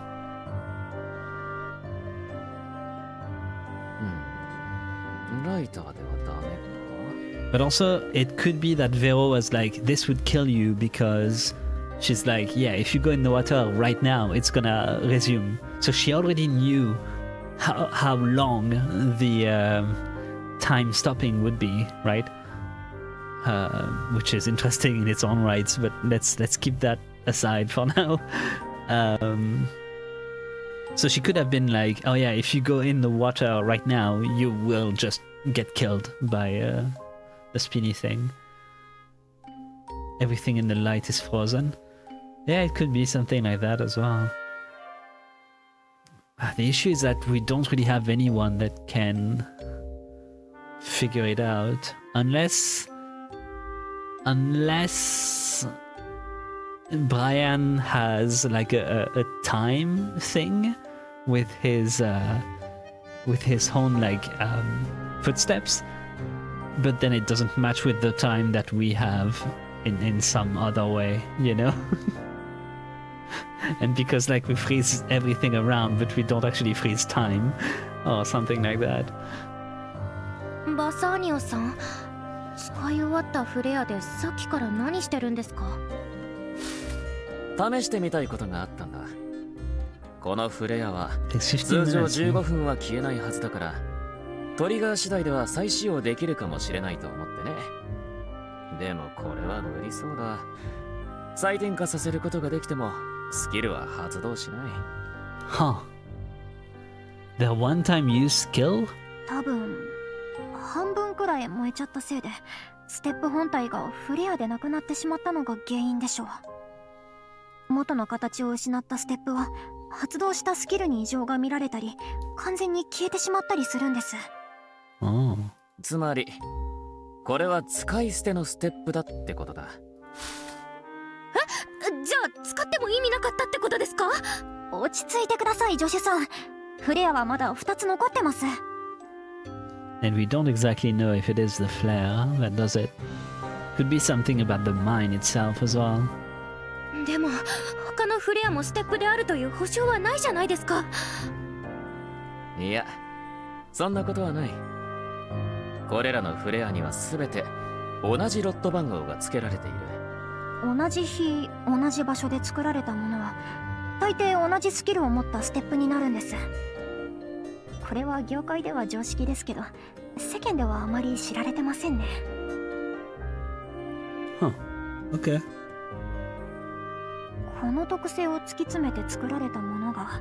ライターではダメか。 But also, it could be that Vero was like, this would kill you because she's like, yeah, if you go in the water right now, it's gonna resume. So she already knew how long the time stopping would be, right? Which is interesting in its own rights, but let's keep that aside for now. So she could have been like, oh yeah, if you go in the water right now, you will just get killed by the spinny thing. Everything in the light is frozen. Yeah, it could be something like that as well. The issue is that we don't really have anyone that can figure it out. Unless Brian has like a time thing with his own like footsteps, but then it doesn't match with the time that we have in some other way, you know. And because like we freeze everything around, but we don't actually freeze time, or something like that. バサーニオさん、使い終わったフレアでさっきから何してるんですか？試してみたいことがあったんだ。このフレアは Takes 15通常 minutes. 15分は消えないはずだから、トリガー次第では再使用できるかもしれないと思ってね。でもこれは無理そうだ。再点化させることができてもスキルは発動しない。Huh. The one-time use skill? 多分半分くらい燃えちゃったせいでステップ本体がフレアでなくなってしまったのが原因でしょう。元の形を失ったステップは発動したスキルに異常が見られたり完全に消えてしまったりするんです。 Oh. つまりこれは使い捨てのステップだってことだ。じゃあ使っても意味なかったってことですか？落ち着いてください助手さん。フレアはまだ2つ残ってます。 And we don't exactly know if it is the flare that does it. Could be something about the mine itself as well. でも他のフレアもステップであるという保証はないじゃないですか。いや、そんなことはない。これらのフレアには全て同じロット番号が付けられている。同じ日同じ場所で作られたものは大抵同じスキルを持ったステップになるんです。これは業界では常識ですけど世間ではあまり知られてませんね。 Huh. Okay. この特性を突き詰めて作られたものが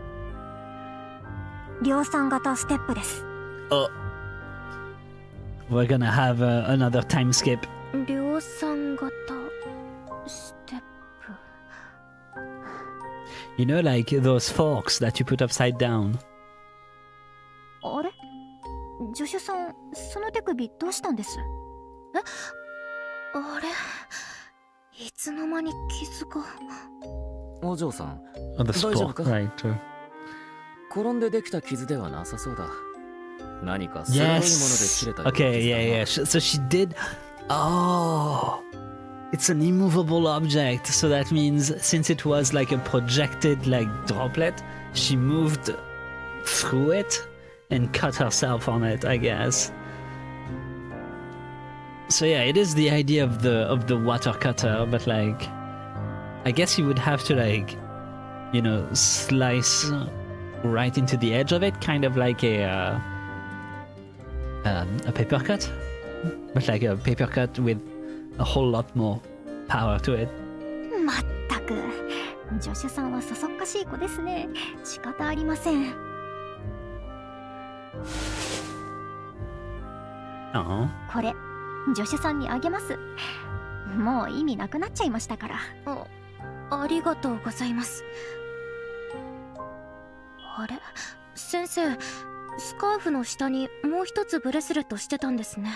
量産型ステップです。 Oh. We're gonna have another time skip. 量産型ステップ。 You know, like those forks that you put upside down. あれ助手さん、その手首どうしたんです？え？あれいつの間に傷が。お嬢さん、 Oh, the 大丈夫 spork, か？ right. 転んでできた傷ではなさそうだ。何か鋭いもので切 Yes. れたような Okay, 傷だな。 yeah. So she did. Oh. It's an immovable object. So that means since it was like a projected like droplet, she moved through it and cut herself on it, I guess. So yeah, it is the idea of the water cutter, but like I guess you would have to like, you know, slice right into the edge of it, kind of like a paper cut, but like a paper cut with a whole lot more power to it. まったく助手さんはそそっかしい子ですね。仕方ありません。 Oh, これ助手さんにあげます。もう意味なくなっちゃいましたから。ありがとうございます。あれ、先生、スカーフの下にもう一つブレスレットしてたんですね。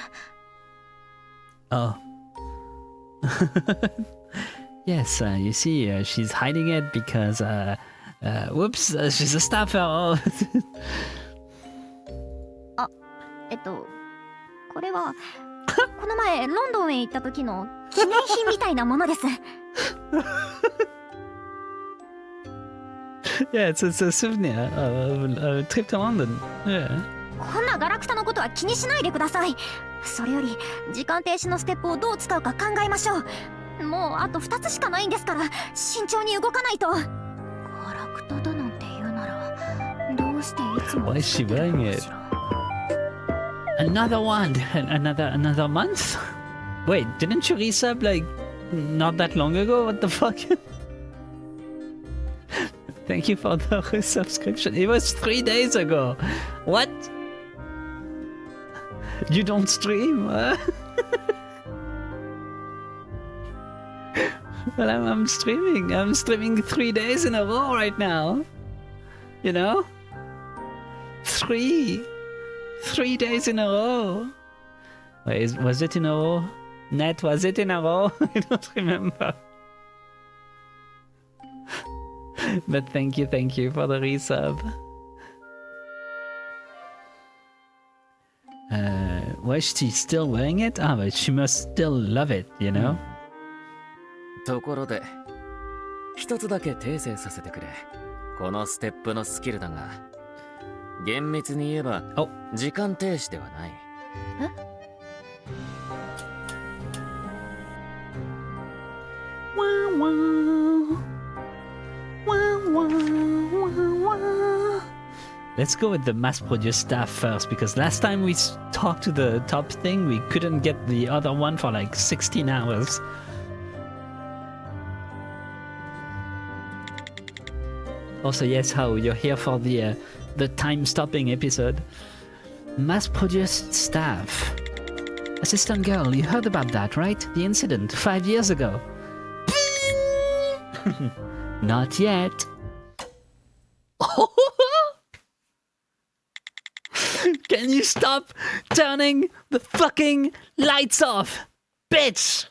oh. Yes, you see, she's hiding it because, whoops, she's a staffer. これはこの前ロンドンへ行った時の記念品みたいなものです。Yeah, it's a souvenir of a trip to London. Yeah. こんなガラクタのことは気にしないでください。それより時間停止のステップをどう使うか考えましょう。もうあと2つしかないんですから慎重に動かないと。ガラクタだなんて言うならどうしていつも Why is she wearing it? Another one, another month. Wait, didn't you resub like not that long ago? What the fuck? Thank you for the resubscription. It was 3 days ago. What? You don't stream? Huh? Well, I'm streaming. I'm streaming 3 days in a row right now. You know? 3 days in a row. Wait, was it in a row? Net, was it in a row? I don't remember. But thank you for the resub. Was she still wearing it? Ah, but she must still love it, you know? ところで一つだけ訂正させてくれ。このステップのスキルだが厳密に言えば時間停止ではない。Let's go with the mass-produced staff first, because last time we talked to the top thing, we couldn't get the other one for like 16 hours. Also, yes, How, you're here for the time-stopping episode. Mass-produced staff. Assistant girl, you heard about that, right? The incident 5 years ago. Not yet. Can you stop turning the fucking lights off, bitch?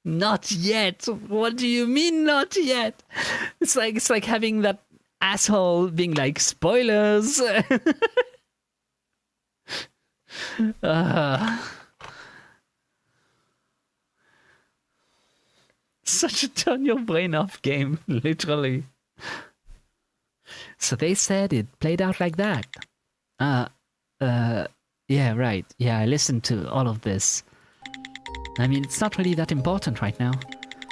Not yet. What do you mean not yet? It's like having that asshole being like spoilers. Such a turn your brain off game, literally. So they said it played out like that. Yeah, right. Yeah, I listened to all of this. I mean, it's not really that important right now.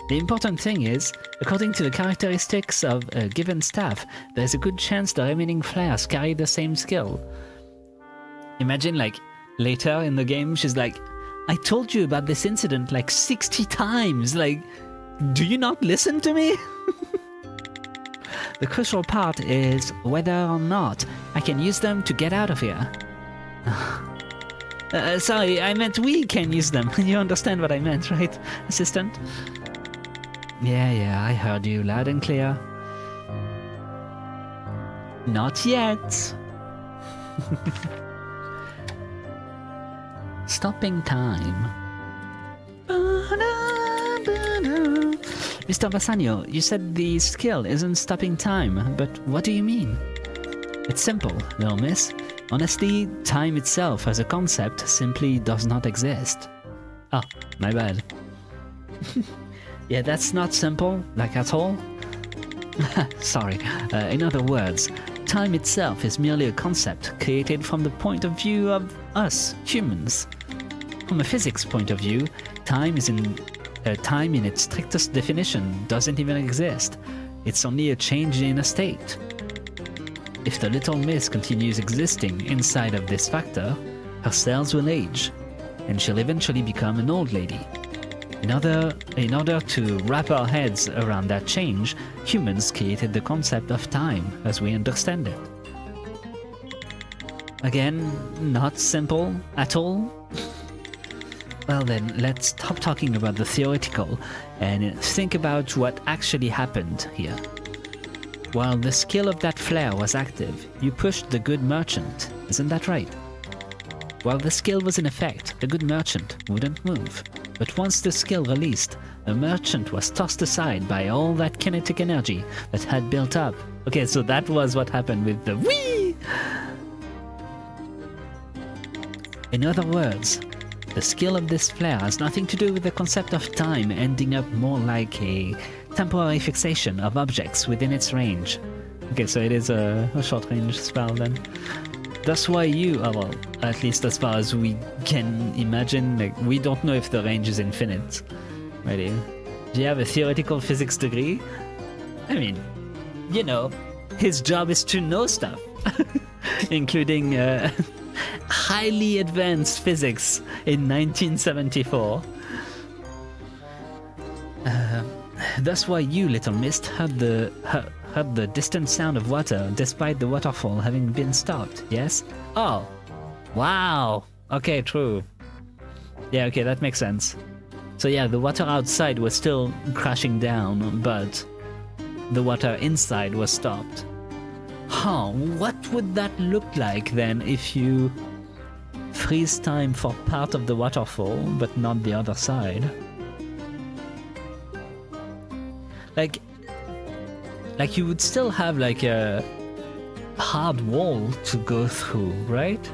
The important thing is, according to the characteristics of a given staff, there's a good chance the remaining flares carry the same skill. Imagine, like, later in the game, she's like, I told you about this incident like 60 times. Like, do you not listen to me? The crucial part is whether or not I can use them to get out of here. Sorry, I meant we can use them. You understand what I meant, right, assistant? Yeah, I heard you loud and clear. Not yet. Stopping time. Mr. Bassanio, you said the skill isn't stopping time, but what do you mean? It's simple, little miss. Honestly, time itself as a concept simply does not exist. Oh, my bad. Yeah, that's not simple, like at all. Sorry. In other words, time itself is merely a concept created from the point of view of us, humans. From a physics point of view, time in its strictest definition doesn't even exist. It's only a change in a state. If the little miss continues existing inside of this factor, her cells will age, and she'll eventually become an old lady. In order to wrap our heads around that change, humans created the concept of time as we understand it. Again, not simple at all. Well then, let's stop talking about the theoretical and think about what actually happened here. While the skill of that flare was active, you pushed the good merchant, isn't that right? While the skill was in effect, the good merchant wouldn't move. But once the skill released, the merchant was tossed aside by all that kinetic energy that had built up. Okay, so that was what happened with the Whee! In other words, the skill of this flare has nothing to do with the concept of time ending up more like a temporary fixation of objects within its range. Okay, so it is a short-range spell then. That's why you, well, at least as far as we can imagine, like, we don't know if the range is infinite. Right? Do you have a theoretical physics degree? I mean, you know, his job is to know stuff, including highly advanced physics in 1974. That's why you, Little Mist, heard the distant sound of water despite the waterfall having been stopped, yes? Oh, wow. Okay, true. Yeah, okay, that makes sense. So yeah, the water outside was still crashing down, but the water inside was stopped. Huh, what would that look like then if you freeze time for part of the waterfall, but not the other side? Like you would still have like a hard wall to go through, right?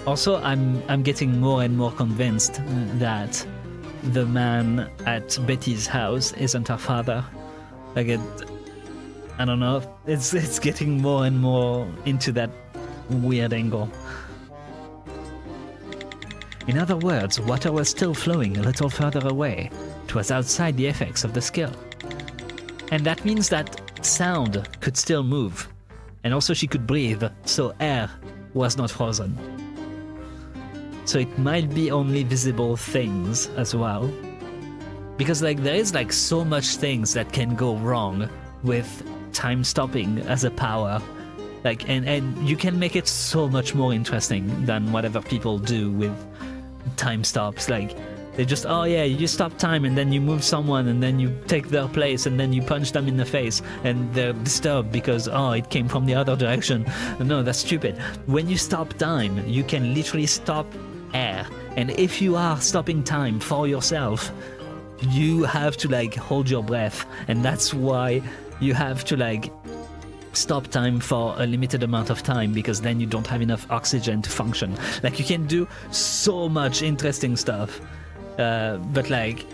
Also, I'm getting more and more convinced that the man at Betty's house isn't her father. Like I don't know. It's getting more and more into that weird angle. In other words, water was still flowing a little further away. It was outside the effects of the skill. And that means that sound could still move. And also she could breathe, so air was not frozen. So it might be only visible things as well. Because like there is like so much things that can go wrong with time stopping as a power. Like and you can make it so much more interesting than whatever people do with time stops. Like they just, oh yeah, you stop time and then you move someone and then you take their place and then you punch them in the face and they're disturbed because, oh, it came from the other direction. No, that's stupid. When you stop time, you can literally stop air. And if you are stopping time for yourself, you have to like hold your breath. And that's why you have to like stop time for a limited amount of time, because then you don't have enough oxygen to function. Like you can do so much interesting stuff, but like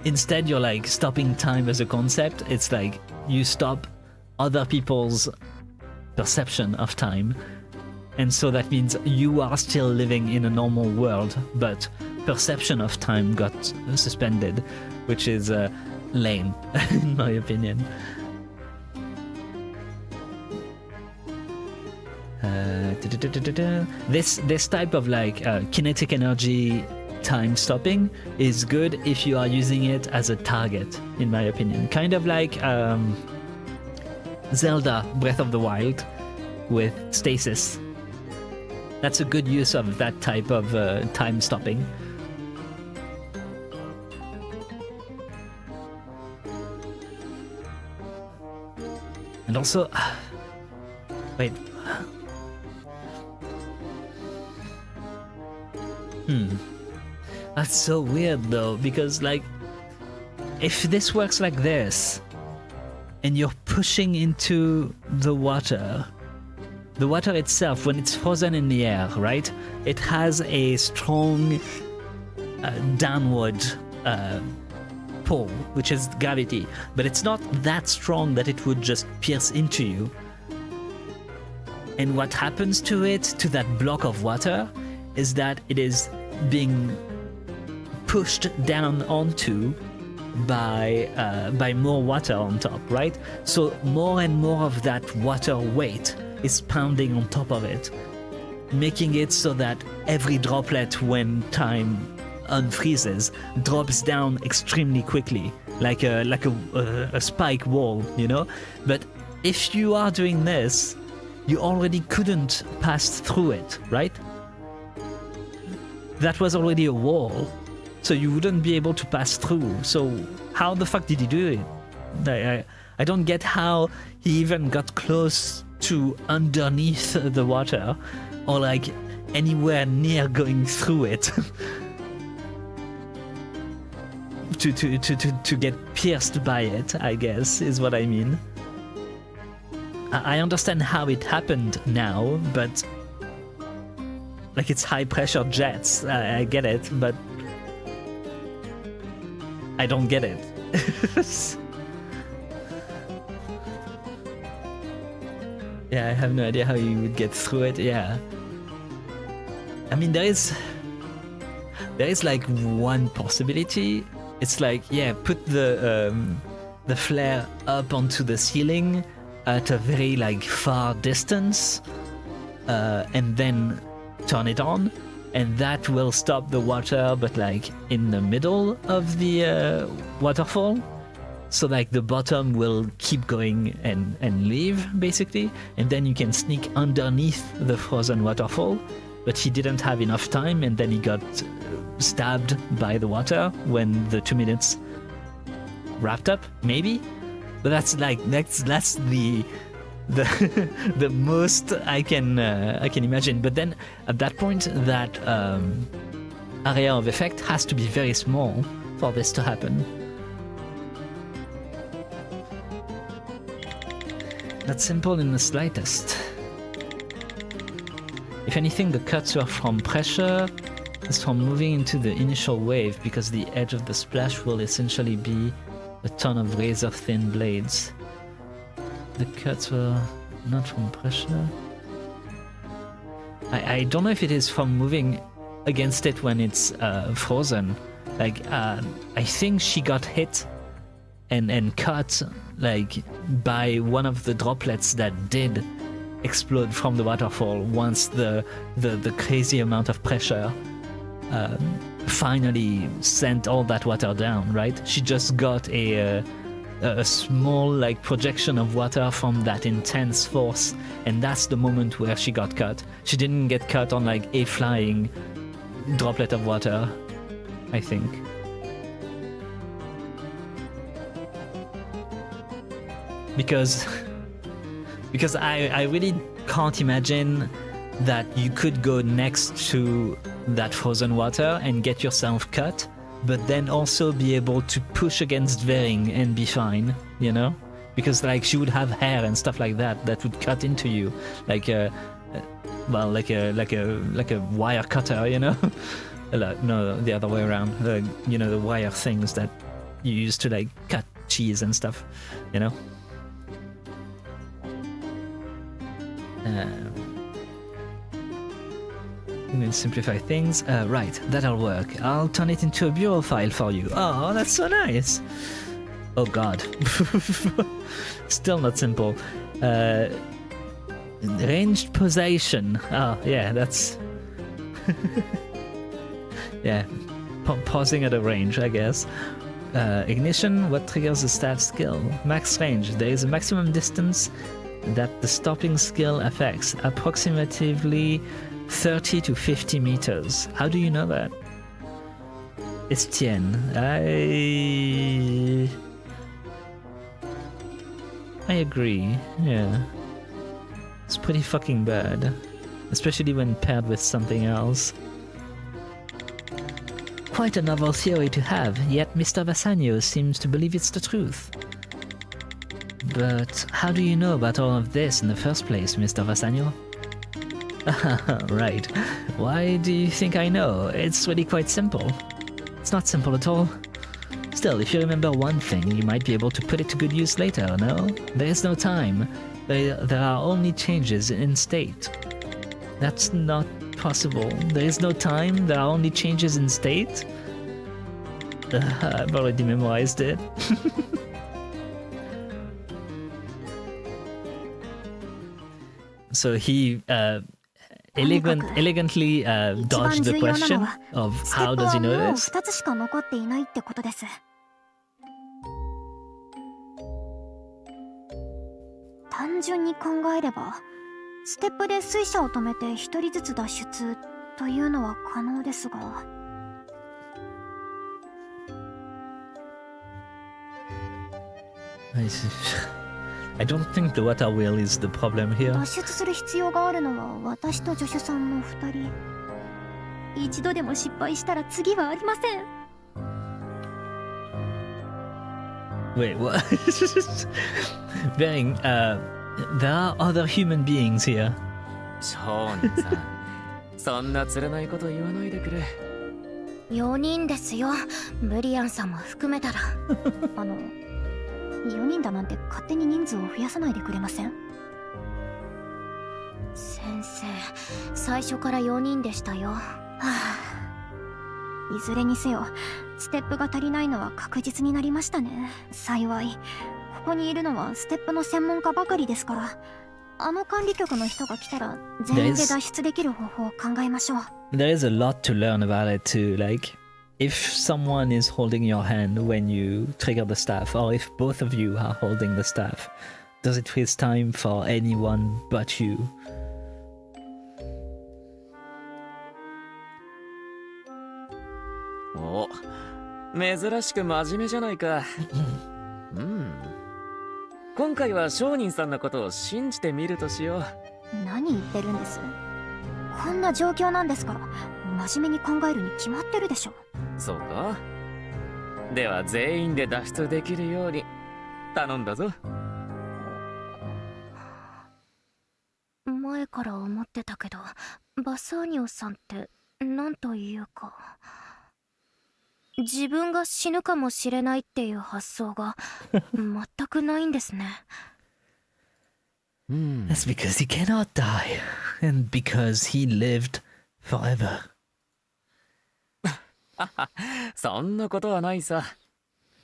instead you're like stopping time as a concept. It's like you stop other people's perception of time, and so that means you are still living in a normal world, but perception of time got suspended, which is lame in my opinion. This type of like kinetic energy time stopping is good if you are using it as a target, in my opinion. Kind of like Zelda Breath of the Wild with stasis. That's a good use of that type of time stopping. And also, wait. That's so weird though, because like, if this works like this, and you're pushing into the water itself, when it's frozen in the air, right? It has a strong downward pull, which is gravity, but it's not that strong that it would just pierce into you. And what happens to it, to that block of water, is that it is being pushed down onto by more water on top, right? So more and more of that water weight is pounding on top of it, making it so that every droplet, when time unfreezes, drops down extremely quickly, like a spike wall, you know? But if you are doing this, you already couldn't pass through it, right? That was already a wall, so you wouldn't be able to pass through. So how the fuck did he do it? I don't get how he even got close to underneath the water, or like anywhere near going through it. to get pierced by it, I guess, is what I mean. I understand how it happened now, but like it's high pressure jets. I get it, but I don't get it. Yeah, I have no idea how you would get through it. Yeah, I mean there is like one possibility. It's like, yeah, put the flare up onto the ceiling at a very like far distance, and then turn it on, and that will stop the water, but like in the middle of the waterfall, so like the bottom will keep going and leave basically, and then you can sneak underneath the frozen waterfall. But he didn't have enough time, and then he got stabbed by the water when the 2 minutes wrapped up, maybe. But that's the the most I can imagine. But then at that point, that area of effect has to be very small for this to happen. Not simple in the slightest. If anything, the cuts were from pressure, is from moving into the initial wave, because the edge of the splash will essentially be a ton of razor-thin blades. The cuts were not from pressure. I don't know if it is from moving against it when it's frozen. Like, I think she got hit and cut like by one of the droplets that did explode from the waterfall once the crazy amount of pressure finally sent all that water down, right? She just got a small like projection of water from that intense force, and that's the moment where she got cut. She didn't get cut on like a flying droplet of water, I think. Because I really can't imagine that you could go next to that frozen water and get yourself cut, but then also be able to push against Vering and be fine, you know? Because like she would have hair and stuff like that would cut into you, like a wire cutter, you know? No, the other way around. You know, the wire things that you use to like cut cheese and stuff, you know? I'm going to simplify things. Right, that'll work. I'll turn it into a bureau file for you. Oh, that's so nice. Oh god. Still not simple. Ranged possession. Oh, yeah, that's... yeah, pausing at a range, I guess. Ignition, what triggers the staff skill? Max range. There is a maximum distance that the stopping skill affects, approximately 30 to 50 meters. How do you know that? Estienne. I agree, yeah. It's pretty fucking bad. Especially when paired with something else. Quite a novel theory to have, yet Mr. Bassanio seems to believe it's the truth. But how do you know about all of this in the first place, Mr. Bassanio? Right. Why do you think I know? It's really quite simple. It's not simple at all. Still, if you remember one thing, you might be able to put it to good use later, no? There is no time. There are only changes in state. That's not possible. There is no time, there are only changes in state? I've already memorized it. So he elegantly dodged the question of ステ how ップ does は he もう know this? 2つしか残っていないってことです。単純に考えればステップで水車を止めて1人ずつ脱出というのは可能ですが、 I don't think the water wheel is the problem here. 脱出する必要があるのは私と助手さんの2人。一度でも失敗したら次はありません。 Wait, what? Bering, there are other human beings here. 商人さん、そんな釣れないこと言わないでくれ。 4人ですよ。ブリアンさんも含めたら。4人だなんて勝手に人数を増やさないでくれません？先生、最初から4人でしたよ。はあ、いずれにせよステップが足りないのは確実になりましたね。幸いここにいるのはステップの専門家ばかりですから、あの管理局の人が来たら全員で脱出できる方法を考えましょう。 There is a lot to learn about it too, like if someone is holding your hand when you trigger the staff, or if both of you are holding the staff, does it freeze time for anyone but you? お、珍しく真面目じゃないか。うん。今回は商人さんのことを信じてみるとしよう。何言ってるんです？こんな状況なんですから真面目に考えるに決まってるでしょ。そうか。では全員で脱出できるように頼んだぞ。前から思ってたけど、バサーニョさんってなんというか、自分が死ぬかもしれないっていう発想が全くないんですね。That's because he cannot die, and because he lived forever. そんなことはないさ。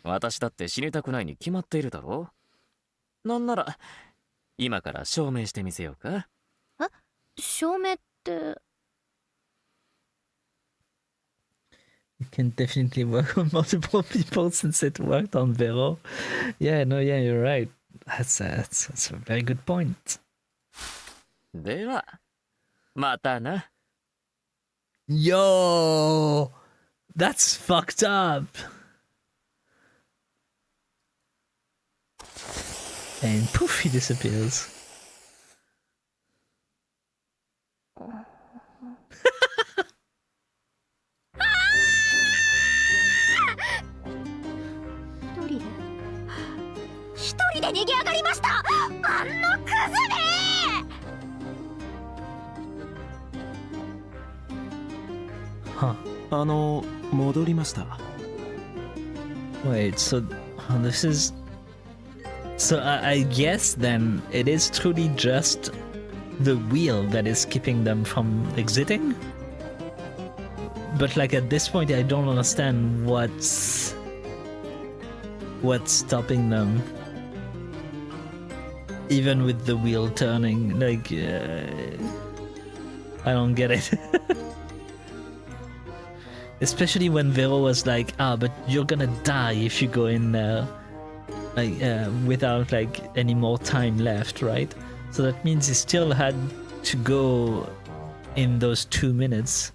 私だって死にたくないに決まっているだろう。なんなら今から証明してみせようか。え？証明って？ You can definitely work on multiple people since it worked on Vero. Yeah, no, yeah, you're right. That's a very good point. ではまたな。 Yo, that's fucked up. And poof, he disappears. 一人で逃げ上がりました。あのクズHuh. 戻りました。 Wait, so this is... So I guess then it is truly just the wheel that is keeping them from exiting? But like at this point I don't understand what's stopping them. Even with the wheel turning, like... I don't get it. Especially when Vero was like, but you're gonna die if you go in there. Like, without like any more time left, right? So that means he still had to go in those 2 minutes.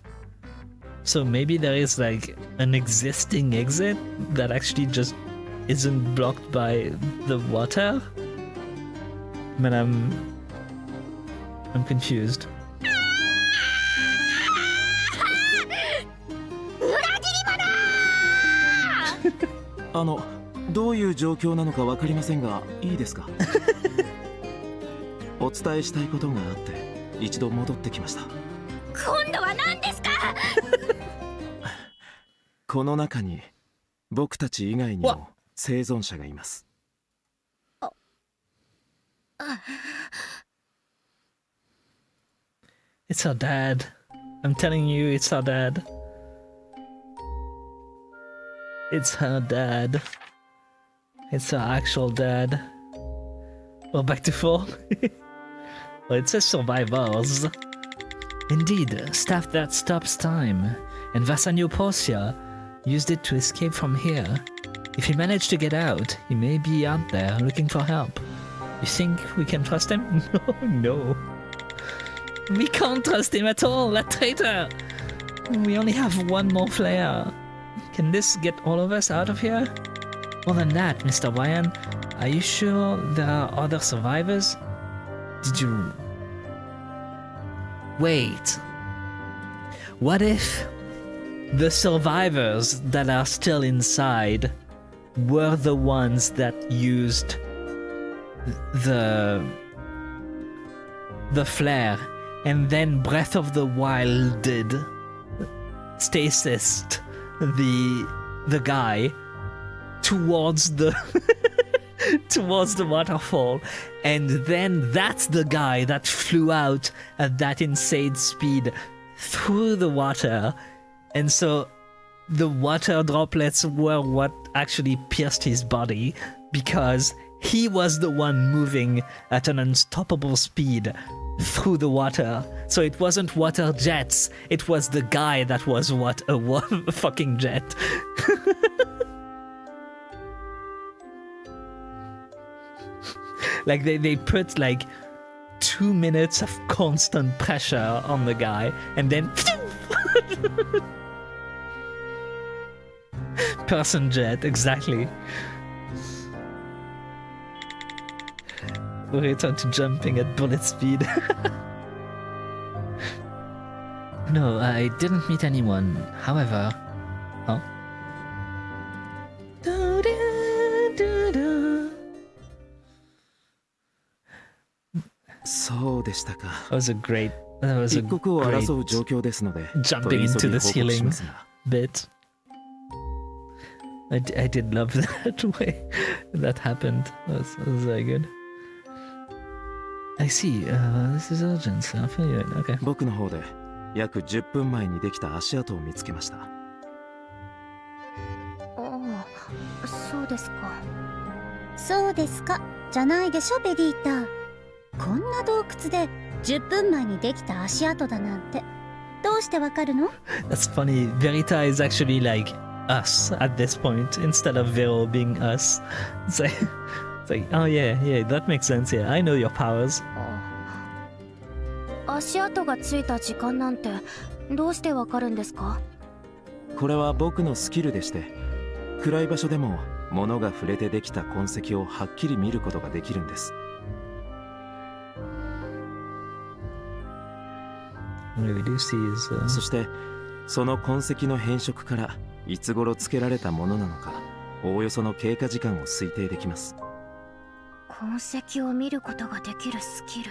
So maybe there is like an existing exit that actually just isn't blocked by the water? But I'm confused. どういう状況なのかわかりませんが、いいですか？お伝えしたいことがあって一度戻ってきました。今度は何ですか？この中に僕たち以外にも生存者がいます。It's our dad. I'm telling you, it's our dad. It's her dad. It's her actual dad. Well, back to 4. Well, it says survivors. Indeed, staff that stops time, and Vasanio Portia used it to escape from here. If he managed to get out, he may be out there looking for help. You think we can trust him? No. We can't trust him at all, that traitor! We only have one more flare. Can this get all of us out of here? More than that, Mr. Ryan, are you sure there are other survivors? Did you... Wait. What if the survivors that are still inside were the ones that used the flare, and then Breath of the Wild did stasis the guy towards the towards the waterfall, and then that's the guy that flew out at that insane speed through the water, and so the water droplets were what actually pierced his body because he was the one moving at an unstoppable speed through the water. So it wasn't water jets, it was the guy that was a fucking jet. Like they put like 2 minutes of constant pressure on the guy, and then person jet, exactly. We return to jumping at bullet speed. No, I didn't meet anyone. However, huh?そうでしたか。 That was a great. That was a 一刻を great 争う状況ですので、 jumping 取り into 急ぎ the 報告し ceiling ますが。 bit. I did love that way that happened. That was very good. I see. This is urgent. So I feel you. Okay. 僕の方で約10分前にできた足跡を見つけました。ああ、そうですか。そうですかじゃないでしょベリータ。こんな洞窟で10分前にできた足跡だなんてどうしてわかるの？ That's funny. Verita is actually like us at this point instead of Vero being us. It's like, oh yeah, that makes sense. Yeah, I know your powers. 足跡がついた時間なんてどうしてわかるんですか？これは僕のスキルでして、暗い場所でも物が触れてできた痕跡をはっきり見ることができるんです。What we do see is, そしてその痕跡の変色からいつ頃つけられたものなのか、おおよその経過時間を推定できます。痕跡を見ることができるスキル。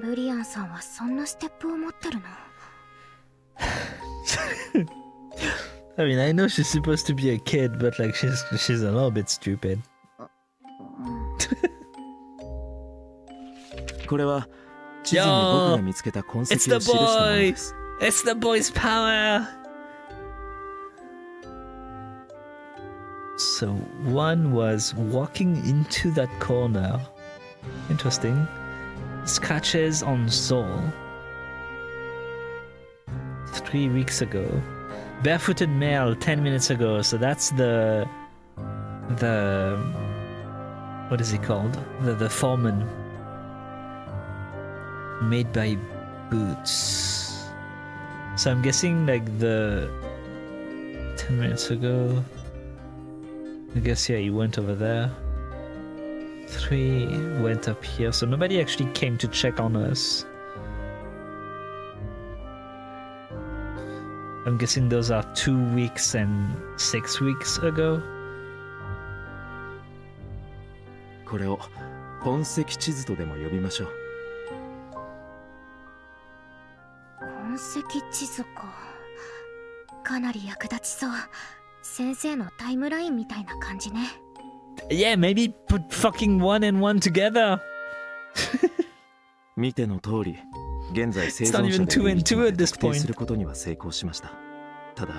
ブリアンさんはそんなステップを持ってるの？ I mean, I know she's supposed to be a kid, but like she's a little bit stupid. これは地図に僕が見つけた痕跡を記したものです。 It's the boy's power. So one was walking into that corner. Interesting. Scratches on Zol 3 weeks ago. Barefooted male 10 minutes ago. So that's the what is he called? The foreman. Made by Boots. So I'm guessing like the 10 minutes ago. I guess yeah, he went over there. 3 went up here, so nobody actually came to check on us. I'm guessing those are 2 weeks and 6 weeks ago. これを痕跡地図とでも呼びましょう。痕跡地図か。かなり役立ちそう。先生のタイムラインみたいな感じね。Yeah, maybe put fucking 1 and 1 together. 見ての通り、現在生 It's not 存 even 者 2 and 2 at this 特定す point. ることには成功しました。ただ、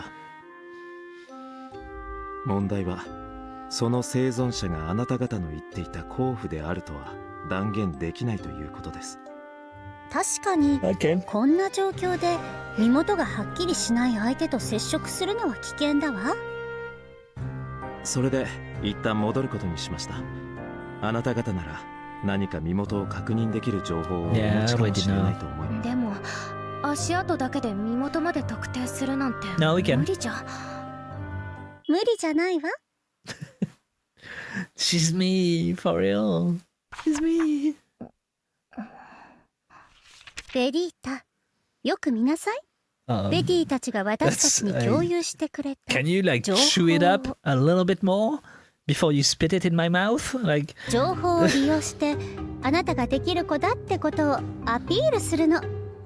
問題はその生存者があなた方の言っていた甲府であるとは断言できないということです。確かに Okay. こんな状況で身元がはっきりしない相手と接触するのは危険だわ。それで一旦戻ることにしました。あなた方なら何か身元を確認できる情報をお持ちかもしれないと思います。でも足跡だけで身元まで特定するなんて No, we can. 無理じゃ。無理じゃないわ。She's me, for real. She's me. ベリータ、よく見なさい。 Um, ベティたちが私たちに共有してくれた can you like chew it up a little bit more before you spit it in my mouth? Like, 情報を利用してあなたができる子だってことをアピールするの。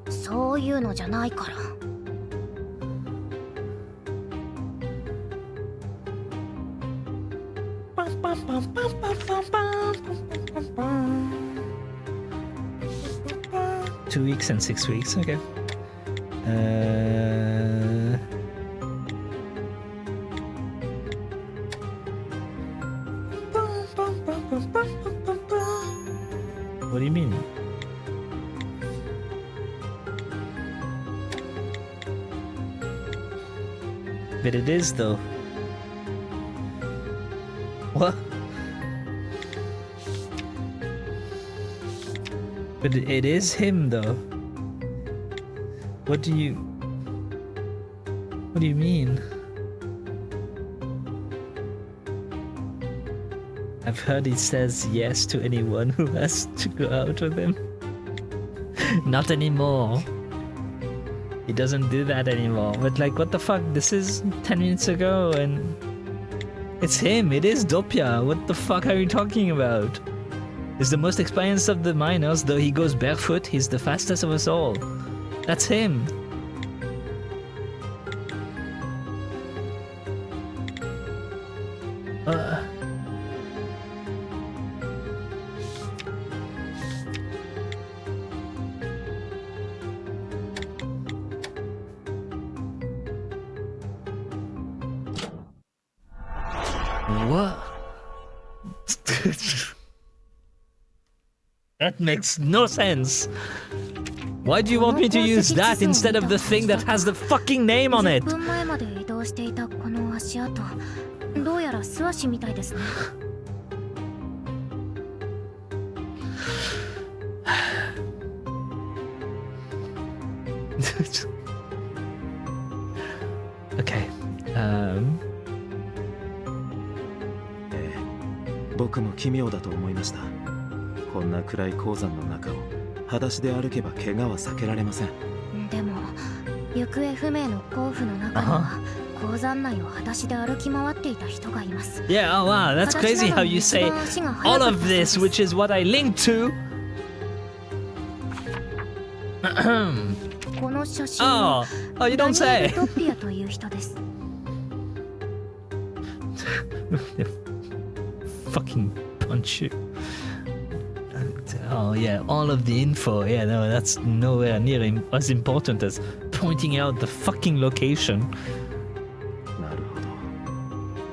そういうのじゃないから。 2 weeks and 6 weeks. Okay. What do you mean? But it is though. What? But it is him though. What do you mean? I've heard he says yes to anyone who has to go out with him. Not anymore. He doesn't do that anymore. But like, what the fuck? This is 10 minutes ago and it's him. It is Doppia. What the fuck are you talking about? He's the most experienced of the miners, though he goes barefoot. He's the fastest of us all. That's him. What? That makes no sense. Why do you want me to use that instead of the thing that has the fucking name on it? 10分前まで移動していたこの足跡、どうやら素足みたいですね。 Okay. 僕も奇妙だと思いました。こんな暗い鉱山の中を裸足で歩けば怪我は避けられません。でも行方不明の甲府の中には鉱山内を裸足で歩き回っていた人がいます。 Yeah, oh wow, that's crazy how you say all of this, which is what I linked to. この写真 Oh, は oh, you ダ don't ニエル・ say. トッピアという人です。 Fucking punch you. Oh yeah, all of the info. Yeah, no, that's nowhere near as important as pointing out the fucking location. なるほど。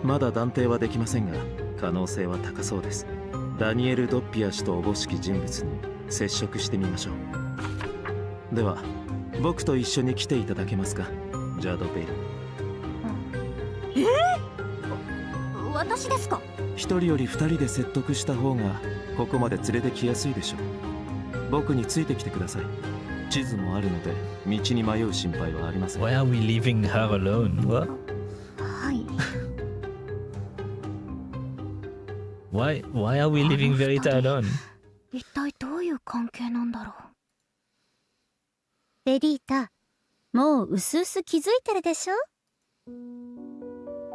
まだ断定はできませんが、可能性は高そうです。ダニエル・ドッピア氏とおぼしき人物に接触してみましょう。では、僕と一緒に来ていただけますか、ジャード・ベイル。私ですか？一人より二人で説得した方がここまで連れてきやすいでしょう。僕についてきてください。地図もあるので道に迷う心配はありません。 Why are we leaving her alone? What? はい。 Why are we leaving Verita alone? 一体どういう関係なんだろう。ベリータ、もううすうす気づいてるでしょ。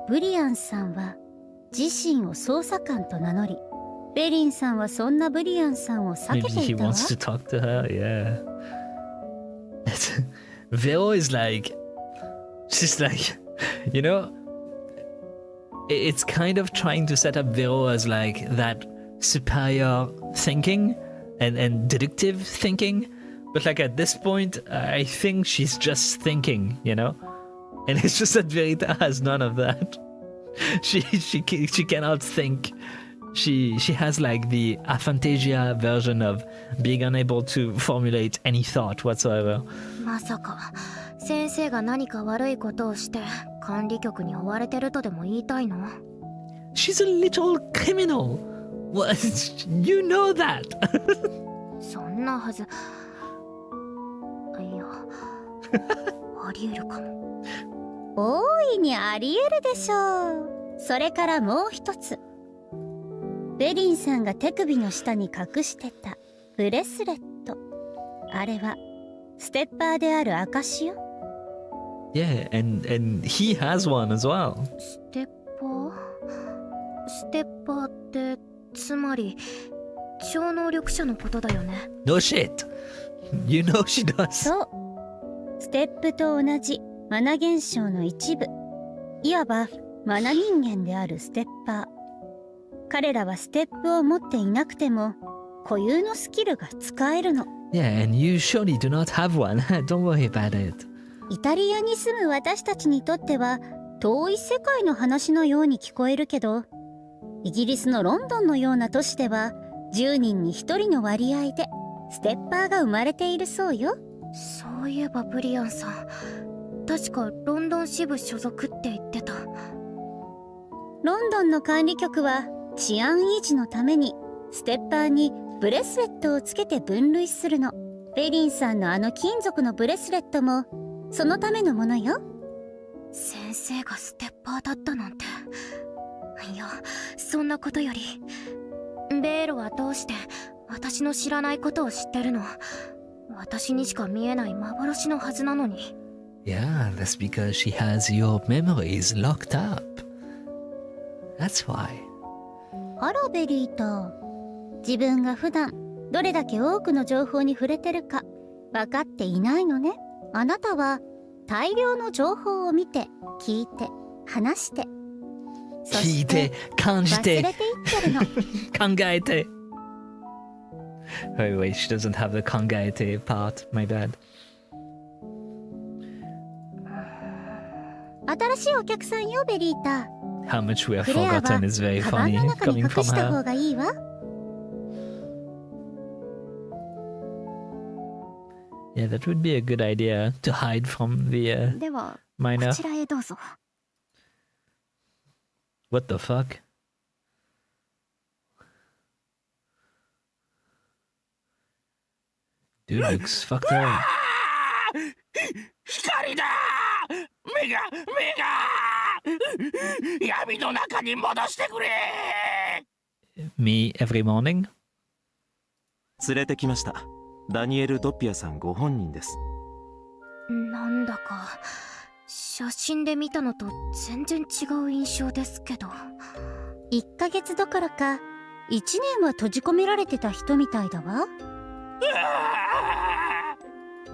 ブリアンさんは自身を捜査官と名乗り、ベリンさんはそんなブリアンさんを避 Maybe けて he いたわ。 wants to talk to her, yeah. Vero is like, she's like, you know, it's kind of trying to set up Vero as like that superior thinking and deductive thinking. But like at this point, I think she's just thinking, you know? And it's just that Verita has none of that. she cannot think. She has like the aphantasia version of being unable to formulate any thought whatsoever. まさか先生が何か悪いことをして管理局に追われてるとでも言いたいの？ She's a little criminal. What? You know that. そんなはず。いや、ありえるかも。大いにありえるでしょう。それからもう一つ、ベリンさんが手首の下に隠してたブレスレット、あれはステッパーである証よ。Yeah, and he has one as well. ステッパー？ステッパーってつまり超能力者のことだよね。No shit. You know she does. そう、ステップと同じマナ現象の一部、いわばマナ人間であるステッパー。彼らはステップを持っていなくても固有のスキルが使えるの。 Yeah, and you surely do not have one. Don't worry about it. イタリアに住む私たちにとっては遠い世界の話のように聞こえるけど、イギリスのロンドンのような都市では10人に1人の割合でステッパーが生まれているそうよ。そういえばブリアンさん、確かロンドン支部所属って言ってた。ロンドンの管理局は治安維持のためにステッパーにブレスレットをつけて分類するの。ベリンさんのあの金属のブレスレットもそのためのものよ。先生がステッパーだったなんて。いや、そんなことよりベーロはどうして私の知らないことを知ってるの？私にしか見えない幻のはずなのに。 Yeah, that's because she has your memories locked up. That's why. あらベリータ、自分が普段どれだけ多くの情報に触れてるか分かっていないのね。あなたは大量の情報を見て聞いて話してそして感じて忘れていってるの。考えて Wait, she doesn't have the 考えて part. My bad. 新しいお客さんよベリータ。 How much we have クレアは forgotten is very カバン funny の中に coming 隠 from した her. 方がいいわ。 Yeah, that would be a good idea to hide from the では minor. こちらへどうぞ。 What the fuck? Dude looks fucked up. 光だ！目が闇の中に戻してくれ！ Me every morning? 連れてきました。ダニエル・ドッピアさんご本人です。なんだか写真で見たのと全然違う印象ですけど。1ヶ月どころか1年は閉じ込められてた人みたいだわ。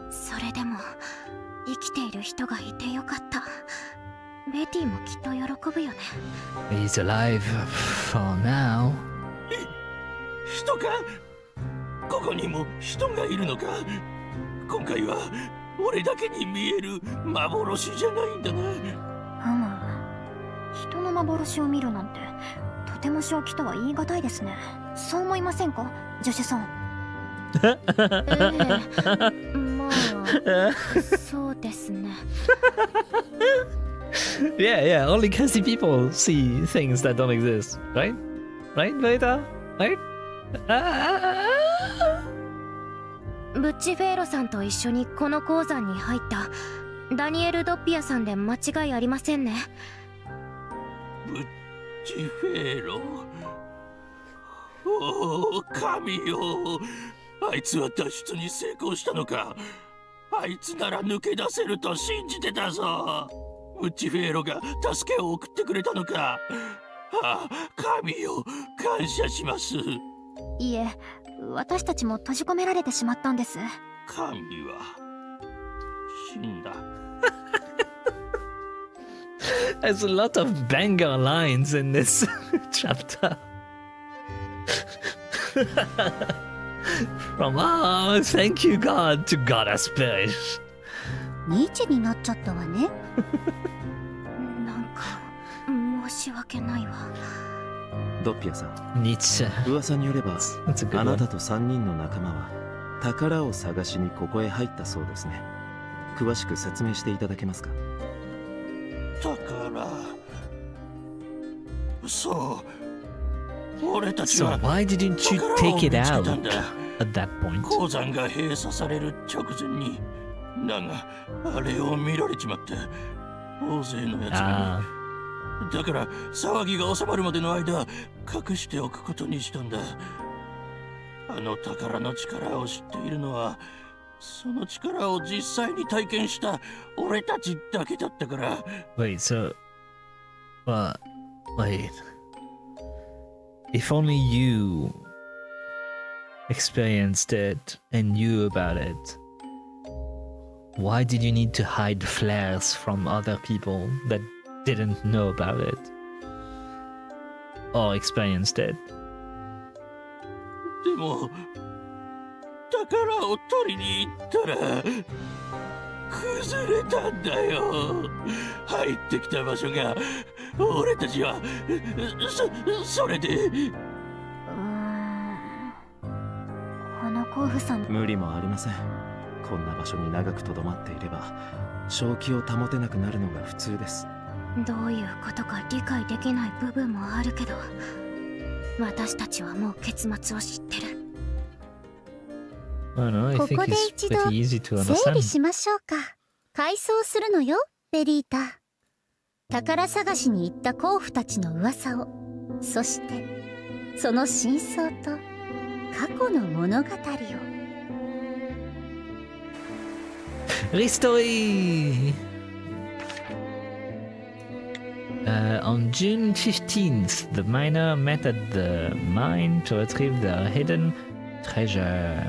それでも生きている人がいてよかった。ベティもきっと喜ぶよね。 He's alive for now. 人か？ここにも人がいるのか？今回は俺だけに見える幻じゃないんだな。人の幻を見るなんてとても正気とは言い難いですね。そう思いませんか、ジョシュさん？まあそうですね。Yeah, only crazy people see things that don't exist, right? Right, Veda? Right? ブッチフェーロさんと一緒にこの鉱山に入ったダニエル・ドッピアさんで間違いありませんね。ブッチフェロ？おお、神よ！あいつは脱出に成功したのか？あいつなら抜け出せると信じてたぞ。ブッチフェーロが助けを送ってくれたのか？ああ、神よ、感謝します。いえ、私たちも閉じ込められてしまったんです。神は死んだ。There's a lot of banger lines in this chapter. From oh, thank you God to God has perished. ニーチェになっちゃったわね。なんかも申し訳ないわ。ドッピアさん、 Nietzsche. 噂によれば That's a good あな one. たと3人の仲間は宝を探しにここへ入ったそうですね。詳しく説明していただけますか？宝。そう。俺たち So は why didn't you 宝を take 見 it つけ out たんだ。 at that point? 鉱山が閉鎖される直前に。だが、あれを見られちまって。大勢のやつら Ah, に。だから騒ぎが収まるまでの間隠しておくことにしたんだ。あの宝の力を知っているのはその力を実際に体験した俺たちだけだったから。 wait, so. Wait. If only you experienced it and knew about it, why did you need to hide flares from other people that didn't know about it or experienced it? でも宝を取りに行ったら崩れたんだよ。入ってきた場所が俺たちはそれで。この甲府さん、無理もありません。こんな場所に長くとどまっていれば正気を保てなくなるのが普通です。どういうことか理解できない部分もあるけど、私たちはもう結末を知ってる。 I don't know, I こ think こで it's 一度 pretty easy to 整理 understand. しましょうか。回想するのよ、ベリータ。宝探しに行った甲府たちの噂を、そしてその真相と過去の物語を。 Restory! On June 15th, the miner met at the mine to retrieve their hidden treasure.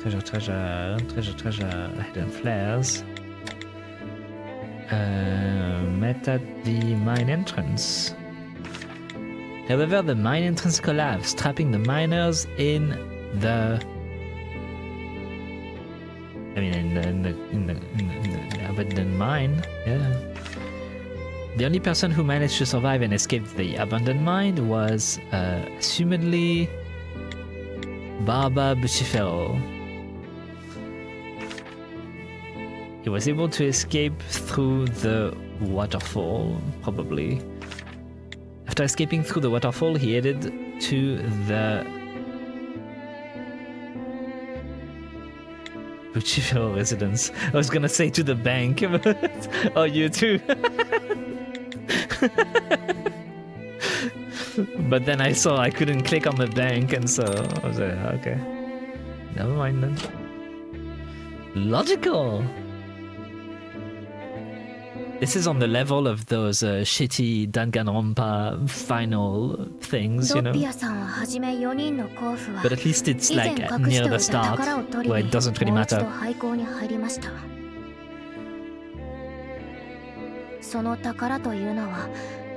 Treasure, hidden flares. Met at the mine entrance. However, the mine entrance collapsed, trapping the miners in the in the abandoned mine. Yeah. The only person who managed to survive and escape the abandoned mine was assumedly Barba Bucifero. He was able to escape through the waterfall, probably. After escaping through the waterfall, he headed to the Bucifero residence. I was gonna say to the bank, but oh, you too. But then I saw I couldn't click on the bank, and so I was like, okay, never mind then. Logical. This is on the level of those shitty Danganronpa final things, ド you ッ know. ピアさんをはじめ4人の甲府は But at least it's 以前 like 隠し near ておい the た start, 宝を取り where に it doesn't really もう一度 matter. 廃校に入りました。その宝というのは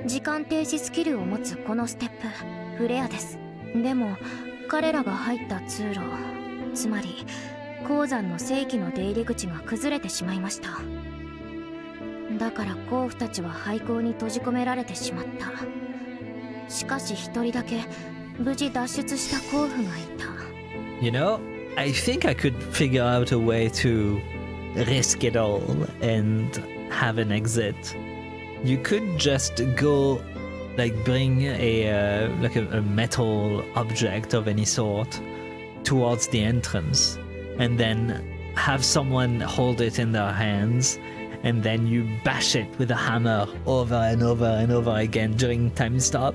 時間停止スキルを持つこのステップフレアです。でも彼らが入った通路、つまり鉱山の正規の出入り口が崩れてしまいました。だから甲府たちは廃校に閉じ込められてしまった。しかし一人だけ無事脱出した甲府がいた。 You know, I think I could figure out a way to risk it all and have an exit. You could just go, like, bring a metal object of any sort towards the entrance, and then have someone hold it in their hands, and then you bash it with a hammer over and over and over again during time stop,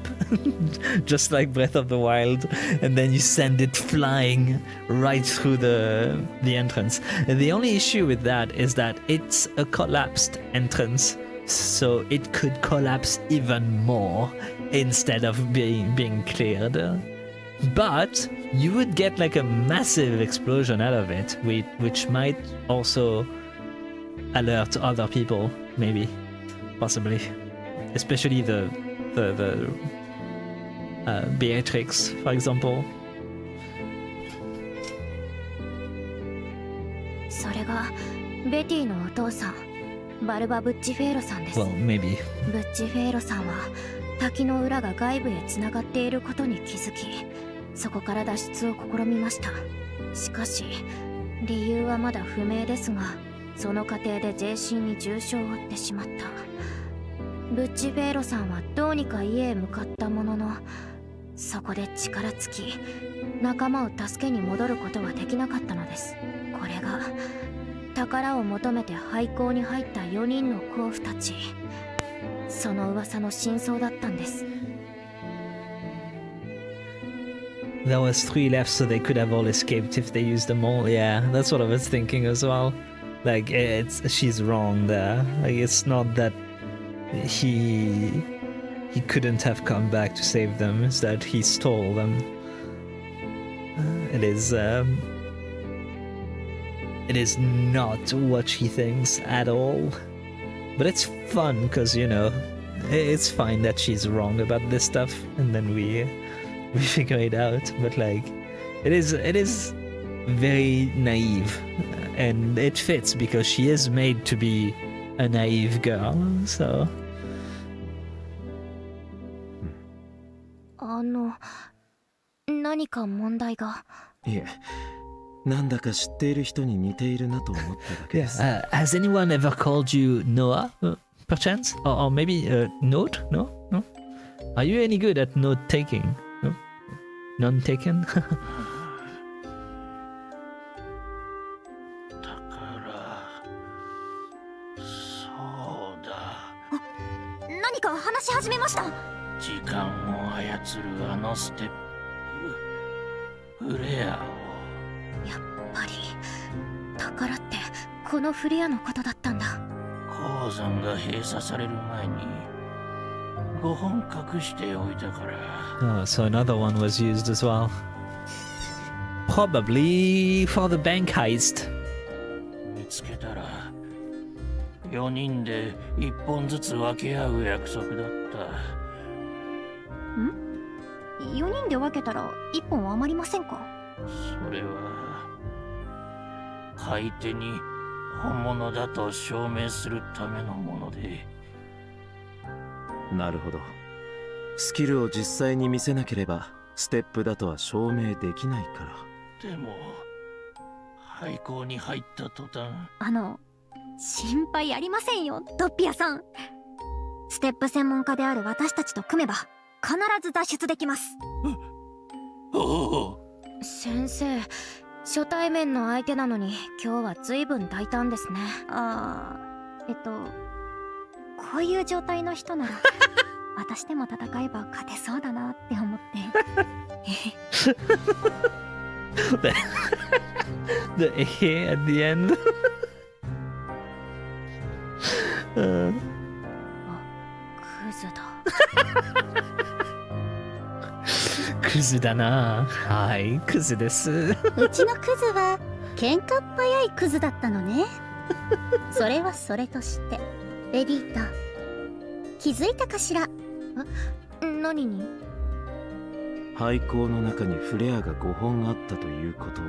just like Breath of the Wild, and then you send it flying right through the entrance. The only issue with that is that it's a collapsed entrance, so it could collapse even more instead of being cleared. But you would get like a massive explosion out of it, which might also alert other people, maybe, possibly, especially the Beatrix, for example. それがベティのお父さんバルバ・ブッチフェーロさんです。 Well, maybe. ブッチフェーロさんは滝の裏が外部へつながっていることに気づき、そこから脱出を試みました。しかし理由はまだ不明ですが、その過程で全身に重傷を負ってしまった。ブッチフェーロさんはどうにか家へ向かったものの、そこで力尽き仲間を助けに戻ることはできなかったのです。これが宝を求めて廃校に入った4人の甲府たち、その噂の真相だったんです。 There was 3 left, so they could have all escaped if they used them all. Yeah, that's what I was thinking as well. Like, she's wrong there. Like, it's not that he couldn't have come back to save them. It's that he stole them. It is not what she thinks at all. But it's fun because, you know, it's fine that she's wrong about this stuff, and then we figure it out. But like, it is very naive, and it fits because she is made to be a naive girl. So 何か問題が。いえ、なんだか知っている人に似ているなと思っただけです。 has anyone ever called you Noah, perchance, or maybe note? No. Are you any good at note taking? No, none taken. そうだ。何か話し始めました。時間を操るあのステップ、フレアを。やっぱり宝ってこのフレアのことだったんだ。鉱山が閉鎖される前に5本隠しておいたから。 Oh, so another one was used as well. Probably for the bank heist. 見つけたら4人で1本ずつ分け合う約束だった。4人で分けたら1本余りませんか？それは買い手に本物だと証明するためのもので。なるほど。スキルを実際に見せなければステップだとは証明できないから。でも廃校に入った途端。心配ありませんよ、ドッピアさん。ステップ専門家である私たちと組めば必ず脱出できます。おお。先生、初対面の相手なのに今日は随分大胆ですね。こういう状態の人なら私でも戦えば勝てそうだなって思って。The A at the end. クズだ。クズだな。はい、クズです。うちのクズは喧嘩っ早いクズだったのね。それはそれとしてレディータ、気づいたかしら？何に？廃校の中にフレアが5本あったということは、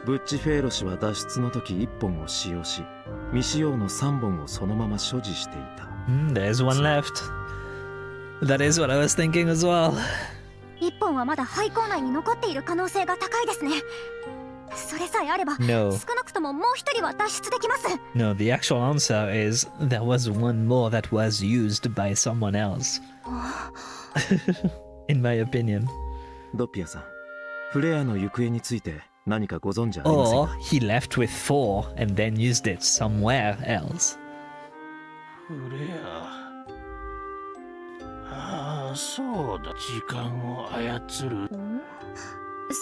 ブッチフェーロ氏は脱出の時1本を使用し、未使用の3本をそのまま所持していた。There's one left. That is what I was thinking as well. 1本はまだ廃校内に残っている可能性が高いですね。それさえあれば、 No. 少なくとももう1人は脱出できます。 No, the actual answer is there was one more that was used by someone else. In my opinion. ドッピアさん、フレアの行方について何かご存知ありません Or か？ he left with 4 and then used it somewhere else. フレア。ああ、そうだ。時間を操る。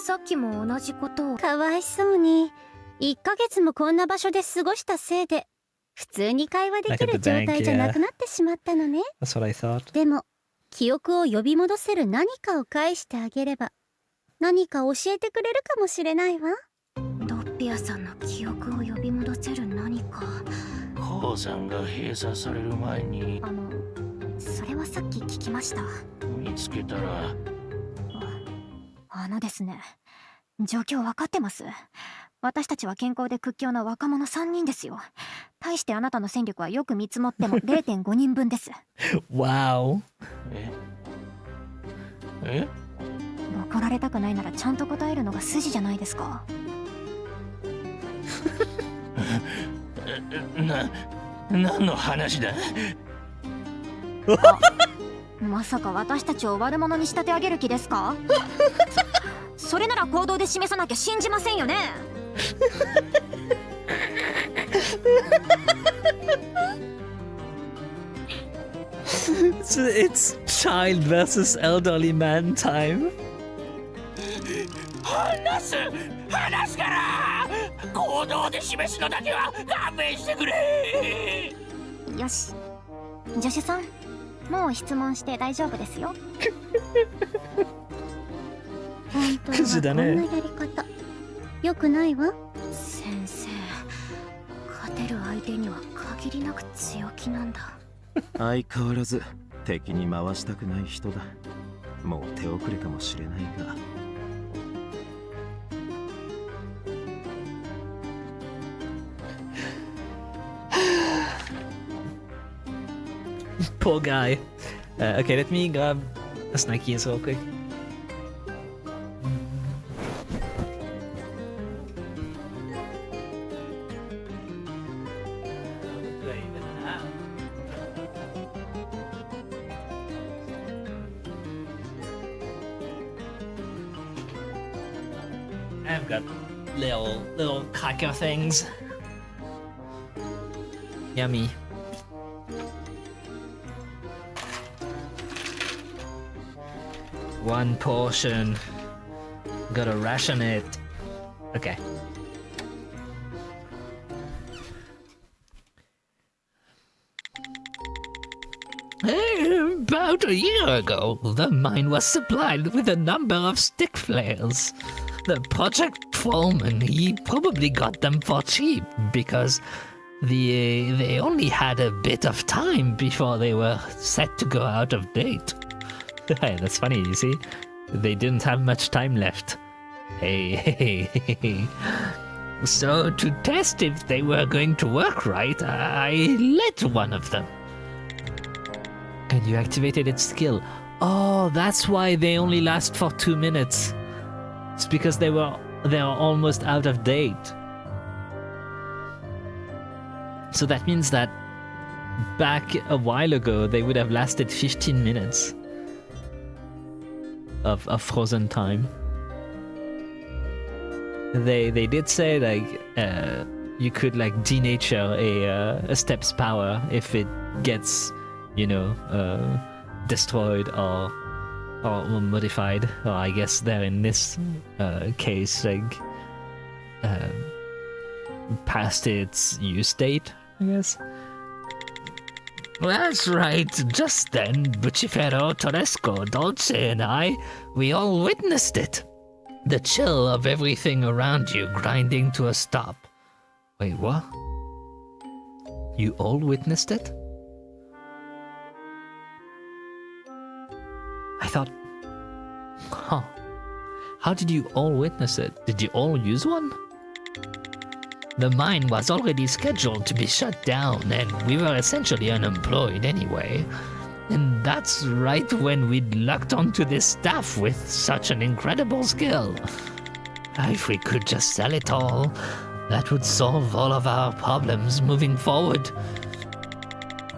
さっきも同じことを。かわいそうに1ヶ月もこんな場所で過ごしたせいで普通に会話できる状態じゃなくなってしまったのね。 That's what I thought. でも記憶を呼び戻せる何かを返してあげれば何か教えてくれるかもしれないわ。ドッピアさんの記憶を呼び戻せる何か。鉱山が閉鎖される前にそれはさっき聞きました。見つけたら。ですね、状況わかってます。私たちは健康で屈強な若者3人ですよ。対してあなたの戦力はよく見積もっても 0.5 人分です。 Wow. え怒られたくないならちゃんと答えるのが筋じゃないですか。何の話だ？まさか私たちを悪者に仕立て上げる気ですか？それなら行動で示さなきゃ信じませんよね。It's child versus elderly man time. 話すから行動で示すのだけは勘弁してくれ。よし、助手さん、もう質問して大丈夫ですよ。本当はクズだねこんなやり方よくないわ。先生、勝てる相手には限りなく強気なんだ。相変わらず敵に回したくない人だ。もう手遅れかもしれないが。Poor guy. Okay, let me grab a snacky as well quick. I've got little cracker things. Yummy. One portion. Gotta ration it. Okay. About a year ago, the mine was supplied with a number of stick flares. The project foreman, he probably got them for cheap because they only had a bit of time before they were set to go out of date. That's funny, you see? They didn't have much time left. Hey. So to test if they were going to work right, I lit one of them. And you activated its skill. Oh, that's why they only last for 2 minutes. It's because they are almost out of date. So that means that back a while ago they would have lasted 15 minutes of frozen time. They did say like you could like denature a step's power if it gets, destroyed or modified, or I guess they're in this case like past its use date, I guess. That's right. Just then, Bucifero, Toresco, Dolce, and I, we all witnessed it. The chill of everything around you grinding to a stop. Wait, what? You all witnessed it? I thought... Huh. How did you all witness it? Did you all use one? The mine was already scheduled to be shut down, and we were essentially unemployed anyway. And that's right when we'd lucked onto this staff with such an incredible skill. If we could just sell it all, that would solve all of our problems moving forward.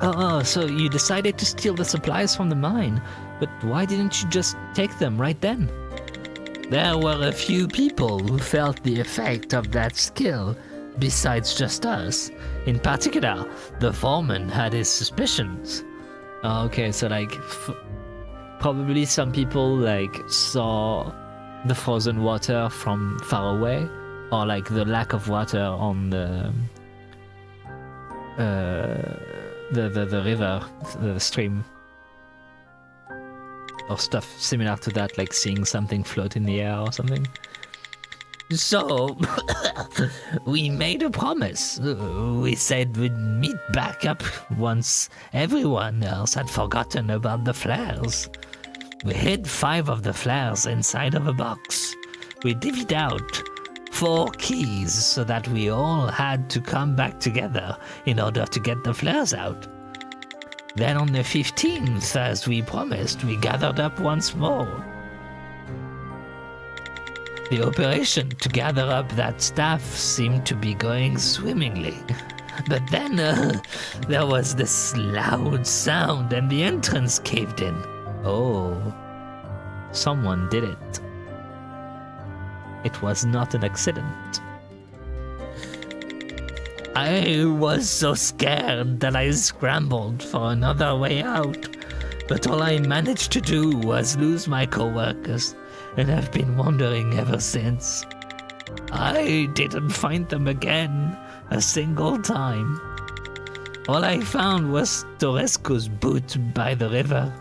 Oh, so you decided to steal the supplies from the mine, but why didn't you just take them right then? There were a few people who felt the effect of that skill, besides just us. In particular, the foreman had his suspicions. Okay, so like, probably some people like saw the frozen water from far away, or like the lack of water on the river, the stream, or stuff similar to that, like seeing something float in the air or something. So, we made a promise. We said we'd meet back up once everyone else had forgotten about the flares. We hid 5 of the flares inside of a box. We divvied out 4 keys so that we all had to come back together in order to get the flares out. Then on the 15th, as we promised, we gathered up once more. The operation to gather up that staff seemed to be going swimmingly. But then there was this loud sound and the entrance caved in. Oh, someone did it. It was not an accident. I was so scared that I scrambled for another way out, but all I managed to do was lose my co-workers, and I've been wandering ever since. I didn't find them again a single time. All I found was Toresco's boot by the river.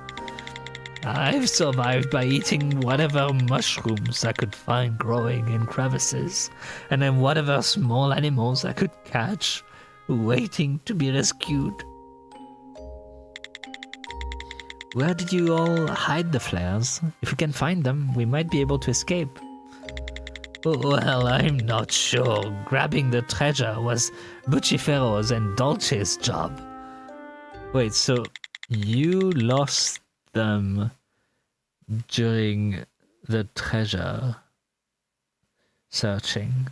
I've survived by eating whatever mushrooms I could find growing in crevices, and then whatever small animals I could catch, waiting to be rescued. Where did you all hide the flares? If we can find them, we might be able to escape. Well, I'm not sure. Grabbing the treasure was Buccifero's and Dolce's job. Wait, so you lost them during the treasure searching.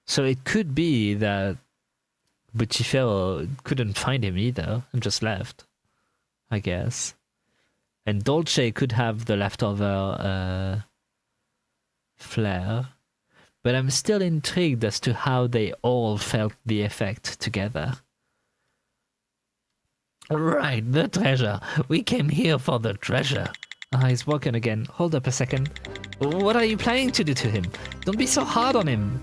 So it could be that Buccifero couldn't find him either and just left, I guess. And Dolce could have the leftover flare. But I'm still intrigued as to how they all felt the effect together. Right, the treasure. We came here for the treasure. Ah, he's walking again. Hold up a second. What are you planning to do to him? Don't be so hard on him.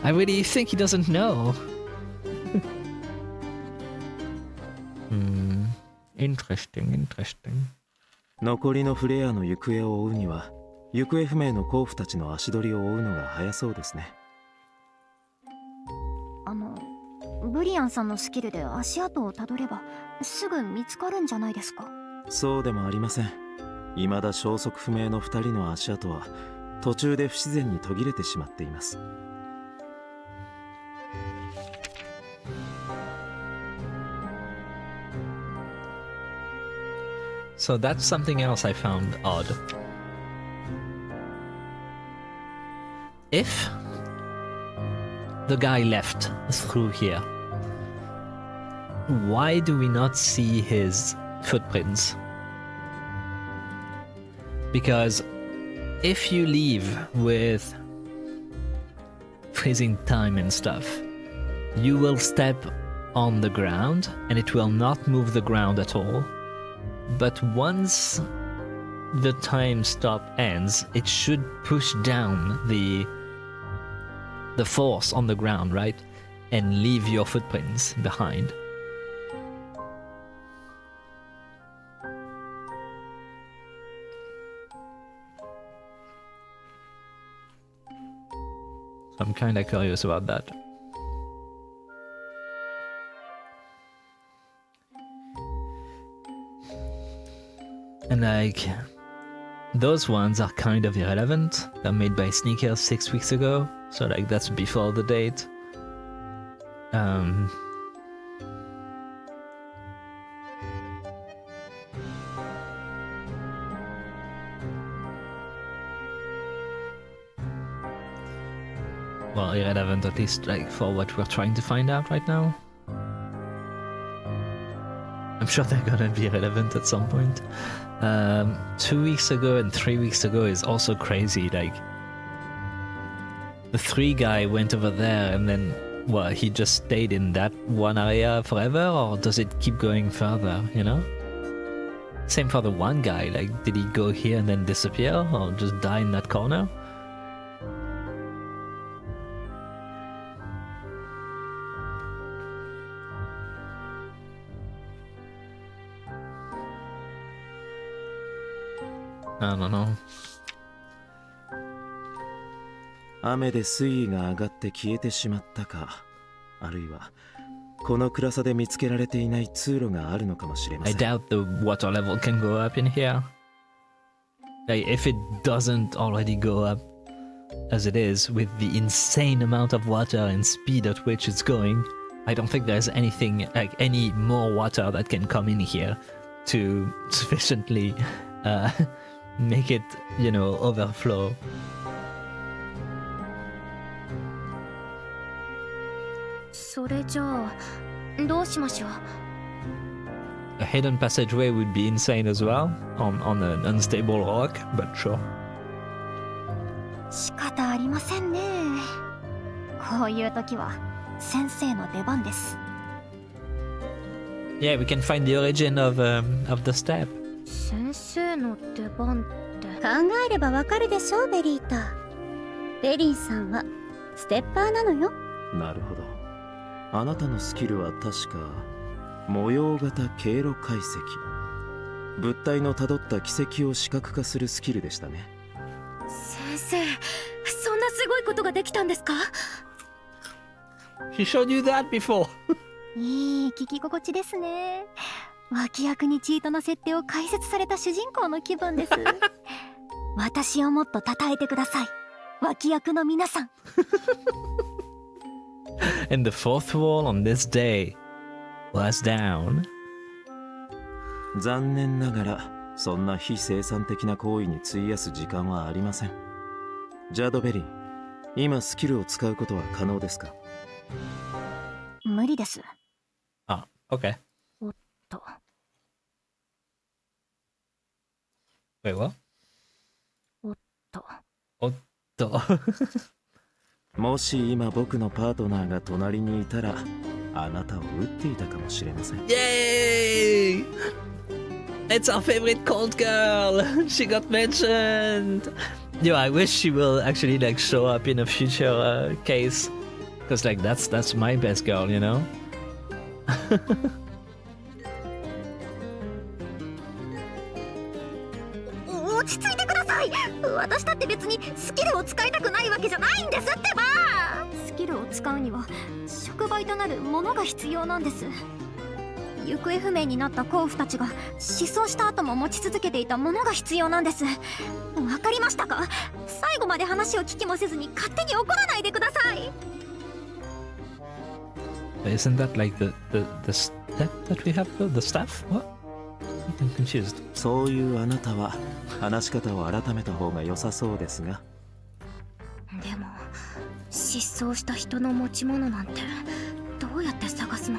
I really think he doesn't know. Interesting, interesting. 残りのフレアの行方を追うには、行方不明の甲府たちの足取りを追うのが早そうですね。ブリアンさんのスキルで足跡をたどればすぐ見つかるんじゃないですか？そうでもありません。未だ消息不明の2人の足跡は途中で不自然に途切れてしまっています。So that's something else I found odd. If the guy left through here, why do we not see his footprints? Because if you leave with freezing time and stuff, you will step on the ground and it will not move the ground at all. But once the time stop ends, it should push down the force on the ground, right? And leave your footprints behind. So I'm kinda curious about that. And like, those ones are kind of irrelevant. They're made by Sneakers 6 weeks ago, so like that's before the date. Well, irrelevant at least like for what we're trying to find out right now. I'm sure they're gonna be relevant at some point. 2 weeks ago and 3 weeks ago is also crazy. Like, the 3 guy went over there and then, what, he just stayed in that one area forever, or does it keep going further, you know? Same for the 1 guy, like, did he go here and then disappear, or just die in that corner? I don't know. 雨で水位が上がって消えてしまったか、あるいはこの暗さで見つけられていない通路があるのかもしれませ I ん。 doubt the water level can go up in here. Like, if it doesn't already go up, as it is, with the insane amount of water and speed at which it's going, I don't think there's anything like any more water that can come in here to sufficiently make it, you know, overflow. A hidden passageway would be insane as well on an unstable rock, but sure. 仕方ありませんね。こういう時は先生の出番です。 Yeah, we can find the origin of the step. 先生の出番って。考えればわかるでしょう、ベリータ。ベリンさんはステッパーなのよ。なるほど。あなたのスキルは確か模様型経路解析。物体のたどった軌跡を視覚化するスキルでしたね。先生、そんなすごいことができたんですか？ She showed you that before. いい聞き心地ですね。脇役にチートの設定を解説された主人公の気分です。私をもっと称えてください。脇役の皆さん。And the fourth wall on this day was down. 残念ながらそんな非生産的な行為に費やす時間はありません。ジャドベリン、今スキルを使うことは可能ですか？無理です。 Ah, okay. おっと。 Wait, what? おっと。もし今僕のパートナーが隣にいたらあなたを撃っていたかもしれません。 Yay! It's our favorite cold girl. She got mentioned. Yo, I wish she will actually like show up in a future case, because like that's my best girl, you know. 落ち着いてください。私だって別にスキルを使いたくないわけじゃないんですってば。スキルを使うには触媒となるものが必要なんです。行方不明になった甲府たちが失踪した後も持ち続けていたものが必要なんです。わかりましたか？最後まで話を聞きもせずに勝手に怒らないでください。 Isn't that like the step that we have? The staff? What? I'm confused. そういうあなたは話し方を改めた方が良さそうですが。でも失踪した人の持ち物なんてどうやって探すの？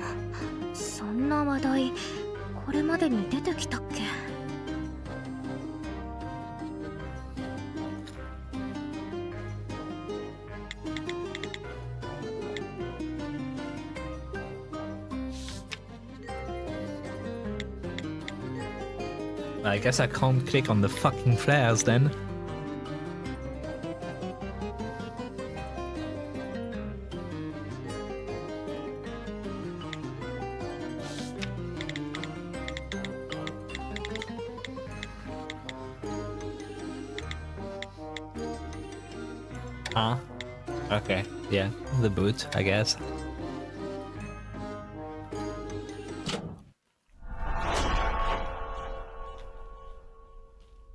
そんな話題これまでに出てきたっけ？ I guess I can't click on the fucking flares then. Ah, okay, yeah, the boot, I guess.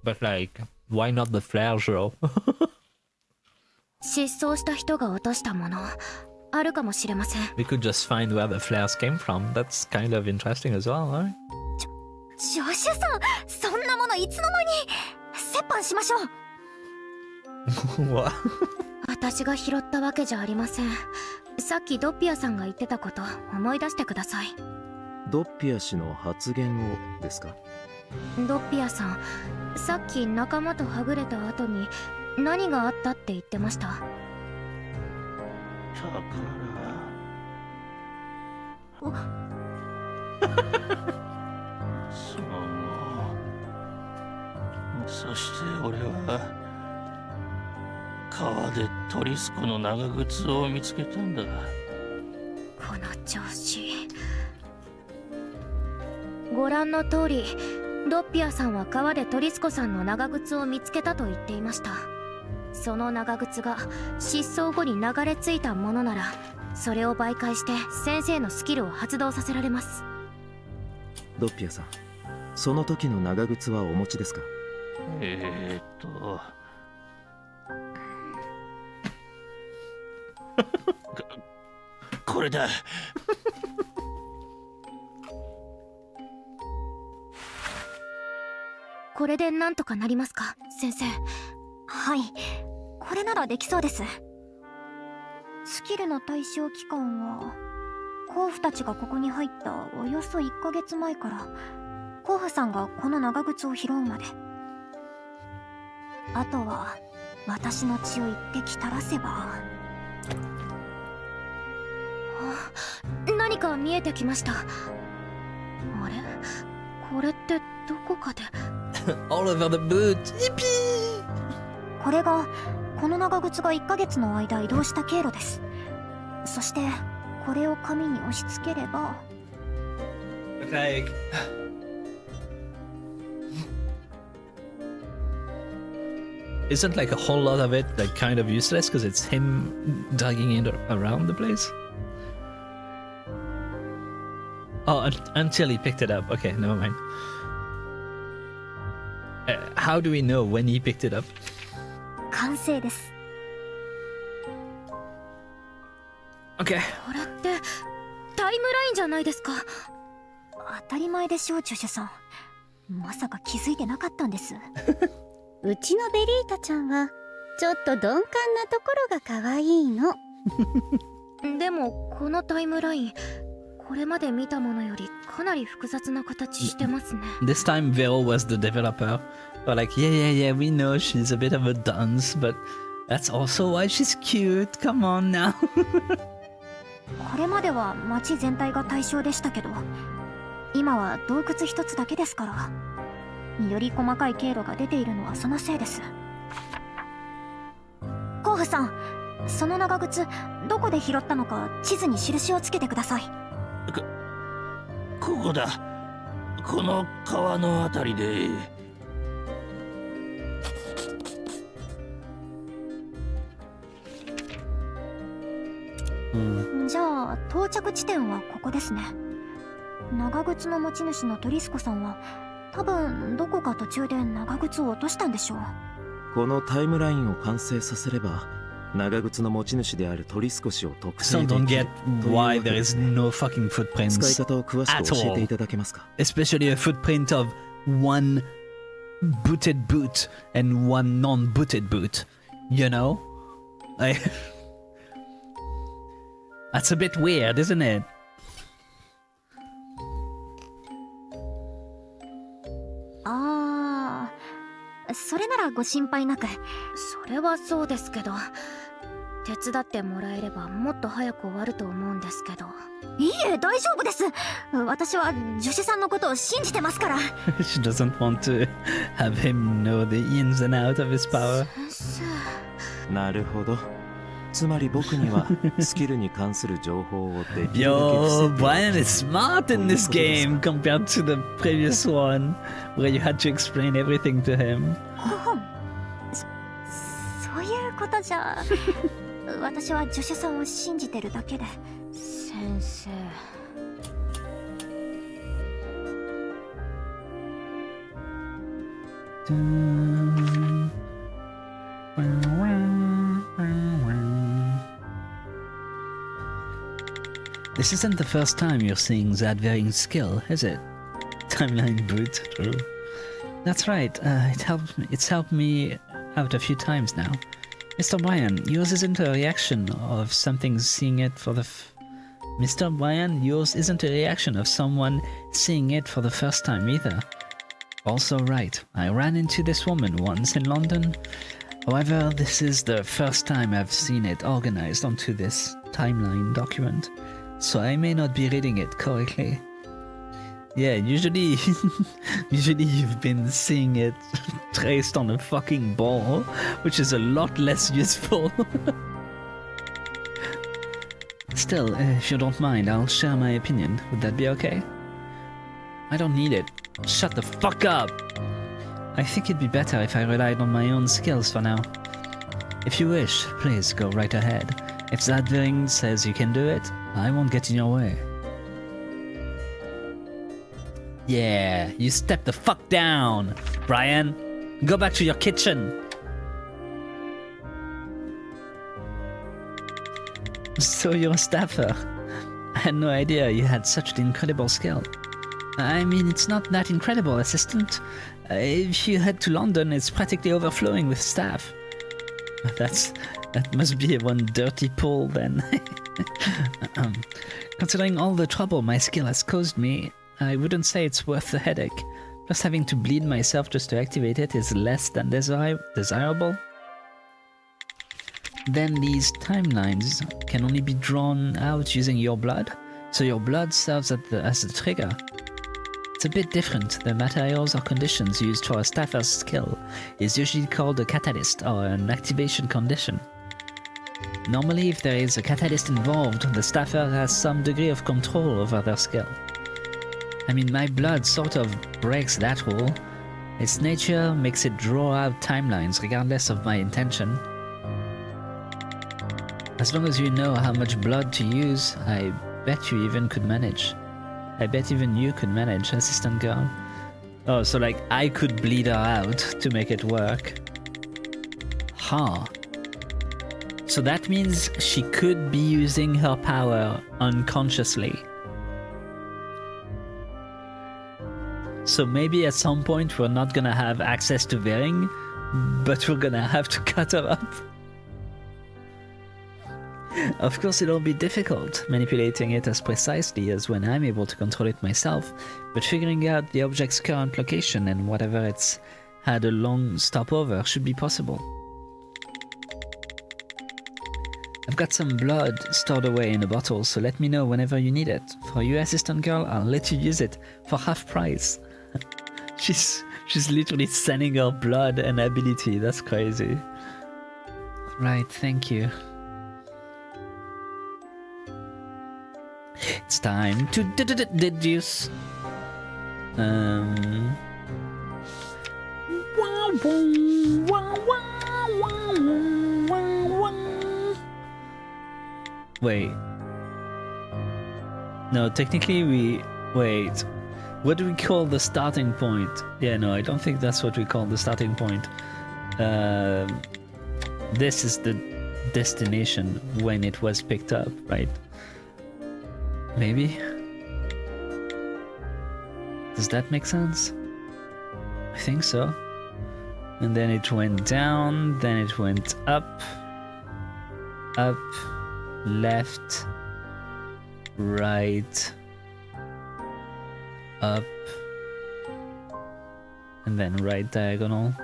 But like, why not the flare show? 失踪した人が落としたものあるかもしれません。 We could just find where the flares came from. That's kind of interesting as well, right? 助手さん、そんなものいつの間に。折半しましょう。What? 私が拾ったわけじゃありません。さっきドッピアさんが言ってたこと思い出してください。ドッピア氏の発言をですか？ドッピアさん、さっき仲間とはぐれた後に何があったって言ってました。だからそのそして俺は川でトリスコの長靴を見つけたんだ。この調子。ご覧の通りドッピアさんは川でトリスコさんの長靴を見つけたと言っていました。その長靴が失踪後に流れ着いたものなら、それを媒介して先生のスキルを発動させられます。ドッピアさん、その時の長靴はお持ちですか？これだ。これでなんとかなりますか、先生。はい、これならできそうです。スキルの対象期間は甲府たちがここに入ったおよそ1ヶ月前から甲府さんがこの長靴を拾うまで。あとは私の血を一滴垂らせば。何か見えてきました。あれ、これってどこかで。All over the boot. Yippee! これがこの長靴が1ヶ月の間移動した経路です。そしてこれを紙に押し付ければ。 Like, isn't like a whole lot of it like kind of useless because it's him dragging it around the place? Oh, until he picked it up. Okay, never mind. How do we know when he picked it up? 完成です。 Okay. これってタイムラインじゃないですか。当たり前でしょう、ジュシュさん。まさか気づいてなかったんです。うちのベリータちゃんはちょっと鈍感なところが可愛いの。でもこのタイムライン、これまで見たものよりかなり複雑な形してますね。This time Vero was the developer. We're like, yeah, we know she's a bit of a dunce, but that's also why she's cute. Come on now. これまでは街全体が対象でしたけど、今は洞窟一つだけですから、より細かい経路が出ているのはそのせいです。甲府さん、その長靴どこで拾ったのか地図に印をつけてください。ここだ。この川のあたりで。じゃあ到着地点はここですね。長靴の持ち主のトリスコさんは多分どこか途中で長靴を落としたんでしょう。このタイムラインを完成させれば長靴の持ち主であるトリスコ氏を特定 Still で don't き get るという why わけ there で is すね。 no fucking 使い footprints 方を詳し at く教え all. ていただけますか？ Especially a footprint of one booted boot and one non-booted boot. You know? Like, that's a bit weird, isn't it? ああ、それならご心配なく。それはそうですけど、手伝ってもらえればもっと早く終わると思うんですけど。いいえ、大丈夫です。私はジュシュさんのことを信じてますから。She doesn't want to have him know the ins and outs of his power. 先生。なるほど。つまり僕にはスキルに関する情報をできるだけ Yo, 伏せて Brian is smart in this game compared to the previous one, where you had to explain everything to him. そういうことじゃ。私はジュシュさんを信じてるだけで。先生。This isn't the first time you're seeing Zadvaring's skill, is it? Timeline boot. True. That's right. It's helped me out a few times now. Mr. Bryan, yours isn't a reaction of something seeing it for the. Mr. Bryan, yours isn't a reaction of someone seeing it for the first time either. Also right. I ran into this woman once in London. However, this is the first time I've seen it organized onto this timeline document, so I may not be reading it correctly. Yeah, usually you've been seeing it traced on a fucking ball, which is a lot less useful. Still, if you don't mind, I'll share my opinion. Would that be okay? I don't need it. Shut the fuck up! I think it'd be better if I relied on my own skills for now. If you wish, please go right ahead. If Zadvaring says you can do it, I won't get in your way. Yeah, you step the fuck down, Brian. Go back to your kitchen. So you're a staffer. I had no idea you had such an incredible skill. I mean, it's not that incredible, assistant. If you head to London, it's practically overflowing with staff. That must be one dirty pool then. Considering all the trouble my skill has caused me, I wouldn't say it's worth the headache. Plus having to bleed myself just to activate it is less than desirable. Then these timelines can only be drawn out using your blood, so your blood serves as a trigger. It's a bit different. The materials or conditions used for a staffer's skill is usually called a catalyst or an activation condition. Normally, if there is a catalyst involved, the staffer has some degree of control over their skill. I mean, my blood sort of breaks that rule. Its nature makes it draw out timelines regardless of my intention. As long as you know how much blood to use, I bet you even could manage. I bet even you could manage, assistant girl. Oh, so like I could bleed her out to make it work. Huh. So that means she could be using her power unconsciously. So maybe at some point we're not gonna have access to Vering, but we're gonna have to cut her up. Of course it'll be difficult, manipulating it as precisely as when I'm able to control it myself, but figuring out the object's current location and whatever it's had a long stopover should be possible. I've got some blood stored away in a bottle, so let me know whenever you need it. For you, assistant girl, I'll let you use it for half price. She's literally sending her blood and ability, that's crazy. Right, thank you. It's time to deduce. Wait. No, technically wait. What do we call the starting point? Yeah, no, I don't think that's what we call the starting point. This is the destination when it was picked up, right? Maybe? Does that make sense? I think so. And then it went down, then it went up, left, right, up, and then right diagonal.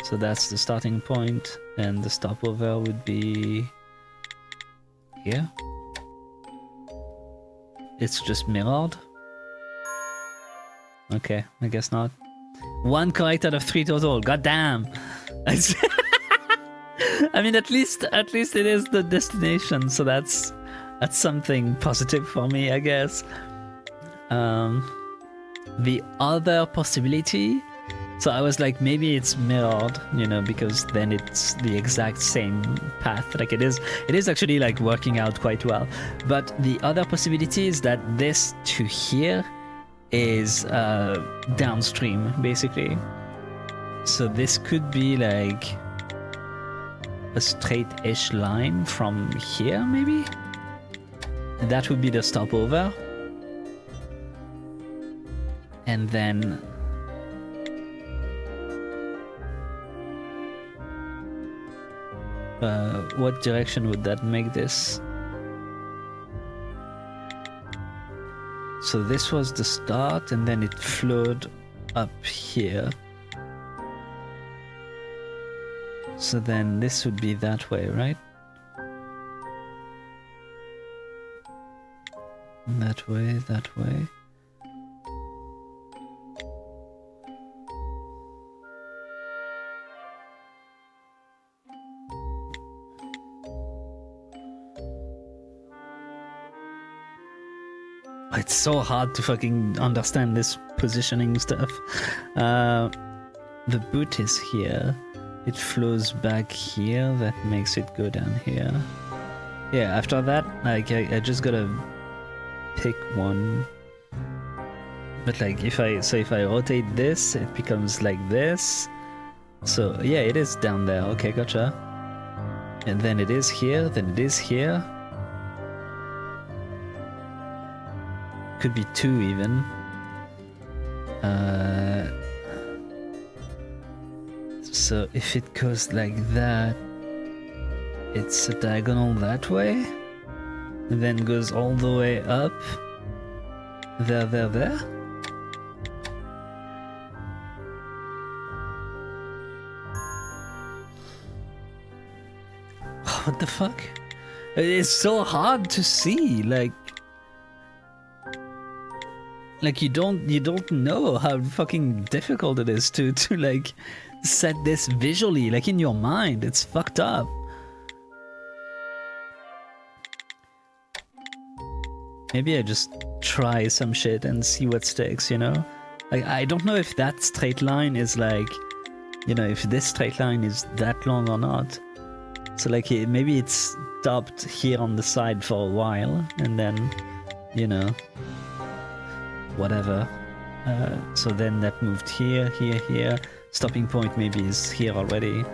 So that's the starting point, and the stopover would be here. It's just mirrored. Okay, I guess not. 1 correct out of 3 total. God damn. I mean, at least it is the destination, so that's something positive for me, I guess. The other possibility, so I was like, maybe it's mirrored, you know, because then it's the exact same path. Like it is actually like working out quite well. But the other possibility is that this to here is downstream, basically. So this could be like a straight-ish line from here, maybe? And that would be the stopover. And then what direction would that make this? So this was the start, and then it flowed up here. So then this would be that way, right? That way, that way. It's so hard to fucking understand this positioning stuff. The boot is here. It flows back here. That makes it go down here. Yeah, after that, like, I just gotta pick one. But like, if I rotate this, it becomes like this. So yeah, it is down there. Okay, gotcha. And then it is here, then it is here. could be 2 even. So if it goes like that, it's a diagonal that way, and then goes all the way up. There. What the fuck? It's so hard to see, like you don't know how fucking difficult it is to like set this visually, like in your mind. It's fucked up. Maybe I just try some shit and see what sticks, you know? Like, I don't know if that straight line is like, you know, if this straight line is that long or not. So like, maybe it's stopped here on the side for a while, and then, you know, whatever. So then that moved here. Stopping point maybe is here already.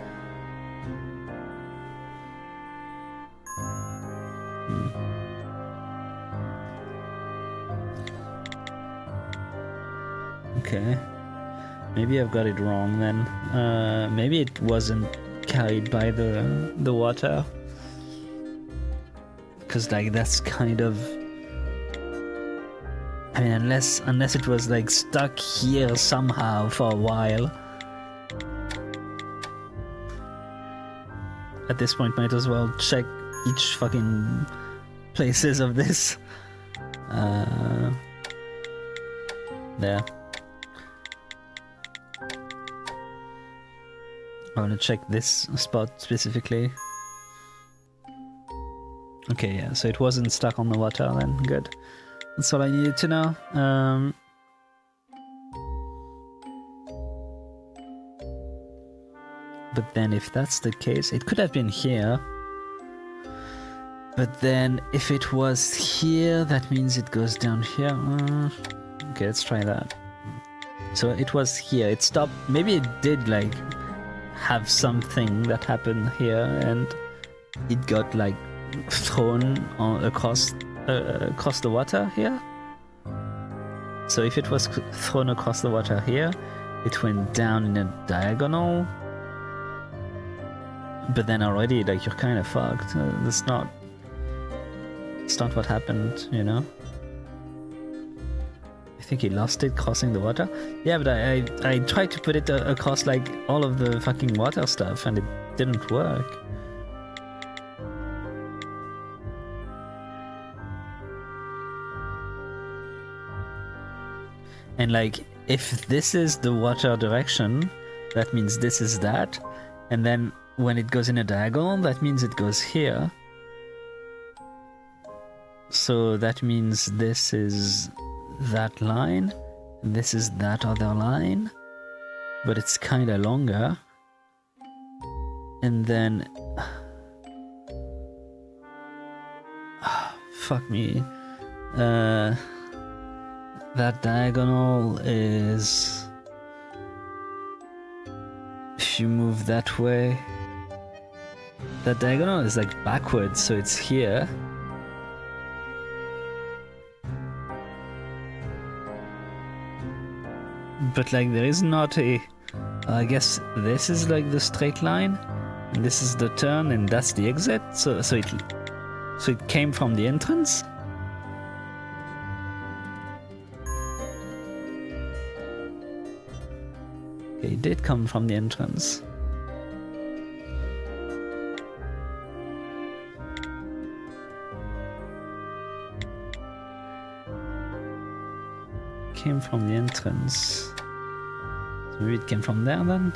Okay. Maybe I've got it wrong then. Maybe it wasn't carried by the water. Because like that's kind of, I mean, unless it was like stuck here somehow for a while. At this point, might as well check each fucking places of this. There. I want to check this spot specifically. Okay, yeah, so it wasn't stuck on the water then. Good. That's all I needed to know. But then if that's the case, it could have been here. But then if it was here, that means it goes down here. Okay, let's try that. So it was here. It stopped. Maybe it did like have something that happened here, and it got like thrown across the water here. So if it was thrown across the water here, it went down in a diagonal. But then already, like, you're kind of fucked. It's not what happened, you know? I think he lost it crossing the water. Yeah, but I tried to put it across, like, all of the fucking water stuff, and it didn't work. And, like, if this is the water direction, that means this is that. And then when it goes in a diagonal, that means it goes here. So that means this is that line, this is that other line, but it's kind of longer. And then fuck me, that diagonal is, if you move that way, that diagonal is like backwards, so it's here. But like there is not a, I guess this is like the straight line, and this is the turn, and that's the exit. So it came from the entrance. Okay, it did come from the entrance. Came from the entrance. So maybe it came from there then?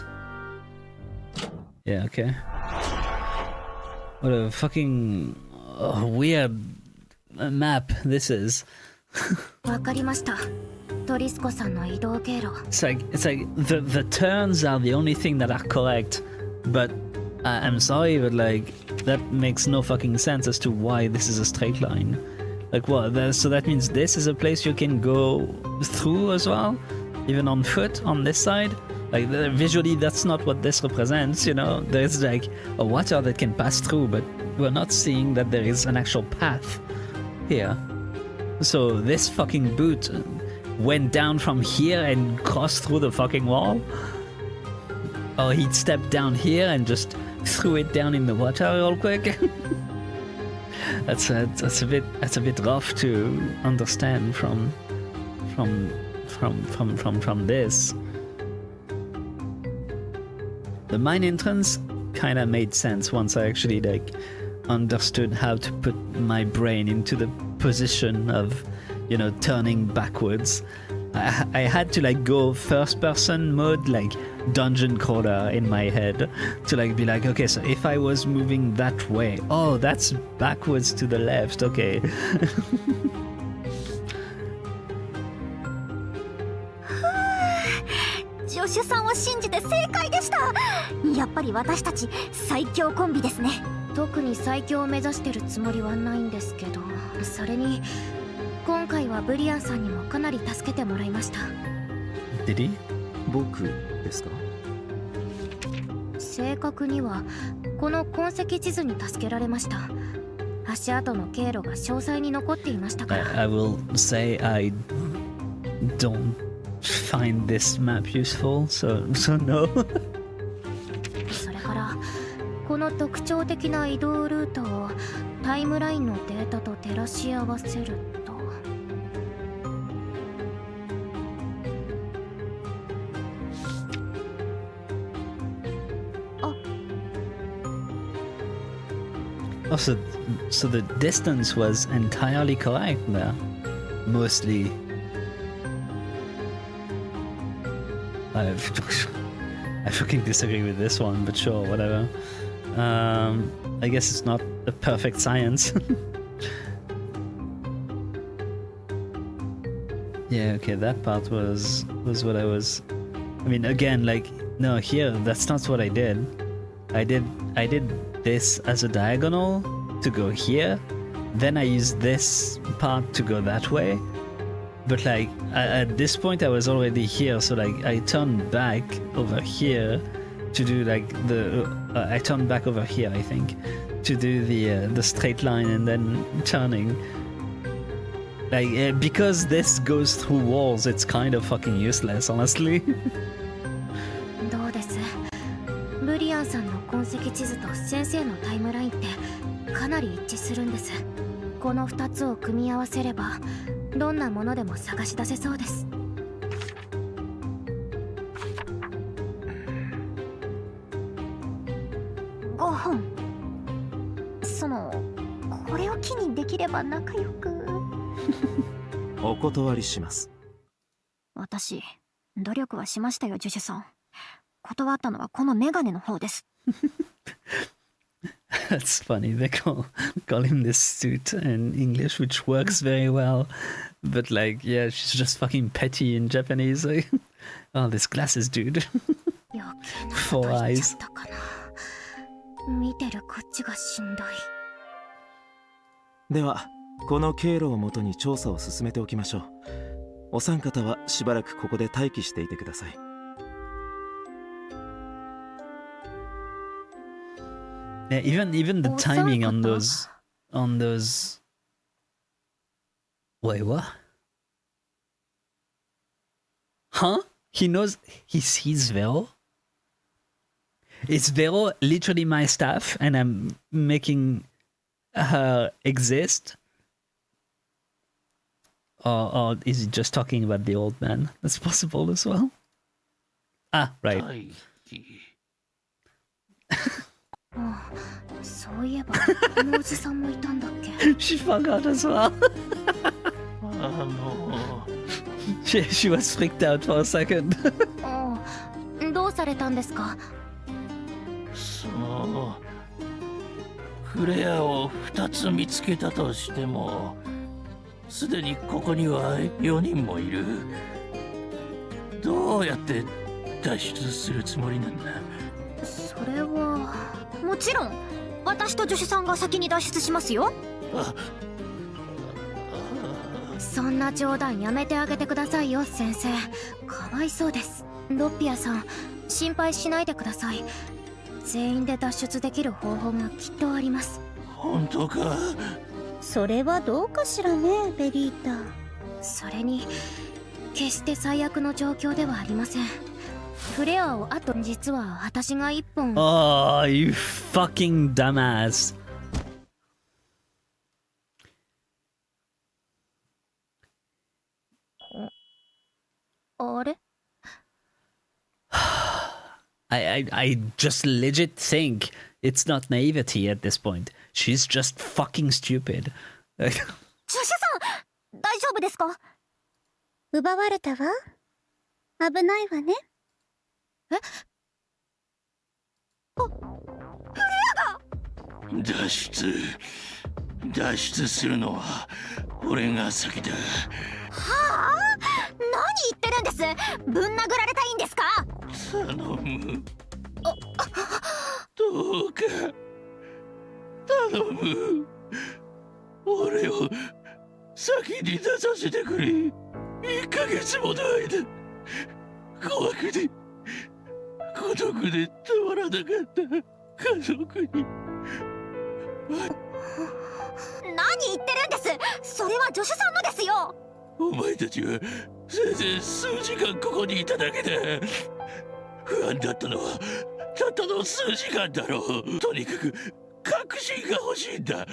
Yeah, okay. What a fucking weird map this is. わかりました。トリスコさんの移動経路。It's like the turns are the only thing that are correct, but I'm sorry, but like that makes no fucking sense as to why this is a straight line. Like what? So that means this is a place you can go through as well, even on foot on this side. Like visually, that's not what this represents. You know, there's like a water that can pass through, but we're not seeing that there is an actual path here. So this fucking boot went down from here and crossed through the fucking wall? Or he'd stepped down here and just threw it down in the water real quick? That's a bit rough to understand from this. The mine entrance kind of made sense once I actually like understood how to put my brain into the position of, you know, turning backwards. I had to like go first person mode, like dungeon crawler in my head, to like be like, okay, so if I was moving that way, oh, that's backwards to the left, okay. ジョシュさんを信じて正解でした。やっぱり私たち最強コンビですね。特に最強を目指してるつもりはないんですけど、それに今回はブリアンさんにもかなり助けてもらいました。 Did he? 僕ですか？正確にはこの痕跡地図に助けられました。足跡の経路が詳細に残っていましたから。 I will say I don't find this map useful, so no. それからこの特徴的な移動ルートをタイムラインのデータと照らし合わせると。 Oh, so the distance was entirely correct there. Mostly. I fucking disagree with this one, but sure, whatever. I guess it's not a perfect science. Yeah, okay, that part was what I was... I mean, again, like, no, here, that's not what I did. I did this as a diagonal to go here, then I used this part to go that way, but like at this point I was already here, so like I turned back over here to do like the I turned back over here, I think, to do the straight line and then turning. Like because this goes through walls, it's kind of fucking useless, honestly. どうです？ブリアンさんの痕跡地図と先生のタイムラインってかなり一致するんです。この2つを組み合わせればどんなものでも探し出せそうです。5本。これを機にできれば仲良く。お断りします。私、努力はしましたよ、ジュシュさん。断ったのはこのメガネの方です。That's funny. They call him this suit in English, which works very well. But like, yeah, she's just fucking petty in Japanese. Like, oh, this glasses, dude. 4 eyes. 見てるこっちがしんどい。では、この経路をもとに調査を進めておきましょう。お三方はしばらくここで待機していてください。Yeah, even the timing on those wait, what? Huh? He knows he sees Vero? Is Vero literally my staff and I'm making her exist? Or is he just talking about the old man? That's possible as well. Ah, right. そういえば、あのおじさんもいたんだっけ？ She forgot as well. She was freaked out for a second. どうされたんですか？そう。フレアを2つ見つけたとしても、すでにここには4人もいる。どうやって脱出するつもりなんだ？それはもちろん私と助手さんが先に脱出しますよ。そんな冗談やめてあげてくださいよ、先生。かわいそうです。ロッピアさん、心配しないでください。全員で脱出できる方法がきっとあります。本当か？そそれはどうかしらね、ベリータ。それに決して最悪の状況ではありません。フレアを実は私が一本。 Oh, you fucking dumbass. あれ I just legit think it's not naivety at this point. She's just fucking stupid. 助手さん大丈夫ですか？奪われたわ。危ないわね。脱出するのは俺が先だ。はあ？何言ってるんです？ぶん殴られたいんですか？頼む。どうか頼む。俺を先に出させてくれ。1ヶ月もの間怖くて孤独でたまらなかった家族に。何言ってるんです？それは助手さんのですよ。お前たちはせいぜい数時間ここにいただけだ。不安だったのはたったの数時間だろう。とにかく確信が欲しいんだ。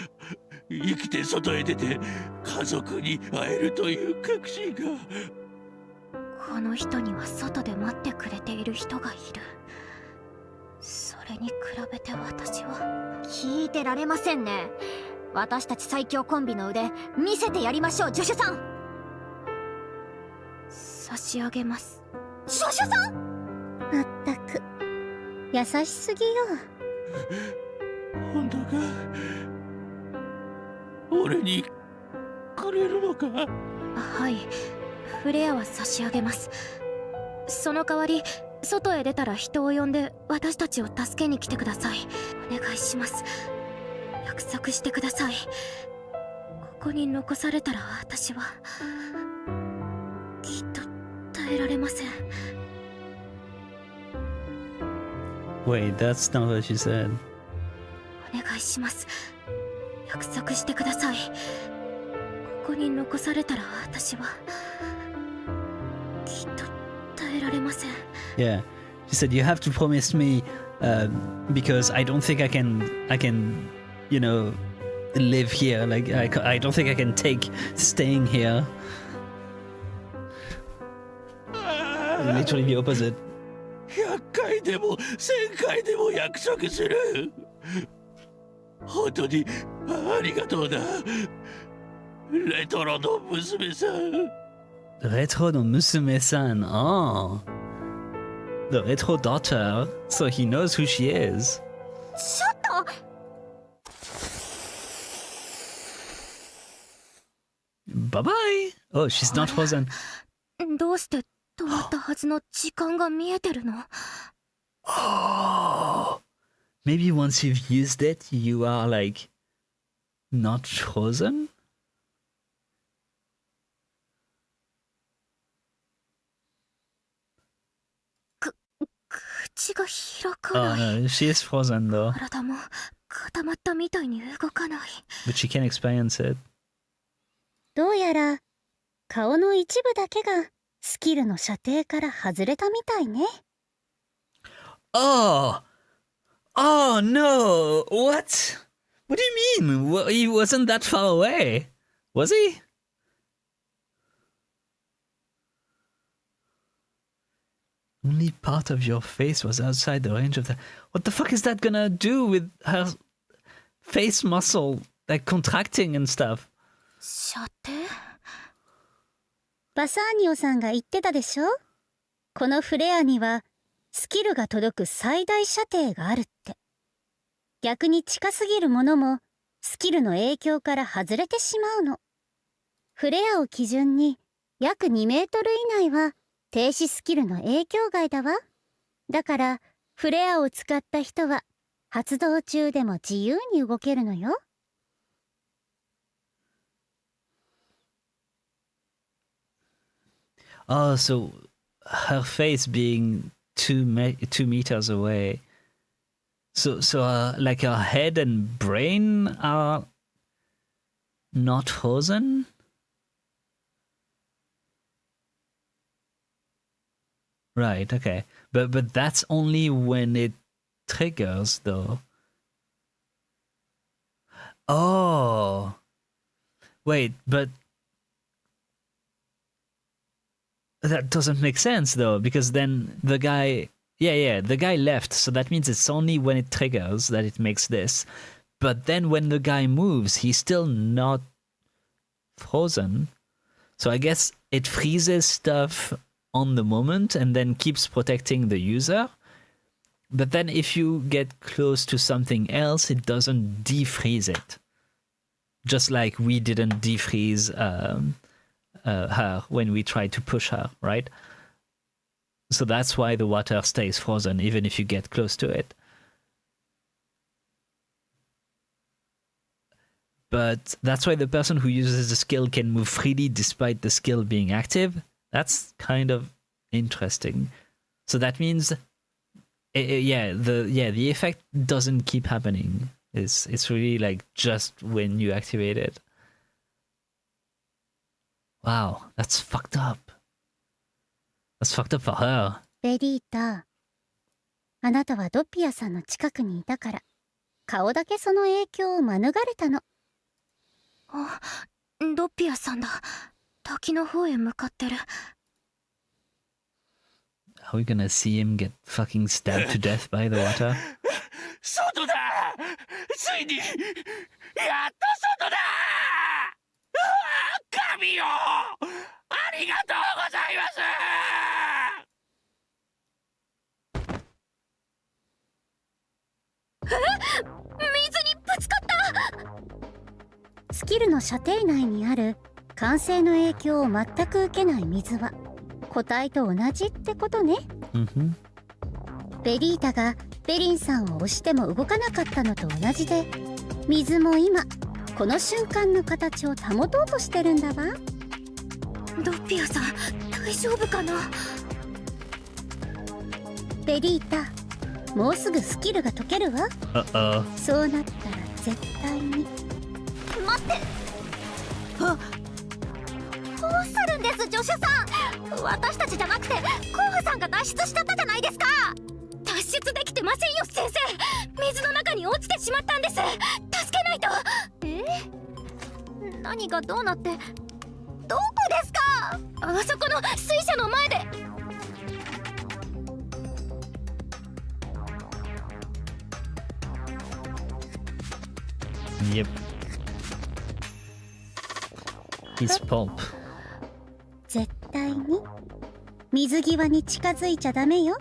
生きて外へ出て家族に会えるという確信が。この人には外で待ってくれている人がいる。それに比べて私は。聞いてられませんね。私たち最強コンビの腕見せてやりましょう。助手さん差し上げます。助手さん、まったく優しすぎよ。本当か？俺にくれるのか？はい、フレアは差し上げます。その代わり外へ出たら人を呼んで私たちを助けに来てください。お願いします。約束してください。ここに残されたら私はきっと耐えられません。 Wait, that's not what she said. お願いします。約束してください。ここに残されたら私はきっと耐えられません。 Yeah, she said you have to promise me because I don't think I can, you know, live here. Like I don't think I can take staying here. Literally the opposite. 100回でも1000回でも約束する。本当にありがとうな、レトロの娘さん。 Retro no Musume-san. Oh, the retro daughter. So he knows who she is. ちょっと Bye bye. Oh, she's not frozen. どうして止まったはずの時間が見えてるの？ Oh, maybe once you've used it, you are like not frozen. 口が開か Oh ない。 no, she is frozen though, 体も固まったみたいに動かない。 but she can experience it. どうやら顔の一部だけがスキルの射程から外れたみたいね。Oh, oh no! What? What do you mean? He wasn't that far away, was he? Only part of your face was outside the range of the. What the fuck is that gonna do with her face muscle, like contracting and stuff? 射程？バサーニオさんが言ってたでしょ？このフレアにはスキルが届く最大射程があるって。逆に近すぎるものもスキルの影響から外れてしまうの。フレアを基準に約2メートル以内は停止スキルの影響外だわ。だからフレアを使った人は発動中でも自由に動けるのよ。Oh, so her face being 2 meters away. So like her head and brain are not frozen? Right, okay. But that's only when it triggers though. Oh. Wait, but that doesn't make sense though, because then the guy the guy left, so that means it's only when it triggers that it makes this. But then when the guy moves, he's still not frozen. So I guess it freezes stuff on the moment and then keeps protecting the user. But then if you get close to something else, it doesn't defreeze it. Just like we didn't defreeze her when we tried to push her, right? So that's why the water stays frozen even if you get close to it. But that's why the person who uses the skill can move freely despite the skill being active. That's kind of interesting. So that means, the effect doesn't keep happening. It's really like just when you activate it. Wow, that's fucked up. That's fucked up for her. ベリータ、あなたはドッピアさんの近くにいたから、顔だけその影響を免れたの。あ、ドッピアさんだ。滝の方へ向かってる。Are we gonna see him get fucking stabbed to death by the water? 外だ。ついにやっと外だ。うわあ、神よ、ありがとうございます。水にぶつかった。スキルの射程内にある慣性の影響を全く受けない水は個体と同じってことね。ベリータがベリンさんを押しても動かなかったのと同じで、水も今この瞬間の形を保とうとしてるんだわ。ドッピアさん、大丈夫かな。ベリータ、もうすぐスキルが解けるわ。そうなったら絶対に。待って。あ、どうするんですジョシュさん。私たちじゃなくてコウフさんが脱出しちゃったじゃないですか。脱出できてませんよ先生。水の中に落ちてしまったんです。助けないと。何がどうなって。どこですか。あそこの水車の前で。Yep. He's pulp. 絶対に水際に近づいちゃダメよ、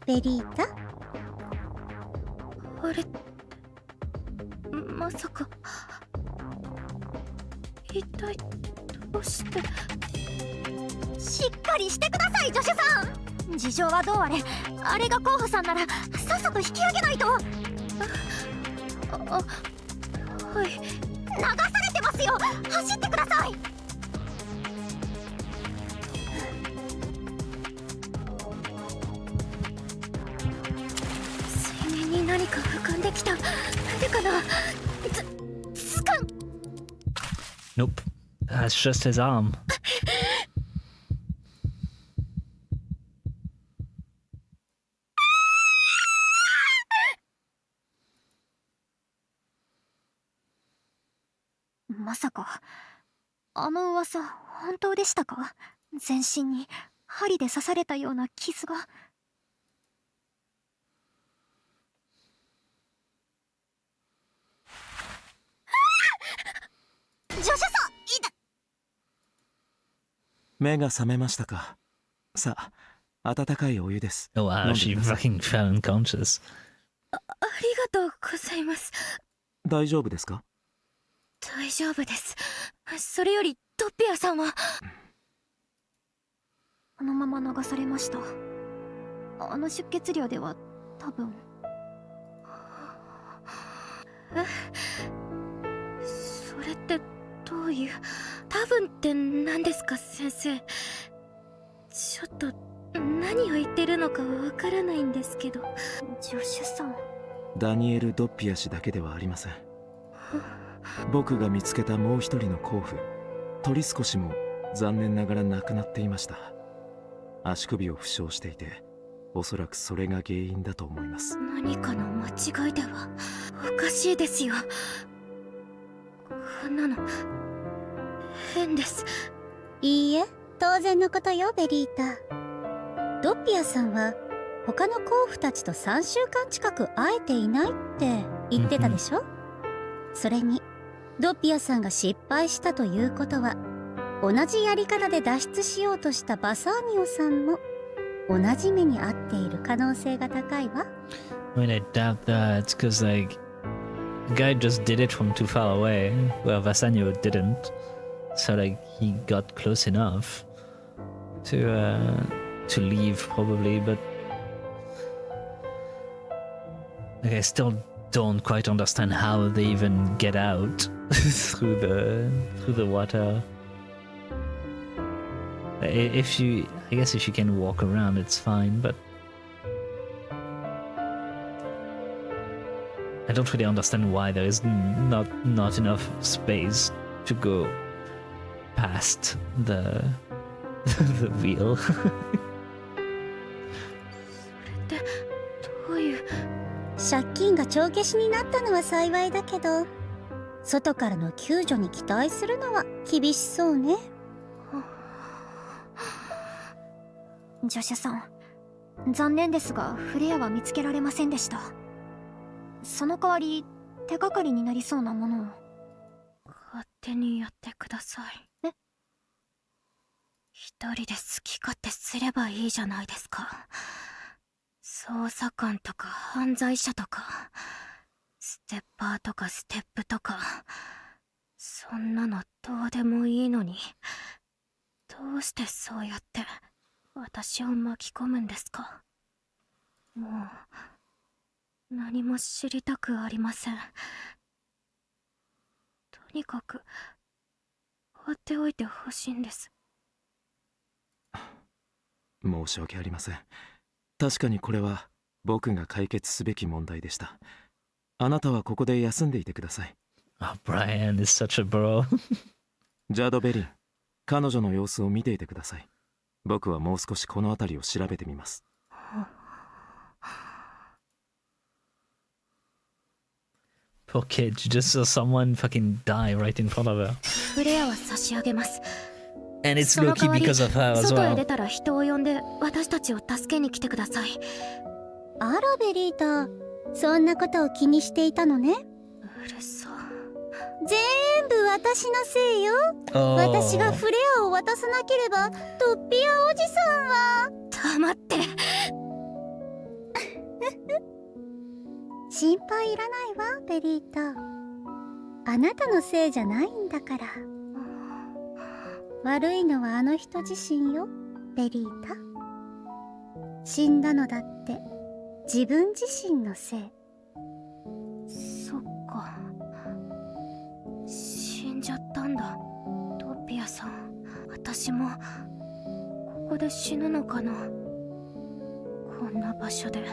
ベリータ。あれ、まさか。一体どうして。しっかりしてくださいジョシュさん。事情はどうあれ、あれがコウフさんならさっさと引き上げないと。はい、流されてますよ。走ってください。水面に何か浮かんできた。誰かな。つかん。Nope. That's just his arm. まさかあの噂本当でしたか。全身に針で刺されたような傷が。ジョシュさん、いた。目が覚めましたか。さあ、温かいお湯です。 Oh wow, she fucking fell unconscious. ありがとうございます。大丈夫ですか。大丈夫です。それよりトッピアさんはこのまま流されました。あの出血量では多分。それってどういう。多分って何ですか先生。ちょっと何を言ってるのかわからないんですけど。ジョシュさん。ダニエル・ドッピア氏だけではありません。僕が見つけたもう一人の甲府トリスコ氏も残念ながら亡くなっていました。足首を負傷していて、おそらくそれが原因だと思います。何かの間違いでは。おかしいですよ。こんなの変です。いいえ、当然のことよ、ベリータ。ドッピアさんは他の甲府たちと3週間近く会えていないって言ってたでしょ。それにドッピアさんが失敗したということは、同じやり方で脱出しようとしたバサーニオさんも同じ目に遭っている可能性が高いわ。I mean, I doubt that, because like, the guy just did it from too far away, where Vasanio didn't. So like, he got close enough to leave probably, but like, I still don't quite understand how they even get out through the water. If you, I guess if you can walk around, it's fine, but I don't really understand why there is not enough space to go past the the wheel. で、どういう。借金が帳消しになったのは幸いだけど、外からの救助に期待するのは厳しそうね。ジョシュさん、残念ですがフレアは見つけられませんでした。その代わり手がかりになりそうなものを。勝手にやってください。一人で好き勝手すればいいじゃないですか。捜査官とか犯罪者とかステッパーとかステップとか、そんなのどうでもいいのに、どうしてそうやって私を巻き込むんですか。もう何も知りたくありません。とにかく放っておいてほしいんです。申し訳ありません。確かにこれは僕が解決すべき問題でした。あなたはここで休んでいてください。Oh, Brian is such a bro. ジャード・ベリン、彼女の様子を見ていてください。僕はもう少しこの辺りを調べてみます。Poor kid, she just saw someone fucking die right in front of her. フレアは差し上げます。 And it's その Loki 代わり because of her as 外へ well. 出たら人を呼んで私たちを助けに来てください。あらベリータ、そんなことを気にしていたのね。うるさ。全部私のせいよ。 Oh. 私がフレアを渡さなければトッピアおじさんは。黙って。心配いらないわベリータ。あなたのせいじゃないんだから。悪いのはあの人自身よベリータ。死んだのだって自分自身のせい。そっか。死んじゃったんだ。トッピアさん。私もここで死ぬのかな。こんな場所で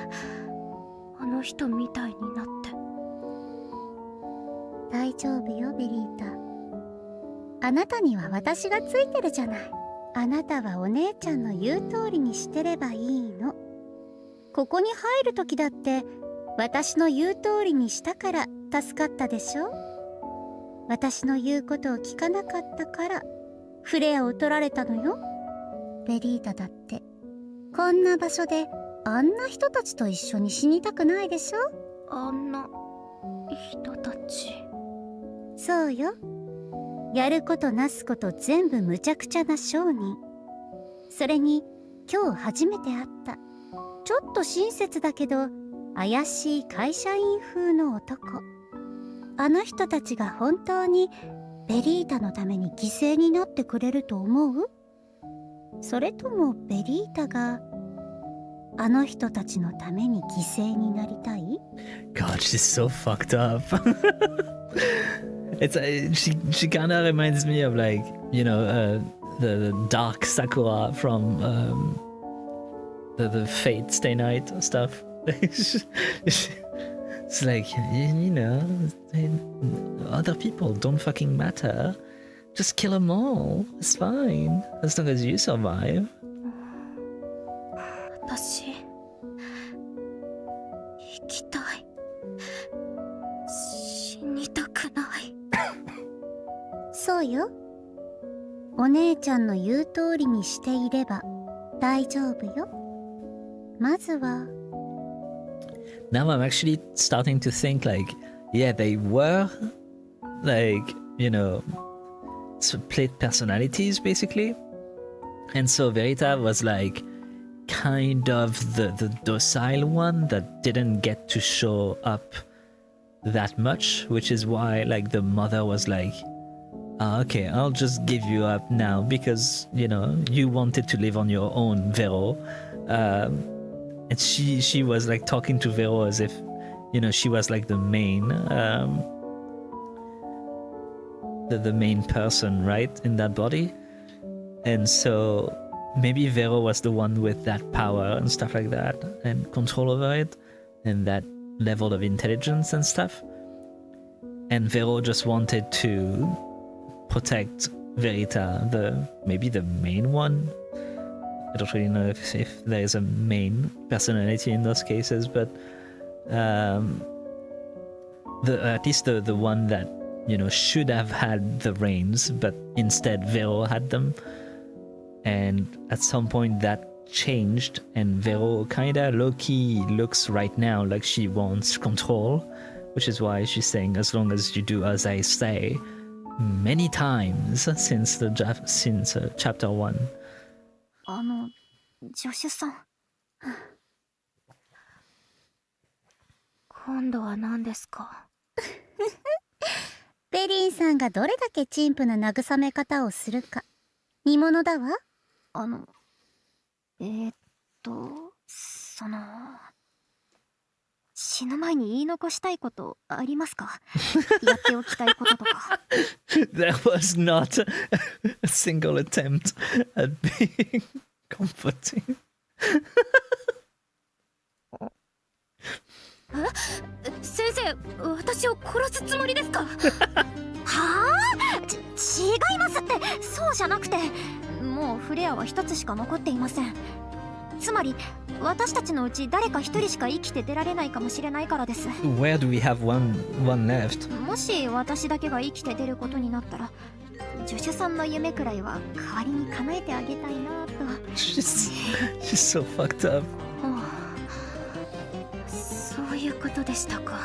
あの人みたいになって。大丈夫よベリータ。あなたには私がついてるじゃない。あなたはお姉ちゃんの言う通りにしてればいいの。ここに入る時だって私の言う通りにしたから助かったでしょ。私の言うことを聞かなかったからフレアを取られたのよ。ベリータだってこんな場所であんな人たちと一緒に死にたくないでしょ。あんな人たち。そうよ。やることなすこと全部むちゃくちゃな商人。それに今日初めて会ったちょっと親切だけど怪しい会社員風の男。あの人たちが本当にベリータのために犠牲になってくれると思う？それともベリータがあの人たちのために犠牲になりたい？ God, she's so fucked up. It's she kind of reminds me of like, you know, the dark Sakura from the Fate Stay Night stuff. It's like, you know, other people don't fucking matter. Just kill them all. It's fine. As long as you survive. 私生きたい。死にたくない。そうよ。お姉ちゃんの言う通りにしていれば大丈夫よ。まずは Now I'm actually starting to think like, yeah, they were like, you know, split personalities basically. And so Verita was like kind of the docile one that didn't get to show up that much, which is why like the mother was like, okay, I'll just give you up now because, you know, you wanted to live on your own, Vero. And she was like talking to Vero as if, you know, she was like the main the main person, right, in that body. And so maybe Vero was the one with that power and stuff like that and control over it and that level of intelligence and stuff. And Vero just wanted to protect Verita, maybe the main one. I don't really know if there is a main personality in those cases, but at least the one that, you know, should have had the reins, but instead Vero had them. And at some point that changed, and Vero kinda low-key looks right now like she wants control, which is why she's saying, as long as you do as I say, many times since chapter 1. 助手さん。今度は何ですか？ベリンさんがどれだけ陳腐な慰め方をするか見ものだわ。死ぬ前に言い残したいことありますか？やっておきたいこととか。There was not a single attempt at being comforting. 先生、私を殺すつもりですか？はあ？違いますって。そうじゃなくて、もうフレアは一つしか残っていません。つまり私たちのうち誰か一人しか生きて出られないかもしれないからです。 Where do we have one left? もし私だけが生きて出ることになったら、助手さんの夢くらいは代わりに叶えてあげたいなと。She's so fucked up. そういうことでしたか。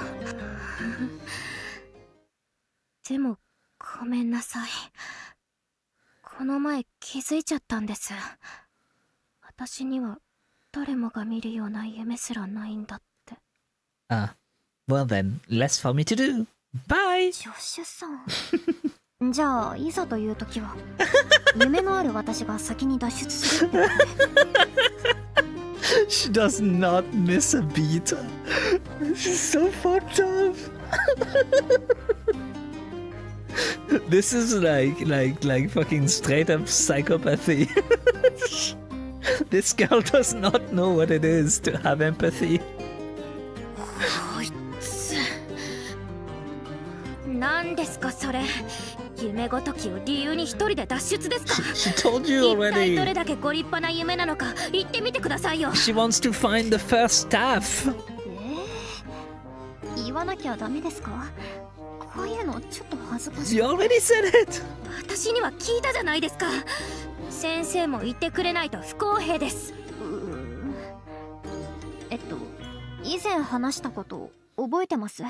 でもごめんなさい。この前気づいちゃったんです。私には誰もが見るような夢すらないんだって。Well then, less for me to do. Bye! 助手さん。じゃあいざという時は夢のある私が先に脱出するって。She does not miss a beat. She's so fucked up. This is like fucking straight up psychopathy. This girl does not know what it is to have empathy. こいつ。何ですかそれ。夢ごときを理由に一人で脱出ですか？ She told you 一体ど already. れだけご立派な夢なのか言ってみてくださいよ。 She wants to find the first staff. 言わなきゃダメですか？こういうのちょっと恥ずかしい。 You already said it. 私には聞いたじゃないですか。先生も言ってくれないと不公平です。以前話したこと覚えてます？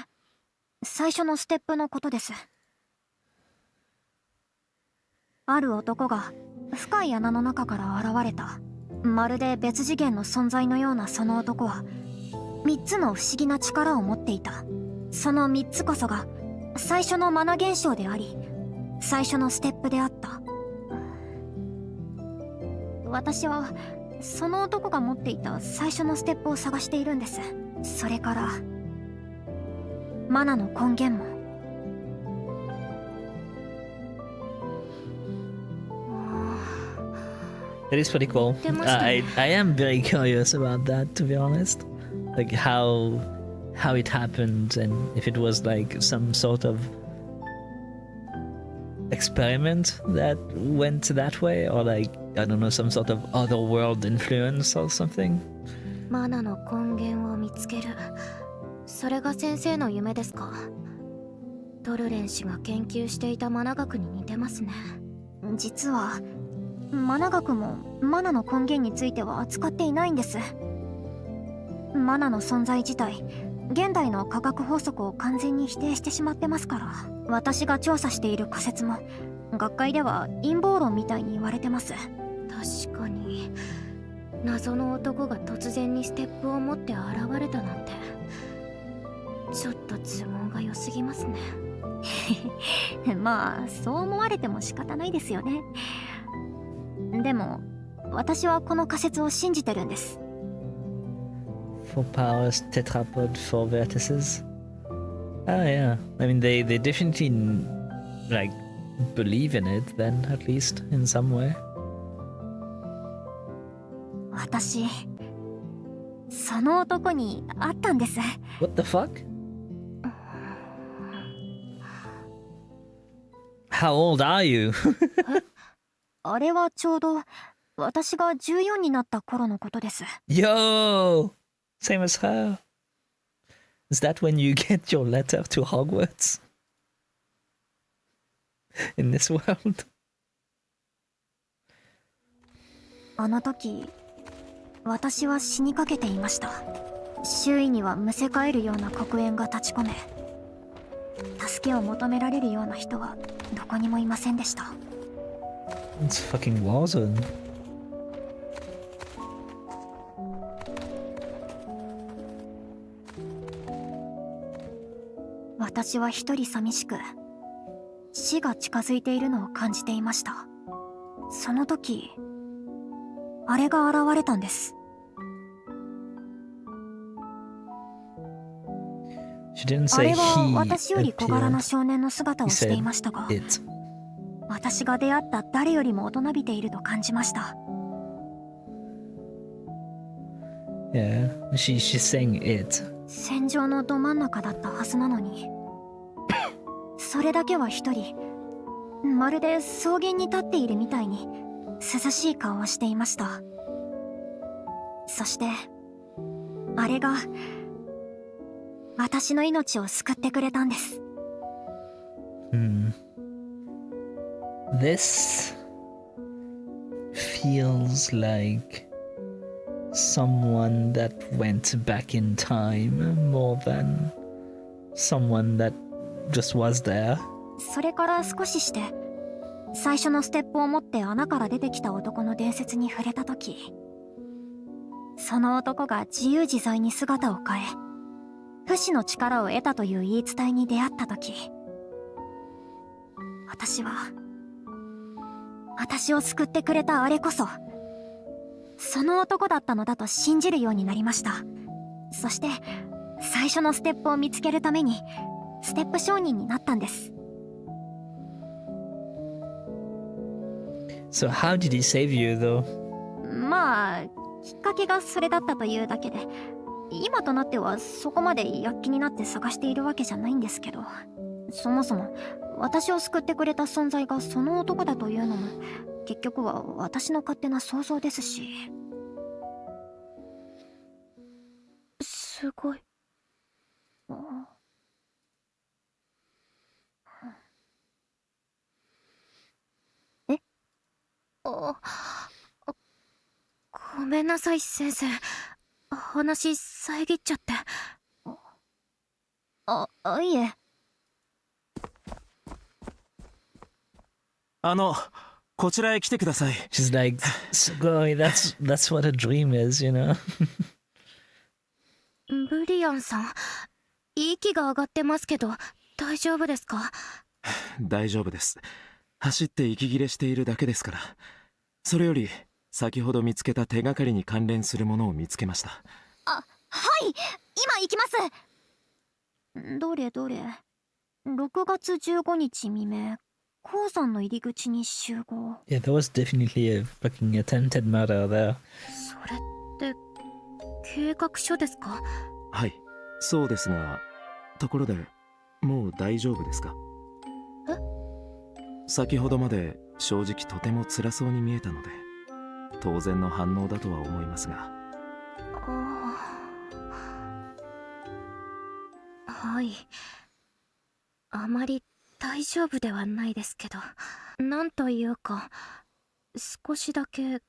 最初のステップのことです。ある男が深い穴の中から現れた。まるで別次元の存在のようなその男は3つの不思議な力を持っていた。その3つこそが最初のマナ現象であり、最初のステップであった。私はその男が持っていた最初のステップを探しているんです。それからマナの根源も。That is pretty cool. I am very curious about that, to be honest. Like how how it happened and if it was like some sort of experiment that went that way, or like, I don't know, some sort of other world influence or something. マナの根源を見つける。それが先生の夢ですか。ドルレン氏が研究していたマナ学に似てますね。実はマナ学もマナの根源については扱っていないんです。マナの存在自体、現代の科学法則を完全に否定してしまってますから。私が調査している仮説も学会では陰謀論みたいに言われてます。確かに謎の男が突然にステップを持って現れたなんて、ちょっと都合が良すぎますね。まあそう思われても仕方ないですよね。でも私はこの仮説を信じてるんです。 4 powers, tetrapod, 4 vertices. Oh yeah, I mean they definitely like believe in it then, at least in some way. 私その男に会ったんです。 What the fuck? How old are you? あれはちょうど私が14になった頃のことです。 Yo! Same as her. Is that when you get your letter to Hogwarts? In this world? あの時私は死にかけていました。周囲にはむせ返るような黒煙が立ち込め、助けを求められるような人はどこにもいませんでした。 It's fucking Warzone. 私は一人寂しく死が近づいているのを感じていました。その時あれが現れたんです。 She didn't あ say れは he 私より小柄な appeared. 少年の姿を He してい said ましたが、 it. 私が出会った誰よりも大人びていると感じました。 Yeah, she's saying it. 戦場のど真ん中だったはずなのにそれだけは一人まるで草原に立っているみたいに涼しい顔をしていました。そしてあれが私の命を救ってくれたんです。 This feels like someone that went back in time more than someone that just was there. それから少しして最初のステップを持って穴から出てきた男の伝説に触れた時、その男が自由自在に姿を変え不死の力を得たという言い伝えに出会った時、私は私を救ってくれたあれこそその男だったのだと信じるようになりました。そして最初のステップを見つけるためにステップ商人になったんです。 So how did he save you though? まあきっかけがそれだったというだけで、今となってはそこまで躍起になって探しているわけじゃないんですけど、そもそも私を救ってくれた存在がその男だというのも結局は私の勝手な想像ですし。すごい。え？ごめんなさい先生、話遮っちゃって。いえ。こちらへ来てください。 She's like, Sugoi, that's what a dream is, you know? ブリアンさん、息が上がってますけど大丈夫ですか？大丈夫です。走って息切れしているだけですから。それより先ほど見つけた手がかりに関連するものを見つけました。はい、今行きます。どれどれ。6月15日未明、鉱山の入り口に集合。 Yeah, there was definitely a fucking attempted murder there. それって計画書ですか？はい、そうですが、ところでもう大丈夫ですか？先ほどまで正直とても辛そうに見えたので、当然の反応だとは思いますが。はい。あまり大丈夫ではないですけど、なんというか、少しだけ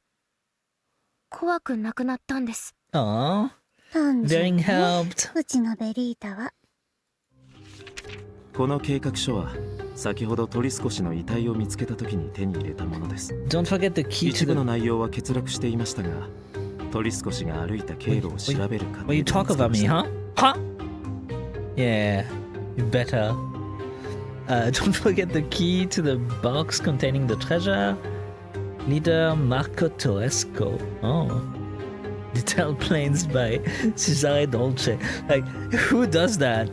怖くなくなったんです。Aww. 単純 Daring ね helped. うちのベリータは。この計画書は先ほどトリスコ氏の遺体を見つけた時に手に入れたものです。 Don't forget the key 一 to 部の the... 内容は欠落していましたが、トリスコ氏が歩いた経路を調べる過程 Will you で talk 見つけ about まし me, た。 huh? Yeah, you better. Don't forget the key to the box containing the treasure. Leader Marco Toresco. Oh. Detailed plans by Cesare Dolce. Like, who does that?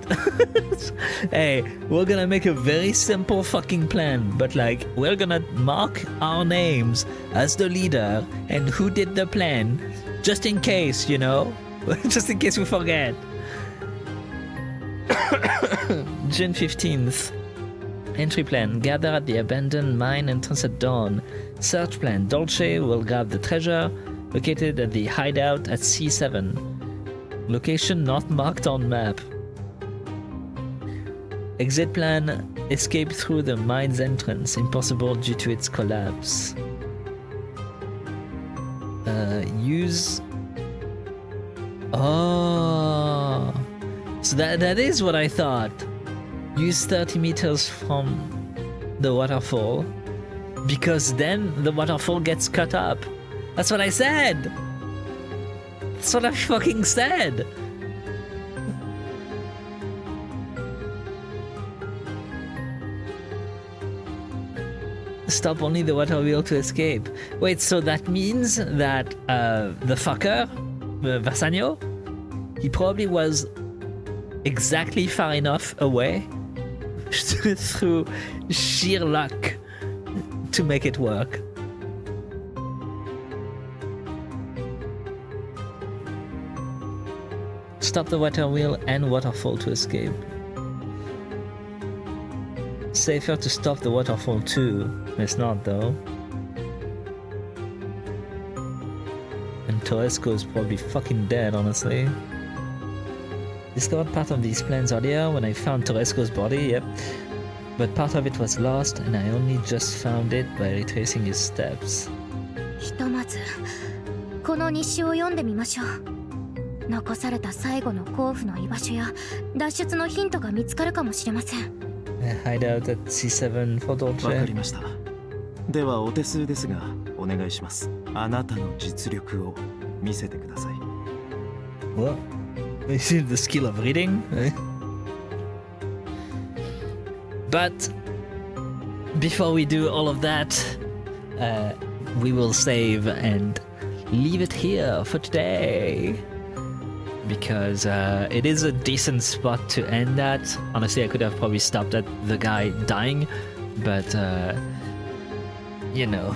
Hey, we're gonna make a very simple fucking plan, but like, we're gonna mark our names as the leader and who did the plan, just in case, you know? Just in case we forget. June 15th. Entry plan. Gather at the abandoned mine entrance at dawn. Search plan. Dolce will grab the treasure located at the hideout at C7. Location not marked on map. Exit plan. Escape through the mine's entrance. Impossible due to its collapse. Use... Oh... So that is what I thought. Use 30 meters from the waterfall, because then the waterfall gets cut up. That's what I said! That's what I fucking said! Stop only the water wheel to escape. Wait, so that means that the fucker, Vassagno, he probably was exactly far enough away through sheer luck to make it work. Stop the water wheel and waterfall to escape. Safer to stop the waterfall too. It's not though. And Toresco is probably fucking dead, honestly. Discovered part of these plans earlier when I found Toresco's body, yep. But part of it was lost and I only just found it by retracing his steps. ひとまずこの日誌を読んでみましょう。残された最後の甲府の居場所や脱出のヒントが見つかるかもしれません。Hideout at C7 for わか Dolce. りました。ではお手数ですがお願いします。あなたの実力を見せてください。What? Is it the skill of reading? But before we do all of that, we will save and leave it here for today. Because it is a decent spot to end at. Honestly, I could have probably stopped at the guy dying, but you know,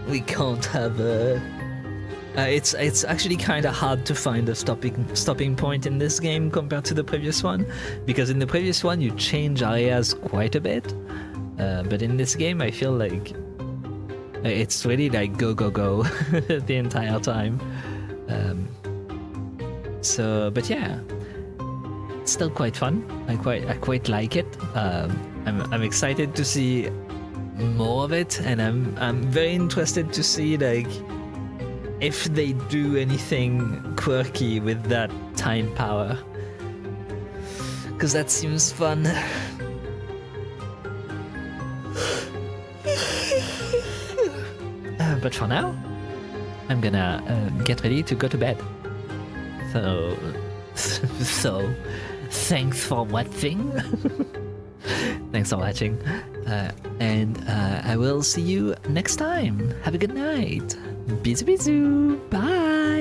we can't have a... it's actually kind of hard to find a stopping point in this game compared to the previous one, because in the previous one you change areas quite a bit, but in this game I feel like it's really like go go go the entire time. So, but yeah, it's still quite fun. I quite like it. I'm excited to see more of it, and I'm very interested to see like if they do anything quirky with that time power, because that seems fun. But for now, I'm gonna get ready to go to bed. So thanks for watching. Thanks for watching, and I will see you next time. Have a good night. Bisous bisous. Bye.